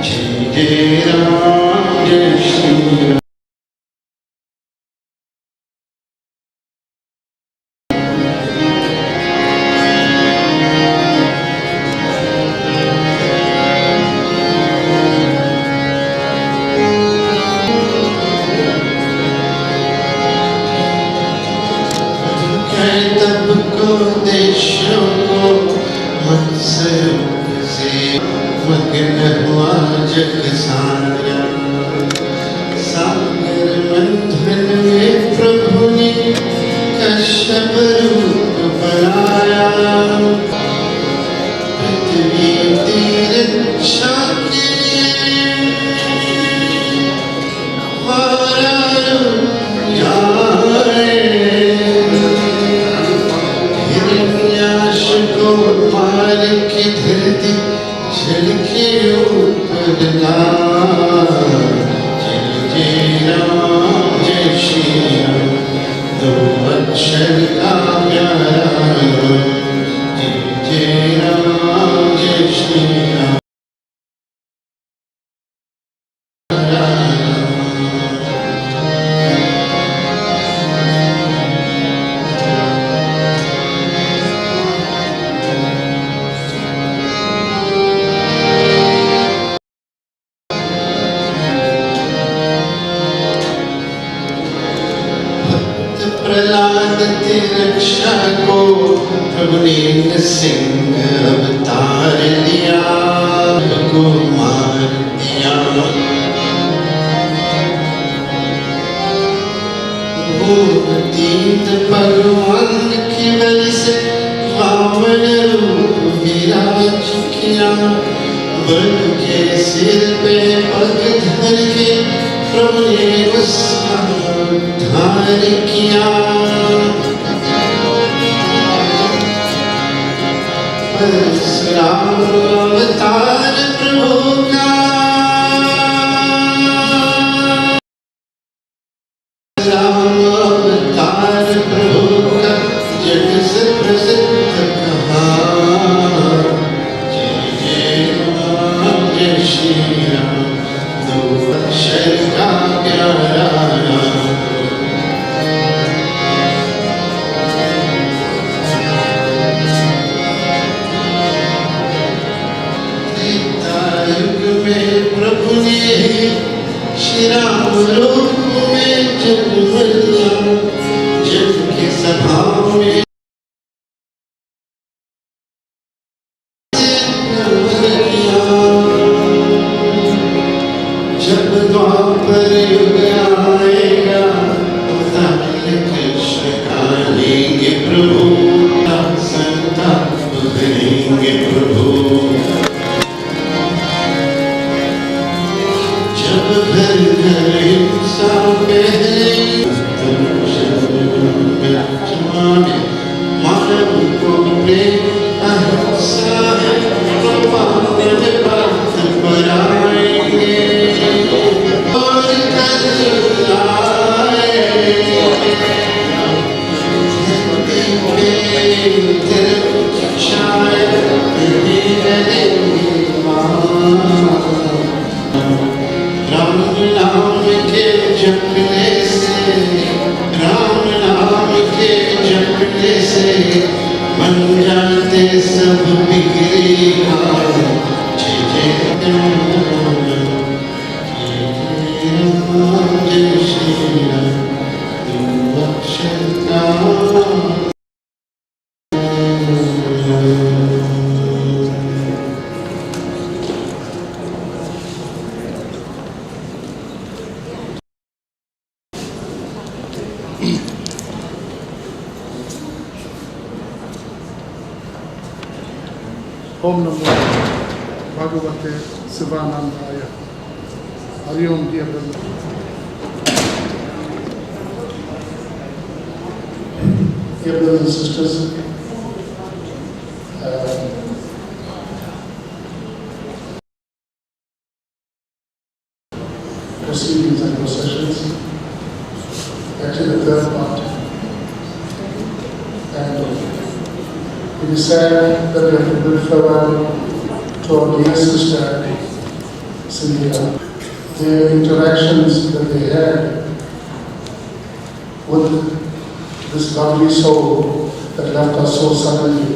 जय जय राम जय श्री राम। सबको देशों को मत्सरों से मगन हुआ जग सारा। सागर मंथन में प्रभु ने कश्यप रूप बनाया। पृथ्वी तीरक्षा के हमारा रूप यार को मार के धरती झलके ऊपर ला जय राम जय श्री राम दो अक्षर का प्यारा जय राम जय श्री राम प्रहलाद की रक्षा को प्रभु ने नृसिंह अवतार लिया को मार दिया वो तीन भगवान की बलि से वामन रूप विराज किया बल के सिर पे पग धर के प्रभु ने उसका उद्धार किया परशुराम अवतार प्रभु का राम अवतार प्रभु का जग से प्रसिद्ध कहा जय जय राम जय श्री राम दो अक्षर का प्यारा प्रभु ने श्री राम रूप में जन्म लिया जग के स्वभाव में जब द्वापर युग आएगा कृष्ण का लेंगे प्रभु संताप करेंगे प्रभु घर घर हिंसा मानव को प्रेम अहिंसा है बात बनाएंगे और कल आए शायद राम नाम के जपने से राम नाम के जपने से बन जाते सब बिगड़े काम जय जय राम जय श्री राम दो अक्षर का Om Namo Bhagavate Sivanandaya. Hari Om, dear brother. Dear brothers and sisters, proceedings and processions, actually the third part. And it is sad that we have to bid farewell to our dear sister, Cindhera. The interactions that they had with this lovely soul that left us so suddenly.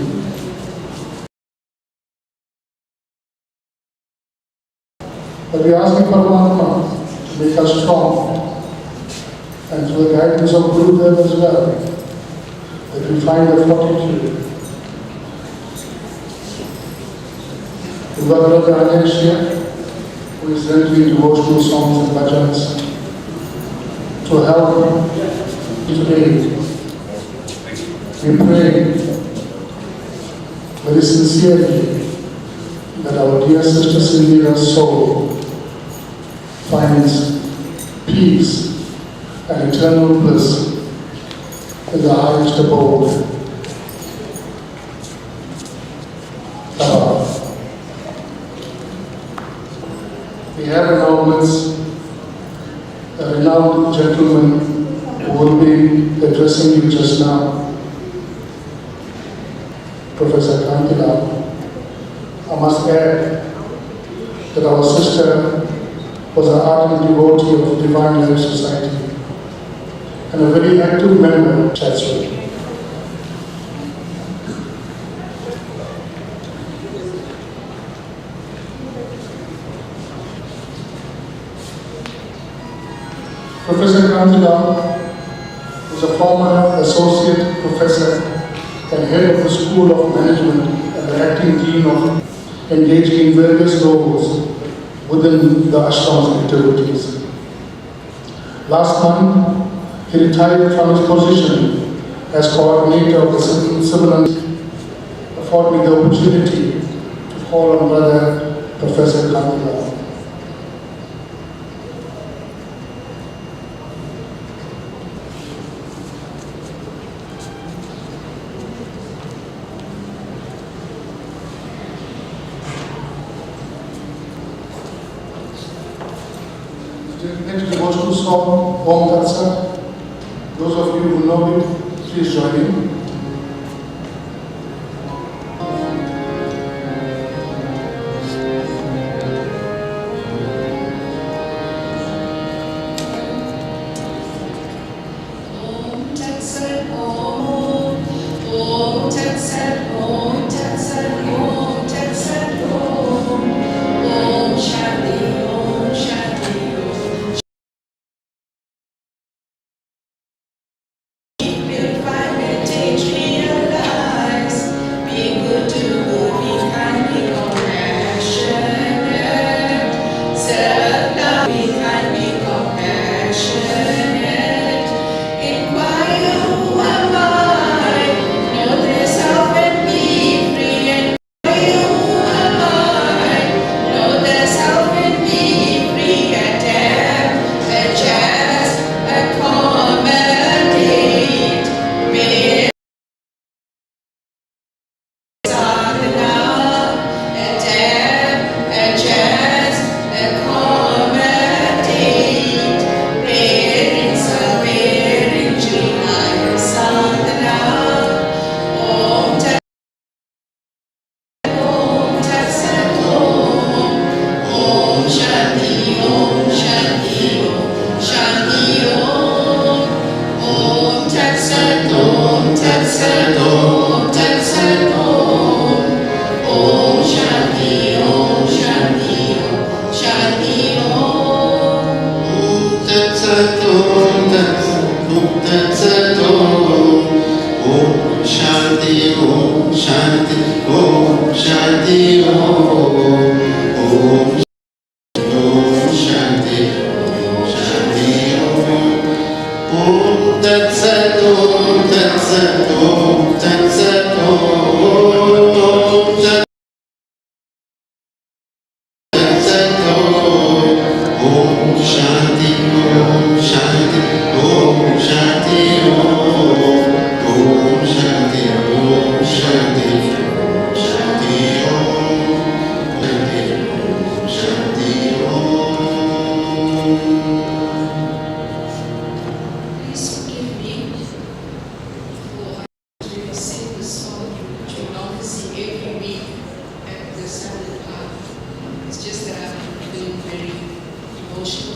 But we ask the Paramatma to make us strong, and through the guidance of Guru Dev as well, that we find the fortitude. We've got Brother Anesh here, who is rendering devotional songs and bhajans to help today. We pray very sincerely that our dear sister Cindhera's soul finds peace and eternal bliss in the highest abode. We have in our midst a renowned gentleman who will be addressing you just now, Professor Cindhera. I must add that our sister was an ardent devotee of the Divine Life Society and a very active member of Chatsworth. Professor Cindhera is a former associate professor and head of the School of Management and the acting dean of engaging in various roles within the ashram's activities. Last month, he retired from his position as coordinator of the civil affording me the opportunity to call on Brother Professor Cindhera. Next devotional song, Om Tat Sat. Those of you who know it, please join in.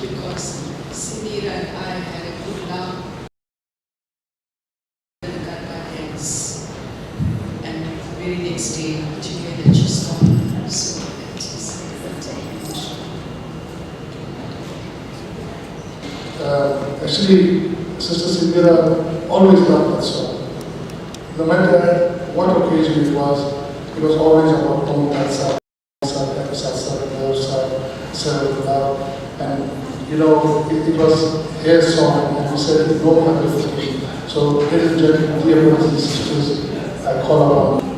Because Cindhera and I had a good love and the very next day together just gone. So that is Actually, Sister Cindhera always loved that song. No matter what occasion it was always about Om Tat Sat, serve love, and you know, it was her song, and we said no other occasion. So, ladies and gentlemen, dear brothers and sisters, I call upon you.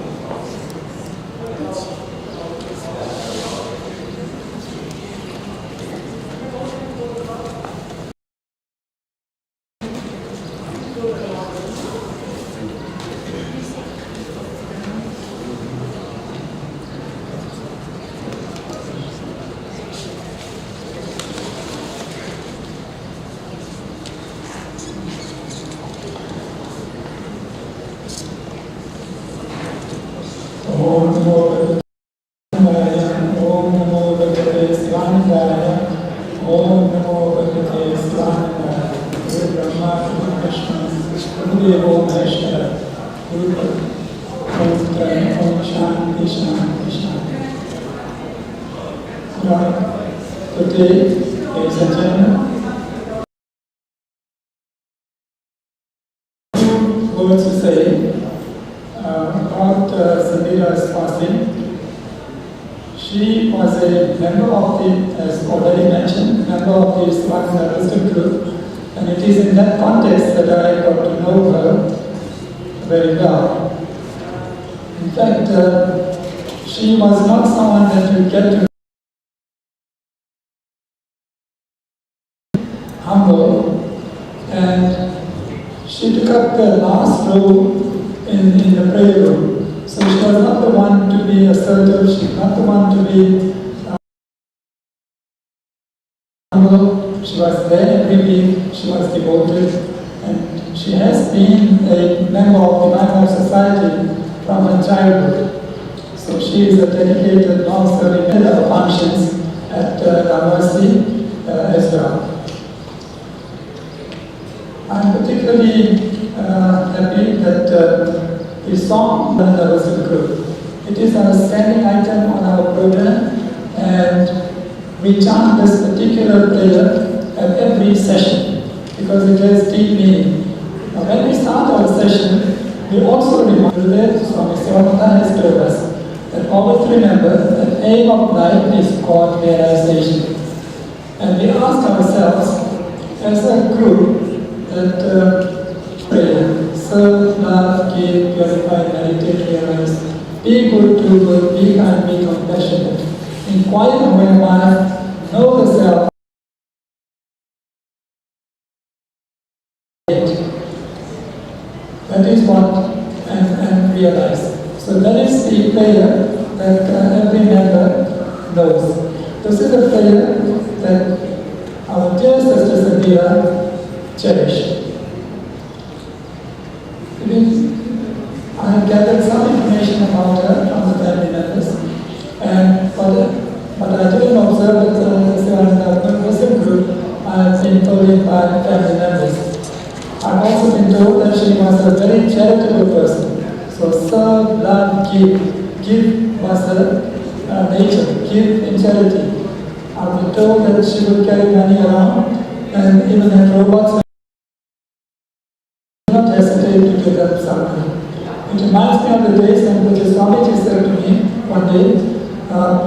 Om Namo Bhagavate Om Namo Bhagavate Svanandaya Om Namo Bhagavate Svanandaya Guru Brahma Guru Vishnu Guru Devo Maheshwara Guru Om Shanti Shanti Shanti. Good day, ladies and gentlemen. Words to say about Cindhera's passing. She was a member of the, as already mentioned, member of the Swanandaya Wisdom Group, and it is in that context that I got to know her very well. In fact, she was not someone that you get to humble, and she took up the last row in the prayer room. So she was not the one to be assertive, she was not the one to be humble. She was there every week, she was devoted, and she has been a member of the Divine Life Society from her childhood. So she is a dedicated, long-serving member of functions at university as well. I'm particularly happy that the song that was in group. It is a standing item on our program, and we chant this particular prayer at every session because it has deep meaning. Now, when we start our session, we also remind that Swami Sivananda has told us that always remember that the aim of life is God realization. And we ask ourselves as a group that pray, serve, love, give, purify, meditate, realize, be good, do good, be kind, be compassionate, inquire whereby, know the self, that is what, and realize. So that is the prayer that every member knows. This is a prayer that our dear Sister Cindhera cherished. I have gathered some information about her from the family members, but I didn't observe that the Muslim group I have been told by family members. I've also been told that she was a very charitable person. So serve, love, give. Give was her nature, give in charity. I've been told that she would carry money around, and even at robots, not hesitate to give them some money. It reminds me of the days when Pujya Swamiji said to me one day,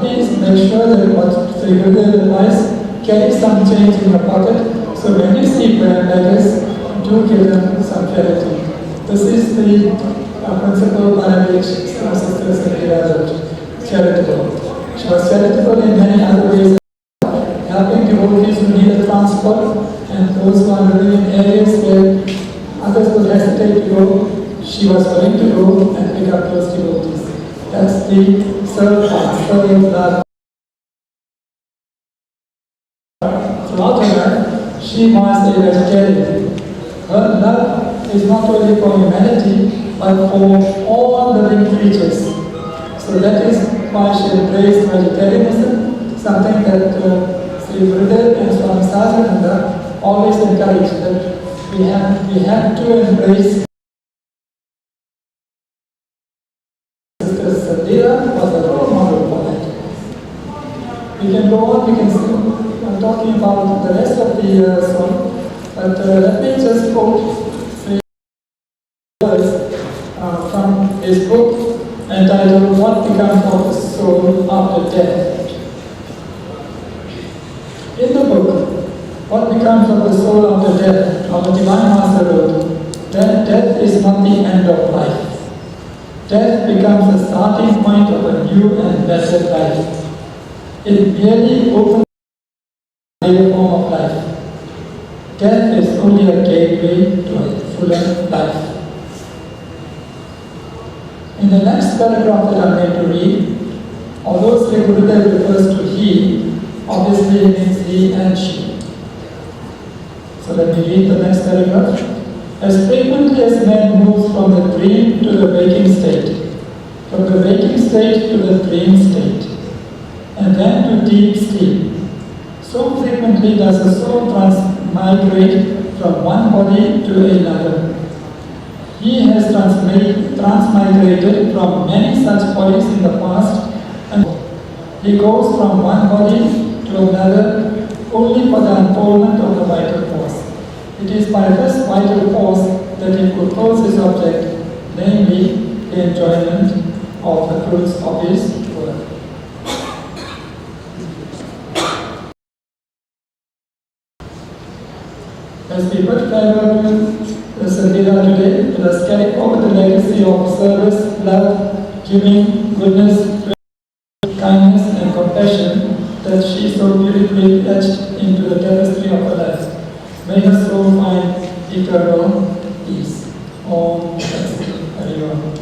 please make sure that what Sri Gurudev advised, carry some change in your pocket, so when you see beggars, do give them some charity. This is the principle by which our Sister Cindhera was charitable. She was charitable in many other ways, helping devotees who needed transport and those who are living in areas where others would hesitate to go. She was willing to go and pick up those devotees. That's the serve love. Throughout her life, she was a vegetarian. Her love is not only for humanity, but for all living creatures. So that is why she embraced vegetarianism, something that Sri Gurudev and Swami Sahajananda always encouraged, that we have to embrace. Sister Cindhera was a role model for that. We can go on, we can see, I'm talking about the rest of the song, but let me just quote three words from his book entitled What Becomes of the Soul After Death. In the book, What Becomes of the Soul After Death, our Divine Master wrote, that death is not the end of life. Death becomes the starting point of a new and better life. It merely opens a new form of life. Death is only a gateway to a fuller life. In the next paragraph that I'm going to read, although Sri Gurudev refers to he, obviously it means he and she. So let me read the next paragraph. As frequently as man moves from the dream to the waking state, from the waking state to the dream state, and then to deep sleep. So frequently does the soul transmigrate from one body to another. He has transmigrated from many such bodies in the past, and he goes from one body to another only for the unfoldment of the vital force. It is by this vital force that he fulfills his object, namely the enjoyment of the fruits of his work. As we bid farewell to Cindhera today, let us carry forward the legacy of service, love, giving, goodness, kindness, and compassion that she so beautifully etched into the tapestry of her life. May her soul find eternal peace. Om Hari Om.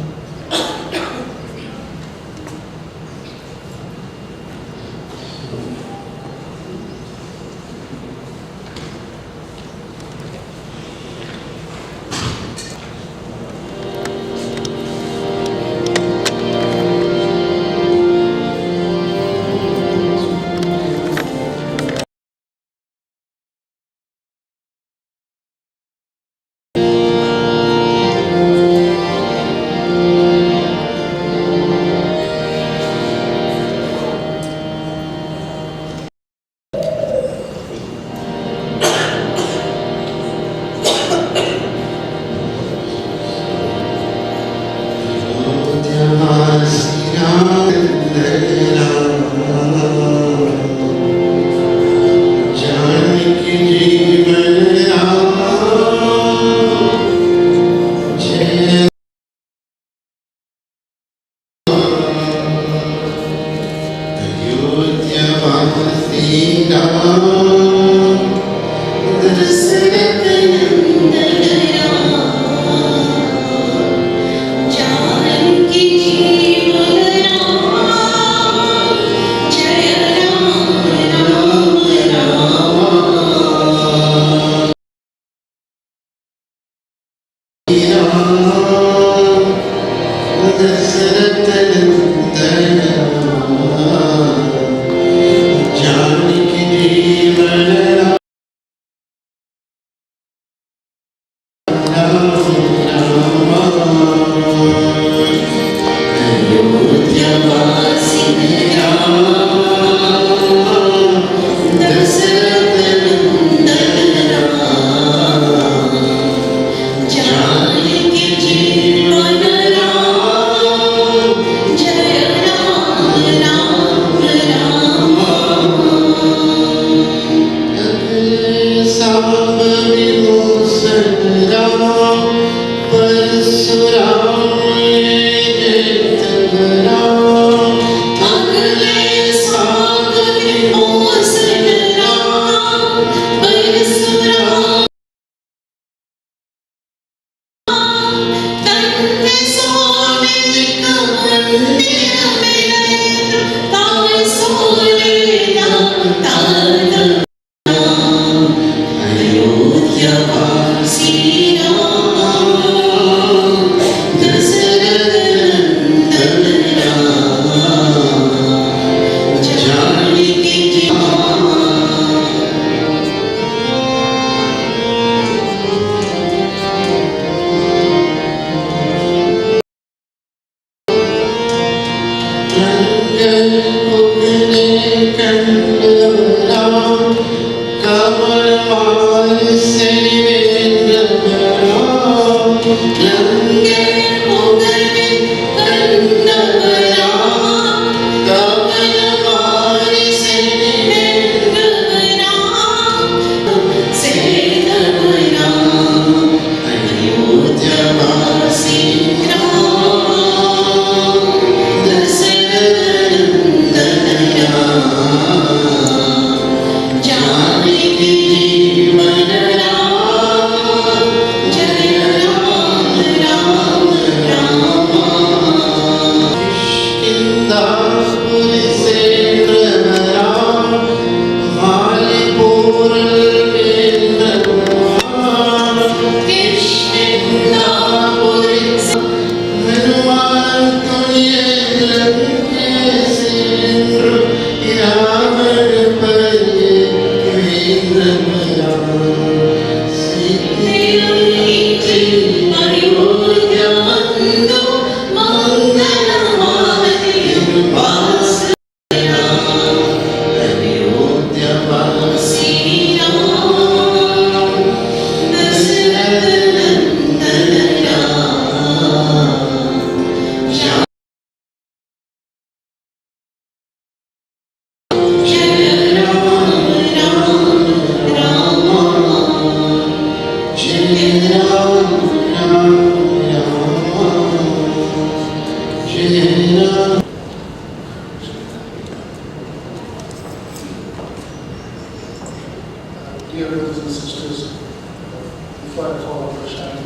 Dear brothers and sisters, before I call on Prashant,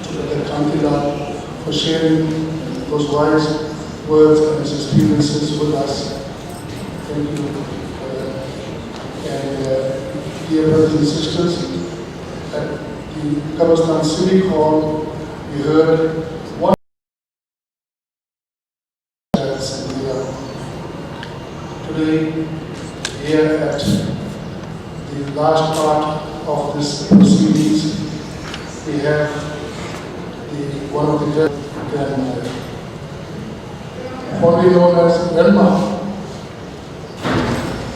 to Brother Kantila for sharing those wise words and his experiences with us. Thank you. Dear brothers and sisters, at the Kabastan Civic Hall, we heard one Cindhera. Today, here at the last part of this proceedings, we have one of the grandmother, formerly known as Grandma.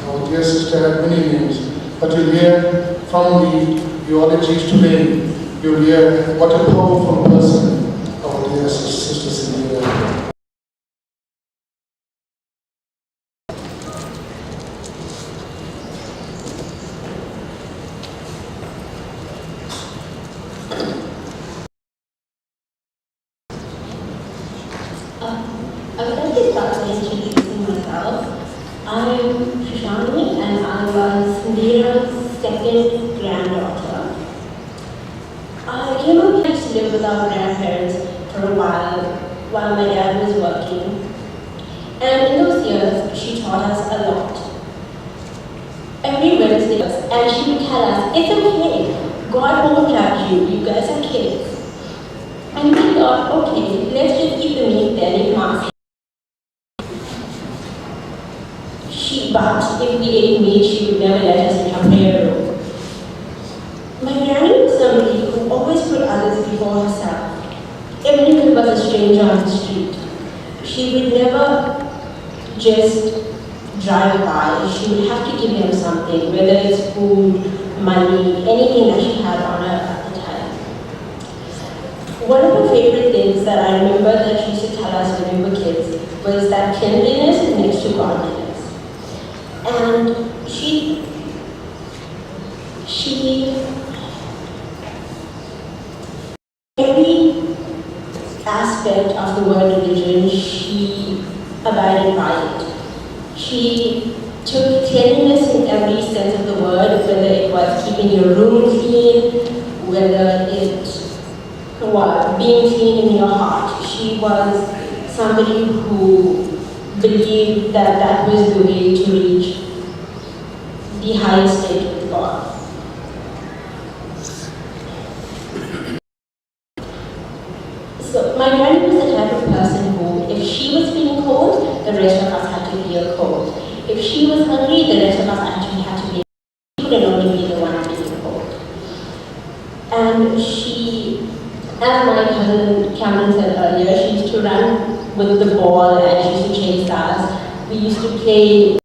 Our dear sister had many names, but you'll hear from the eulogies today, you'll hear what a powerful person our dear sister Cindhera. I would like to start by introducing myself. I'm Shishani and I was Cindhera's second granddaughter. I came up here to live with our grandparents for a while my dad was working. And in those years, she taught us a lot. Every Wednesday, and she would tell us, it's okay, God won't judge you, you guys are kids. And we thought, okay, let's just eat the meat then in mass. But if we ate meat, she would never let us in her prayer room. My granny was somebody who always put others before herself. Even if it was a stranger on the street, she would never just drive by. She would have to give him something, whether it's food, money, anything that she had on her at the time. One of her favorite things that I remember that she used to tell us when we were kids was that cleanliness is next to godliness. And she every aspect of the word religion, she abided by it. She took cleanliness in every sense of the word, whether it was keeping your room clean, whether it was being clean in your heart. She was somebody who believed that that was the way to reach the highest state with God. So my granny was the type of person who, if she was feeling cold, the rest of us had to feel cold. If she was hungry, the rest of us actually had to be. She couldn't only be the one feeling cold. And she, as my cousin Cameron said earlier, she used to run with the ball and she used to chase us. We used to play.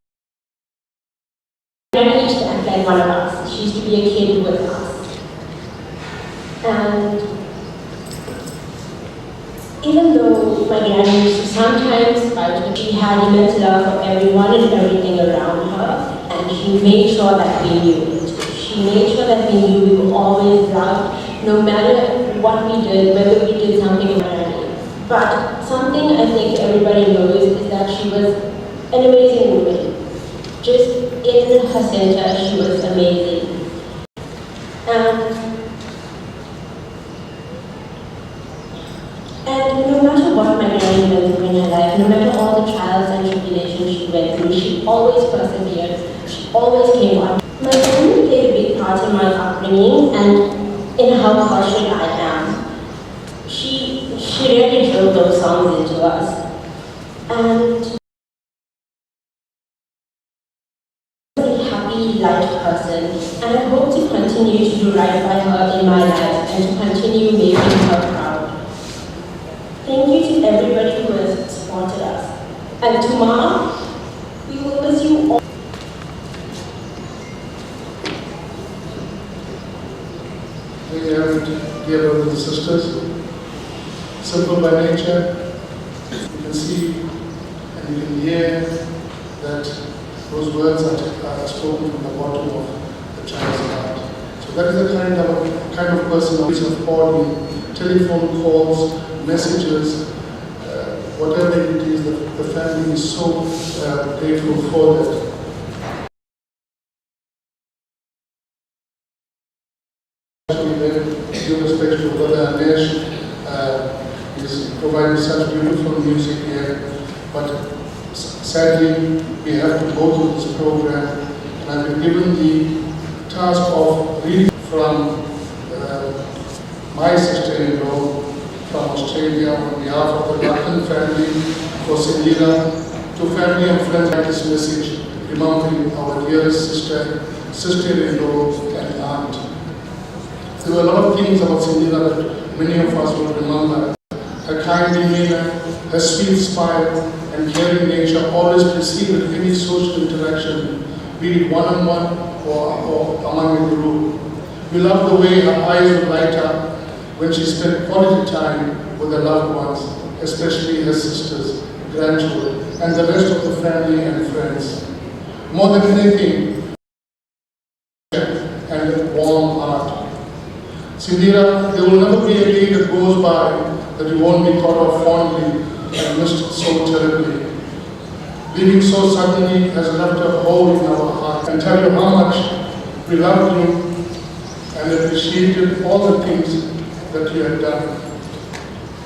Granny used to act like one of us. She used to be a kid with us. And even though my granny used to sometimes fight, she had immense love for everyone and everything around her, and she made sure that we knew it. She made sure that we knew we were always loved, no matter what we did, whether we did something or not. But something I think everybody knows is that she was an amazing woman. Just in her center, she was amazing. And no matter what my granny went through in her life, no matter all the trials and tribulations she went through, she always persevered. She always came on. My family played a big part in my upbringing and in how cultured I am. She really drove those songs into us. And a happy, light person, and I hope to continue to to do right by her in my life and to continue making her proud. Thank you to everybody who has supported us. And to Mama, we will miss you all. Dear brothers and sisters, simple by nature, you can see and you can hear that those words are spoken from the bottom of the child's heart. So that is the kind of person who is calling, telephone calls, messages, whatever it is, the family is so grateful for that. Due respect to Brother Anesh, is providing such beautiful music here, but sadly we have to go through this program, and I've been given the task of reading from my sister-in-law from Australia on behalf of the Latin family for Cindhera, to family and friends like this message, remembering our dearest sister-in-law and aunt. There were a lot of things about Cindhera that many of us will remember. Her kind demeanor, her sweet smile, and caring nature always preceded any social interaction, be it one-on-one or among a group. We loved the way her eyes would light up when she spent quality time with her loved ones, especially her sisters, grandchildren, and the rest of the family and friends. More than anything, and a warm heart. Cindhera, there will never be a day that goes by that you won't be thought of fondly and missed so terribly. Leaving so suddenly has left a hole in our heart, and tell you how much we loved you and appreciated all the things that you had done.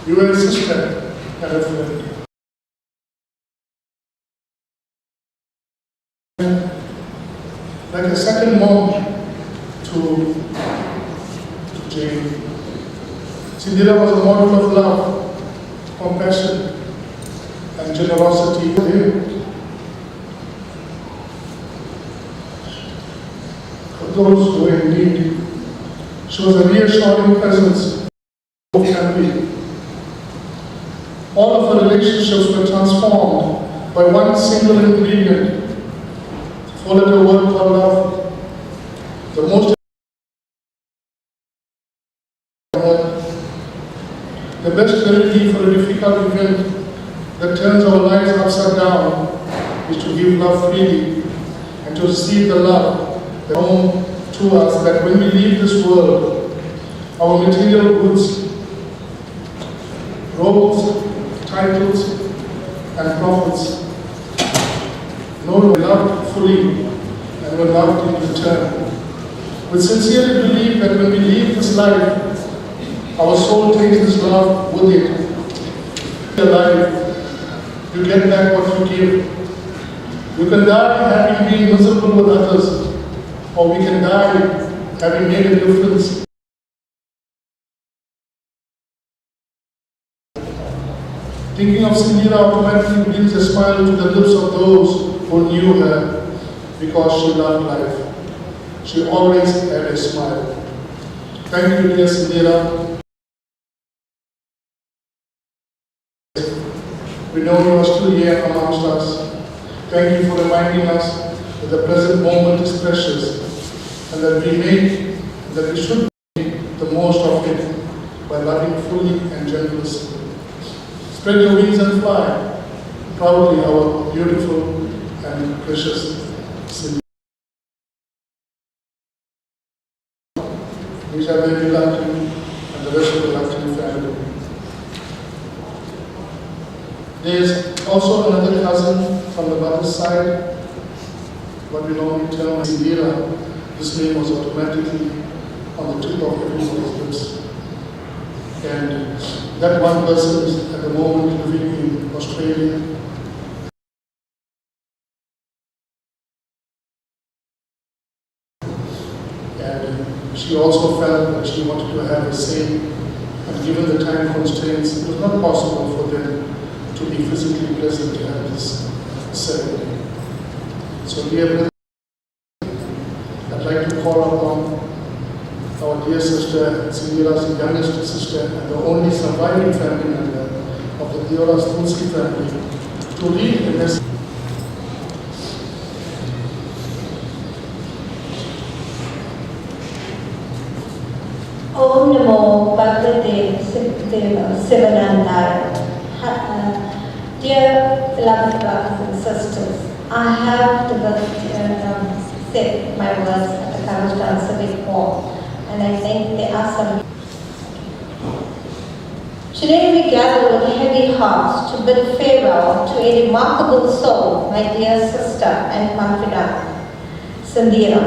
You were a sister and a friend. Like a second mom to Jane. Cindhera was a model of love, compassion, and generosity for him. For those who were in need, she was a reassuring presence of family. All of her relationships were transformed by one single ingredient, four-letter word called love. The most the best remedy for a difficult event that turns our lives upside down is to give love freely and to receive the love that home to us, that when we leave this world, our material goods, robes, titles, and profits, no one loved fully and were loved in return. We sincerely believe that when we leave this life, our soul takes this love with it. Alive, you get back what you give. You can die having been miserable with others, or we can die having made a difference. Thinking of Cindhera automatically brings a smile to the lips of those who knew her, because she loved life. She always had a smile. Thank you, dear Cindhera. We know you are still here amongst us. Thank you for reminding us that the present moment is precious and that we should make the most of it by loving fully and generously. Spread your wings and fly proudly, our beautiful and precious Cindhera. These are very Latin and the rest of the Latin family. There is also another cousin from the mother's side, what we normally term Cindhera. This name was automatically on the tip of everybody's lips. And that one person is at the moment living in Australia. And she also felt that she wanted to have a say, and given the time constraints, it was not possible for them to be physically present at this ceremony. So dear brothers, I'd like to call upon our dear sister, Cindhera's youngest sister and the only surviving family member of the Deora's Tulsi family, to read a message. Om Namo Bhagavate Sivanandaya. Dear beloved brothers and sisters, I have said my words at the Karajdan Civic Hall, and I think there are some. Today we gather with heavy hearts to bid farewell to a remarkable soul, my dear sister and confidant, Cindhera.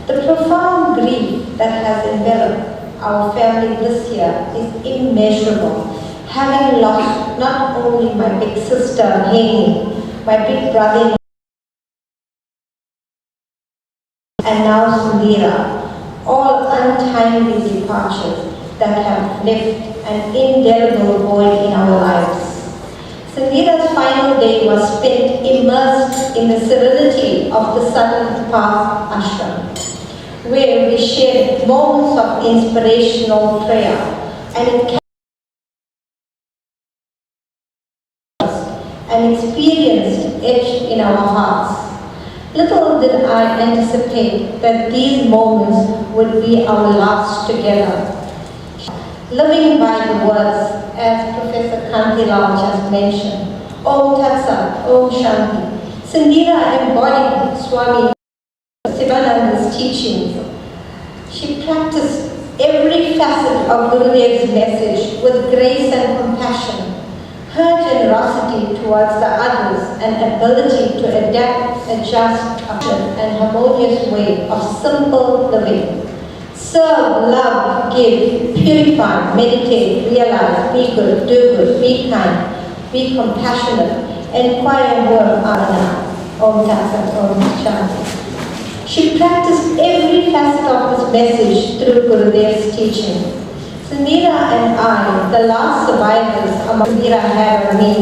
The profound grief that has enveloped our family this year is immeasurable, having lost not only my big sister, Haney, my big brother, and now Cindhera, all untimely departures that have left an indelible void in our lives. Cindhera's final day was spent immersed in the serenity of the Sun Path Ashram, where we shared moments of inspirational prayer and experienced etched in our hearts. Little did I anticipate that these moments would be our last together. Living by the words, as Professor Kantilal just mentioned, Om Tat Sat, Om Shanti, Cindhera embodied Swami Sivananda's teachings. She practiced every facet of Gurudev's message with grace and compassion. Her generosity towards the others and ability to adapt, adjust, and harmonious way of simple living. Serve, love, give, purify, meditate, realize, be good, do good, be kind, be compassionate, inquire more, Arana, Om Tat Sat, Om Shanti. She practiced every facet of this message through Gurudev's teaching. Cindhera and I, the last survivors Cindhera had on me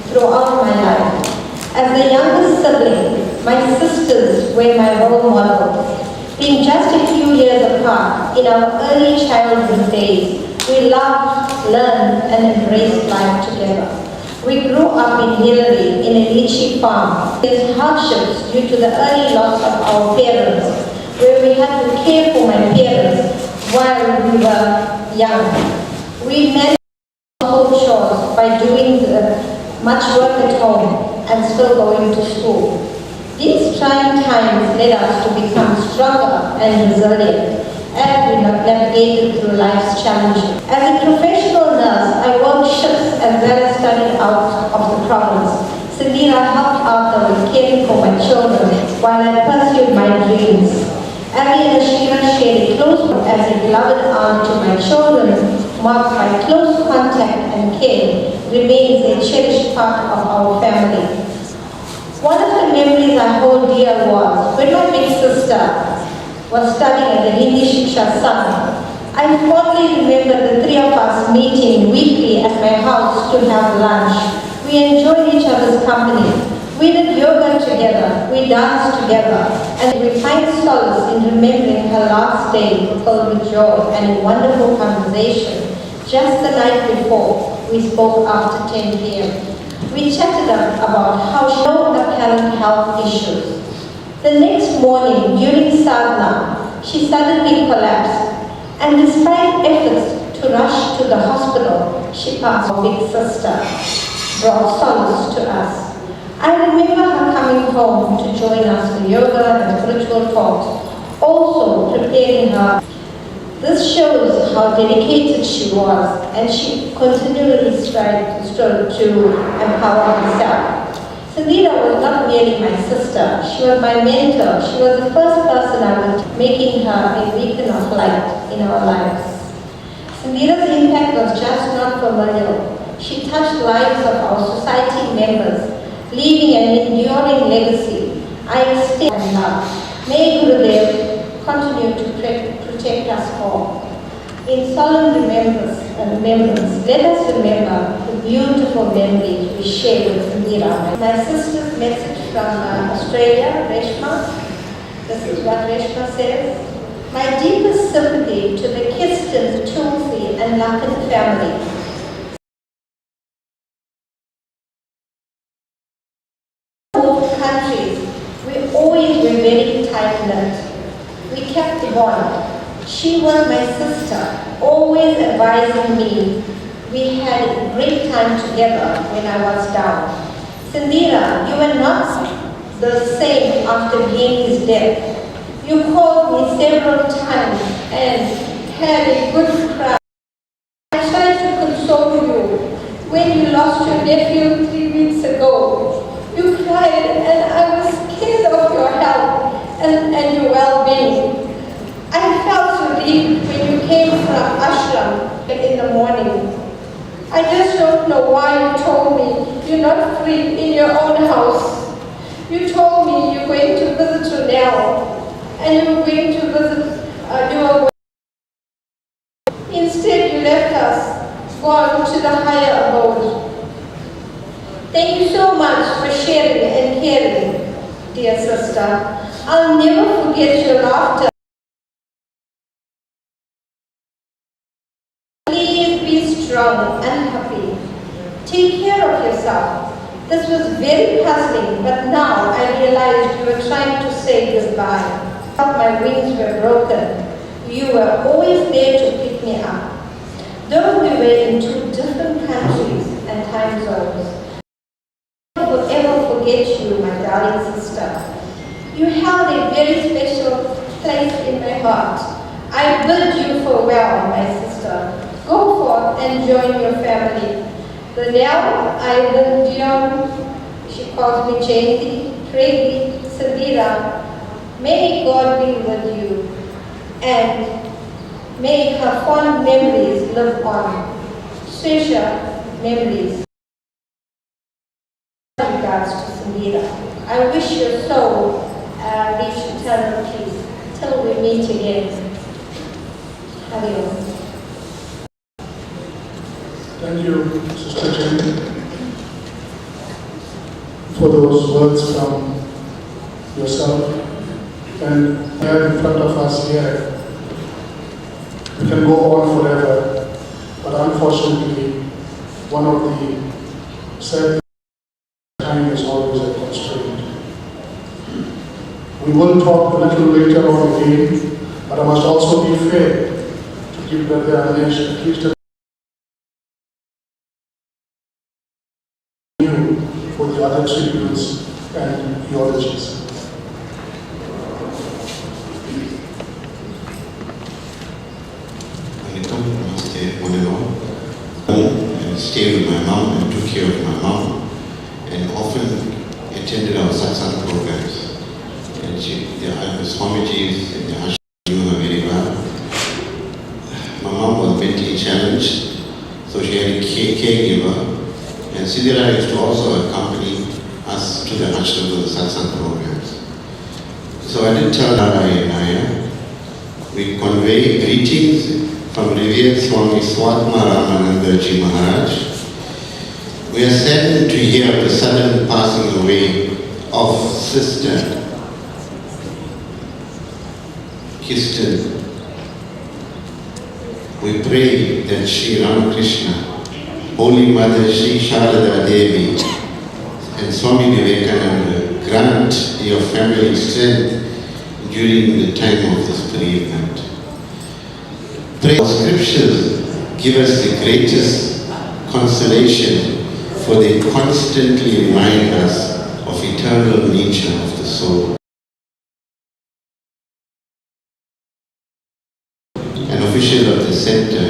throughout my life. As the youngest sibling, my sisters were my role models. Being just a few years apart, in our early childhood days, we loved, learned, and embraced life together. We grew up in Hillary, in a lychee farm. There's hardships due to the early loss of our parents, where we had to care for my parents while we were young. We managed household chores by doing much work at home and still going to school. These trying times led us to become stronger and resilient as we navigated through life's challenges. As a professional nurse, I worked shifts as well as studied out of the province. Cindhera helped out with caring for my children while I pursued my dreams. Abby and Ashira shared a close bond as a beloved aunt to my children, marked by close contact and care, remains a cherished part of our family. One of the memories I hold dear was when my big sister was studying at the Hindi Shiksha Sangha. I fondly remember the three of us meeting weekly at my house to have lunch. We enjoyed each other's company. We did yoga together, we danced together, and we find solace in remembering her last day filled with joy and a wonderful conversation. Just the night before, we spoke after 10 p.m. We chatted about how she had apparent health issues. The next morning, during sadhana, she suddenly collapsed, and despite efforts to rush to the hospital, she passed. Our big sister brought solace to us. I remember her coming home to join us for yoga and spiritual talks, also preparing her. This shows how dedicated she was, and she continually strived to empower herself. Cindhera was not merely my sister, she was my mentor. She was the first person I was making her a beacon of light in our lives. Cindhera's impact was just not familial. She touched lives of our society members, leaving an enduring legacy. I extend and love. May Gurudev continue to protect us all. In solemn remembrance, let us remember the beautiful memories we share with Cindhera. My sister's message from Australia, Reshma. This is what Reshma says. My deepest sympathy to the Kisten, Tulsi, and Lakan family. Both countries, we always were very tight-knit. We kept the bond. She was my sister, always advising me. We had a great time together when I was down. Cindhera, you were not the same after Gainy's death. You called me several times and had a good cry. I tried to console you when you lost your nephew 3 weeks ago. You cried and I was scared of your health and your well-being. I felt relieved when you came from ashram in the morning. I just don't know why you told me you're not free in your own house. You told me you're going to visit Ronell and you're going to visit your. Instead, you left us, gone to the higher abode. Thank you so much for sharing and caring, dear sister. I'll never forget your laughter. Please be strong and happy. Take care of yourself. This was very puzzling, but now I realized you were trying to say goodbye. My wings were broken. You were always there to pick me up. Though we were in 2 different countries and time zones, I will ever forget you, my darling sister. You held a very special place in my heart. I bid you farewell, my sister. Go forth and join your family. Ronell, Ivan, Dion, she calls me Jayanti, Craigie, Cindhera. May God be with you, and may her fond memories live on. Treasure memories. Regards to Cindhera. I wish your soul reach eternal peace till we meet again. Hari Om. Thank you, Sister Jane, for those words from yourself. And here in front of us here, we can go on forever, but unfortunately, one of the sad time is always a constraint. We will talk a little later on again, but I must also be fair to give Brother Anesh at least a for the other tributes and eulogies. And stayed with my mom and took care of my mom, and often attended our satsang programs. And the Swamijis and the Ashram knew her very well. My mom was mentally challenged, so she had a caregiver. And Cindhera used to also accompany us to the ashram for the satsang programs. So I did tell Nara and Naya, we convey greetings from revered Swami Swatma Ramanandaji Maharaj. We are saddened to hear of the sudden passing away of Sister Kisten. We pray that Sri Ramakrishna, Holy Mother Sri Sharada Devi, and Swami Vivekananda grant your family strength during the time of this bereavement. Pray the scriptures give us the greatest consolation, for they constantly remind us of eternal nature of the soul. An official of the center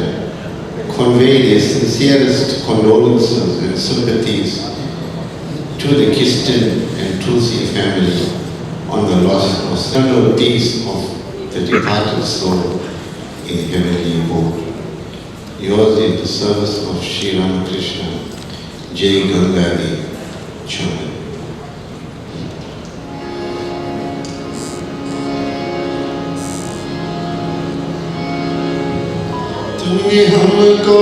convey their sincerest condolences and sympathies to the Kisten and Tulsi family on the loss of eternal peace of the departed soul in heavenly abode. Yours in the service of Sri Ramakrishna, Jai Gangadi Charan. तुमने हमको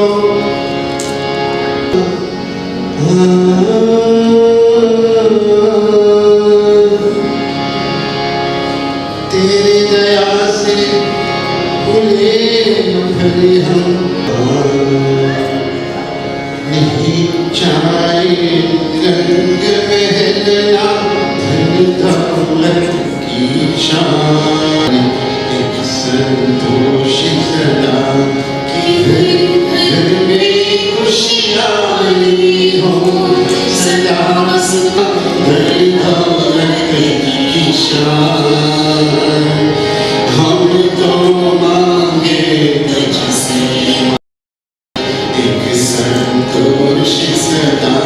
तेरी दया से नहीं चाहे रंग महलना धन दौलत की शान एक संतोषी सदा कि घर में खुशियाँ हो सदा धन दौलत की शान हम तो मांगे तुझसे एक संतोष सदा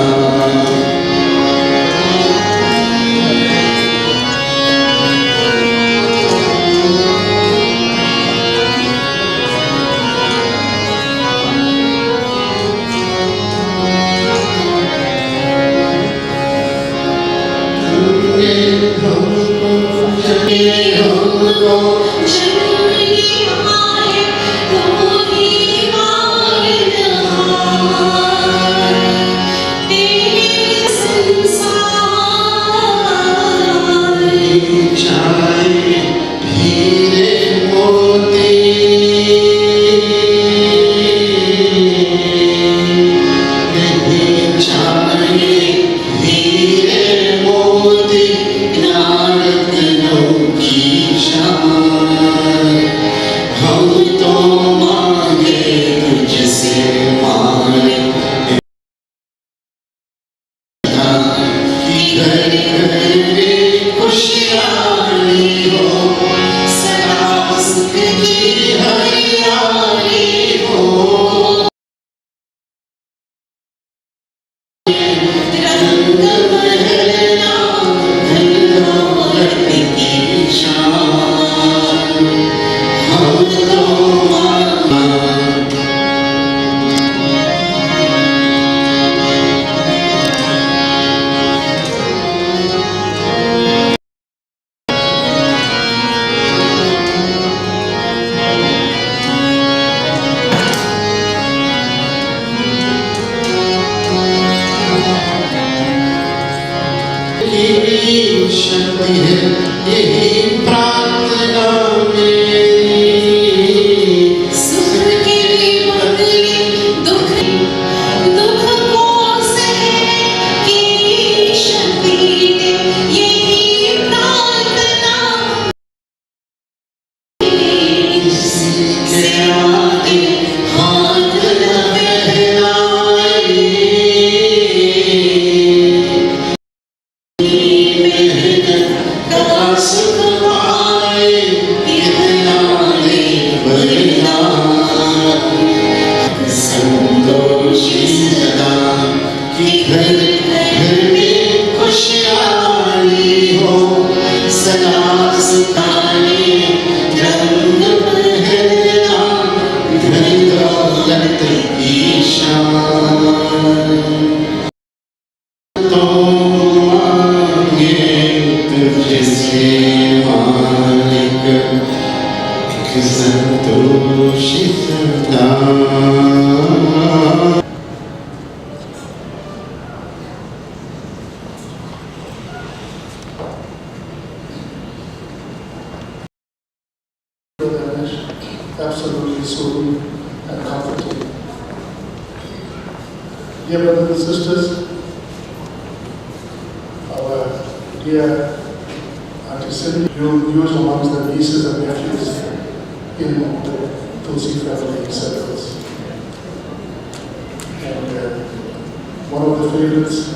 शक्ति है यही प्रार्थना मेरी सुख के बदले दुख दुख को सहने की शक्ति दे यही प्रार्थना किसी के आगे हाथ न फैलाए Absolutely soothing and comforting. Dear brothers and sisters, our dear Auntie Cindy, you used amongst the nieces and nephews in the Tulsi family circles. And one of the favorites,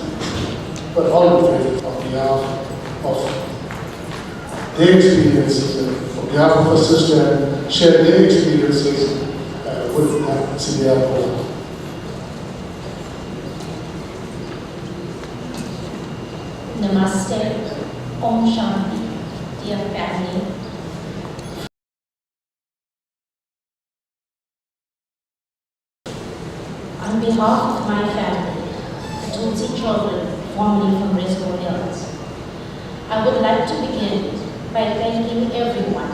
but all the favorites on behalf of their experiences and on behalf of her sister and share their experiences with Cindhera Kisten. Namaste, Om Shanti, dear family. On behalf of my family, the Tulsi children, formerly from Reservoir Hills, I would like to begin by thanking everyone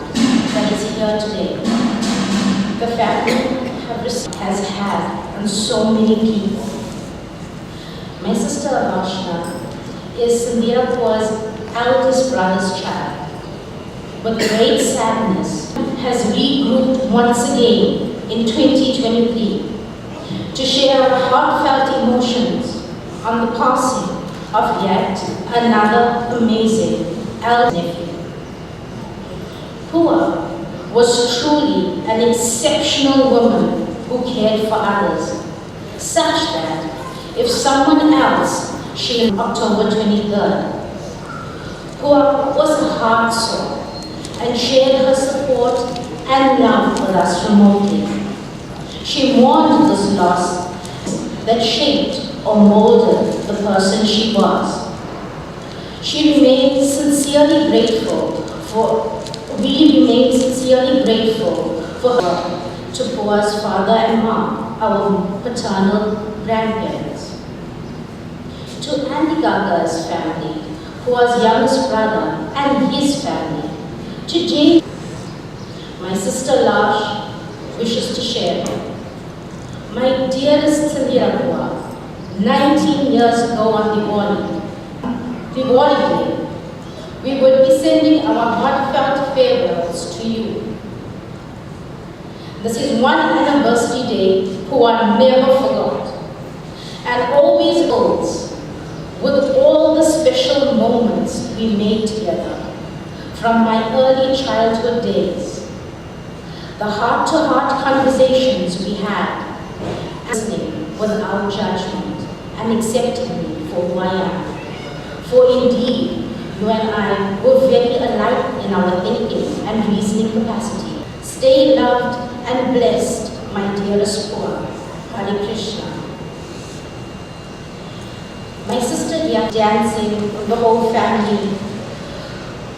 that is here today. The family has had on so many people. My sister Devotional is Cindhera Kisten's eldest brother's child. With great sadness, has regrouped once again in 2023 to share our heartfelt emotions on the passing of yet another amazing elder nephew. Pua was truly an exceptional woman who cared for others, such that if someone else, she on October 23rd, Pua was a heart soul and shared her support and love with us remotely. She mourned this loss that shaped or molded the person she was. We remain sincerely grateful for her to Pua's father and mom, our paternal grandparents. To Andy Gaga's family, Pua's youngest brother and his family. To James, my sister Lash wishes to share. My dearest Cindhera Pua, 19 years ago on Diwali Day, we will be sending our heartfelt farewells to you. This is one anniversary day Pua never forgot and always holds with all the special moments we made together from my early childhood days, the heart-to-heart conversations we had, listening without judgment and accepting me for who I am. For indeed, you and I were very alike in our thinking and reasoning capacity. Stay loved and blessed, my dearest Pua. Hare Krishna. My sister dancing with the whole family,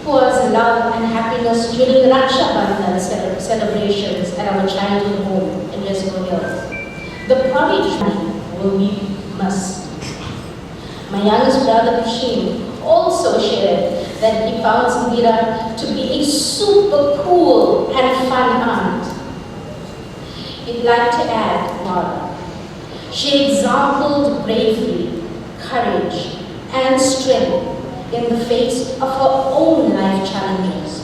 Pua's love and happiness during Raksha Bandhan celebrations at our childhood home in Reservoir Hills. The prodigy will be missed. My youngest brother Prasheen also shared that he found Cindhera to be a super cool and fun aunt. He'd like to add, Mother, she exampled bravery, courage, and strength in the face of her own life challenges,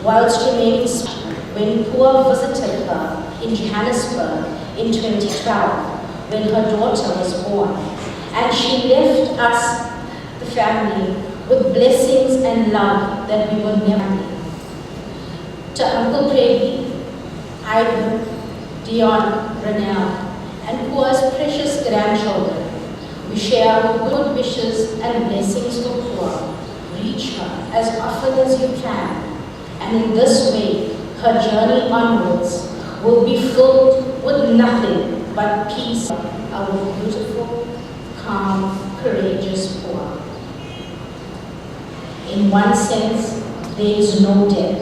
whilst remaining when Pua visited her in Johannesburg in 2012, when her daughter was born, and she left us, the family, with blessings and love that we would never need. To Uncle Pregi, Ivan, Dion, Renelle, and Pua's precious grandchildren, we share our good wishes and blessings for Pua. Reach her as often as you can, and in this way, her journey onwards will be filled with nothing but peace. Our beautiful, calm, courageous Pua. In one sense, there is no death.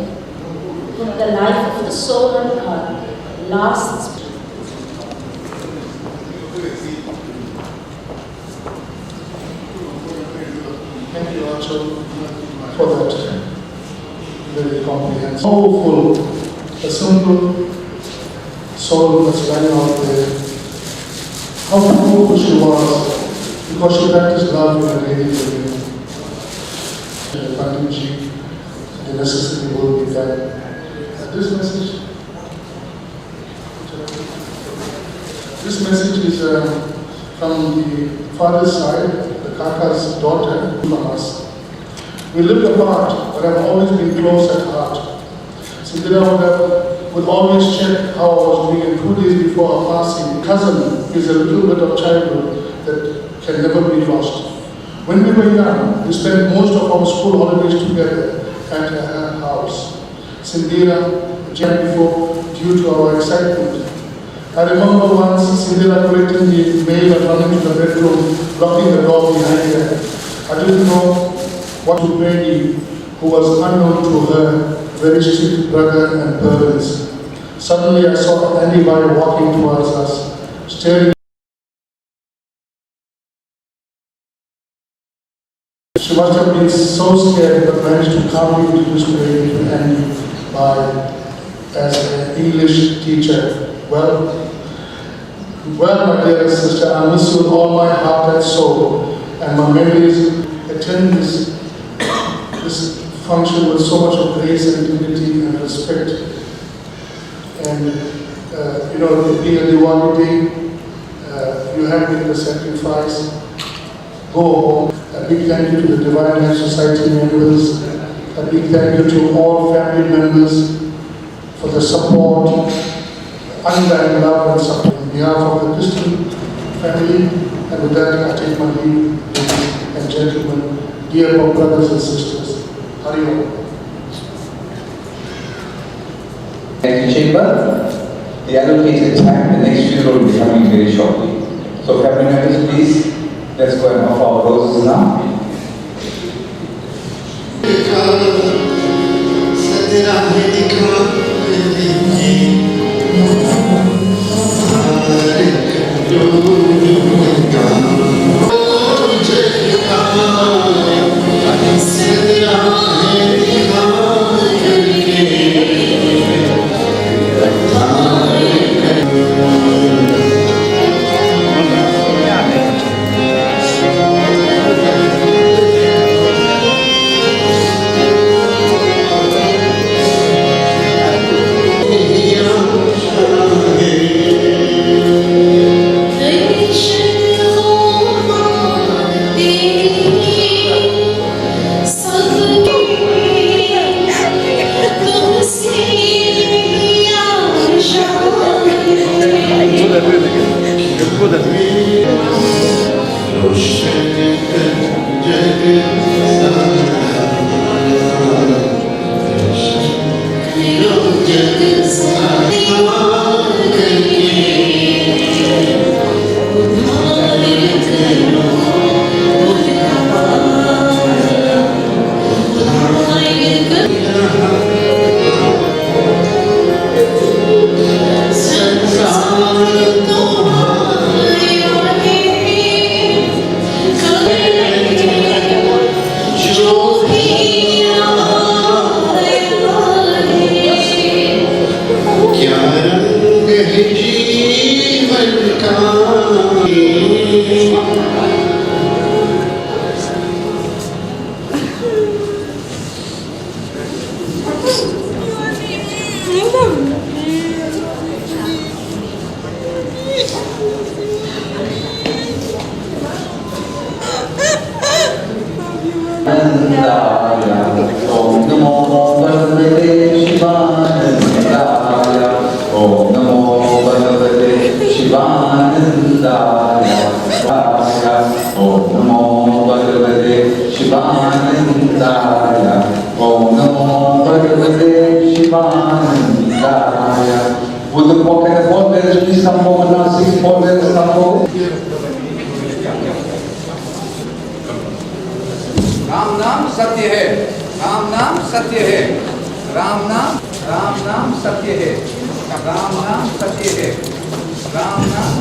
The life of the soul on earth lasts. Thank you, Archel, for that very comprehensive, powerful, a simple soul that's lying out there. How powerful she was because she practiced love in her daily living. The necessary will be done. This message is from the father's side, the Kaka's daughter, from us. We lived apart, but have always been close at heart. Cindhera would always check how I was doing, and 2 days before our passing, cousin is a little bit of childhood that can never be lost. When we were young, we spent most of our school holidays together at her house. Cindhera, just before, due to our excitement. I remember once Cindhera collecting the mail and running to the bedroom, locking the door behind her. I didn't know what to pray, who was unknown to her, very strict brother and parents. Suddenly I saw Andy walking towards us, staring. She must have been so scared but managed to calmly introduce me to Andy as an English teacher. Well, my dear sister, I miss you with all my heart and soul, and my memories attend this function with so much of grace and dignity and respect. And being a devotee, you have made the sacrifice. Go home. A big thank you to the Divine Life Society members. A big thank you to all family members for the support, undying love and support on behalf of the Christian family. And with that, I take my leave, ladies and gentlemen, dear brothers and sisters. Hari Om. Thank you, Chamber. The allocated time, the next funeral will be coming very shortly. So family members, please, let's go and offer our roses now. Will the pocket of all bells please come forward now? Sing four bells, come forward. Ram नाम सत्य है, राम नाम सत्य है, राम नाम सत्य है, राम नाम सत्य है, राम नाम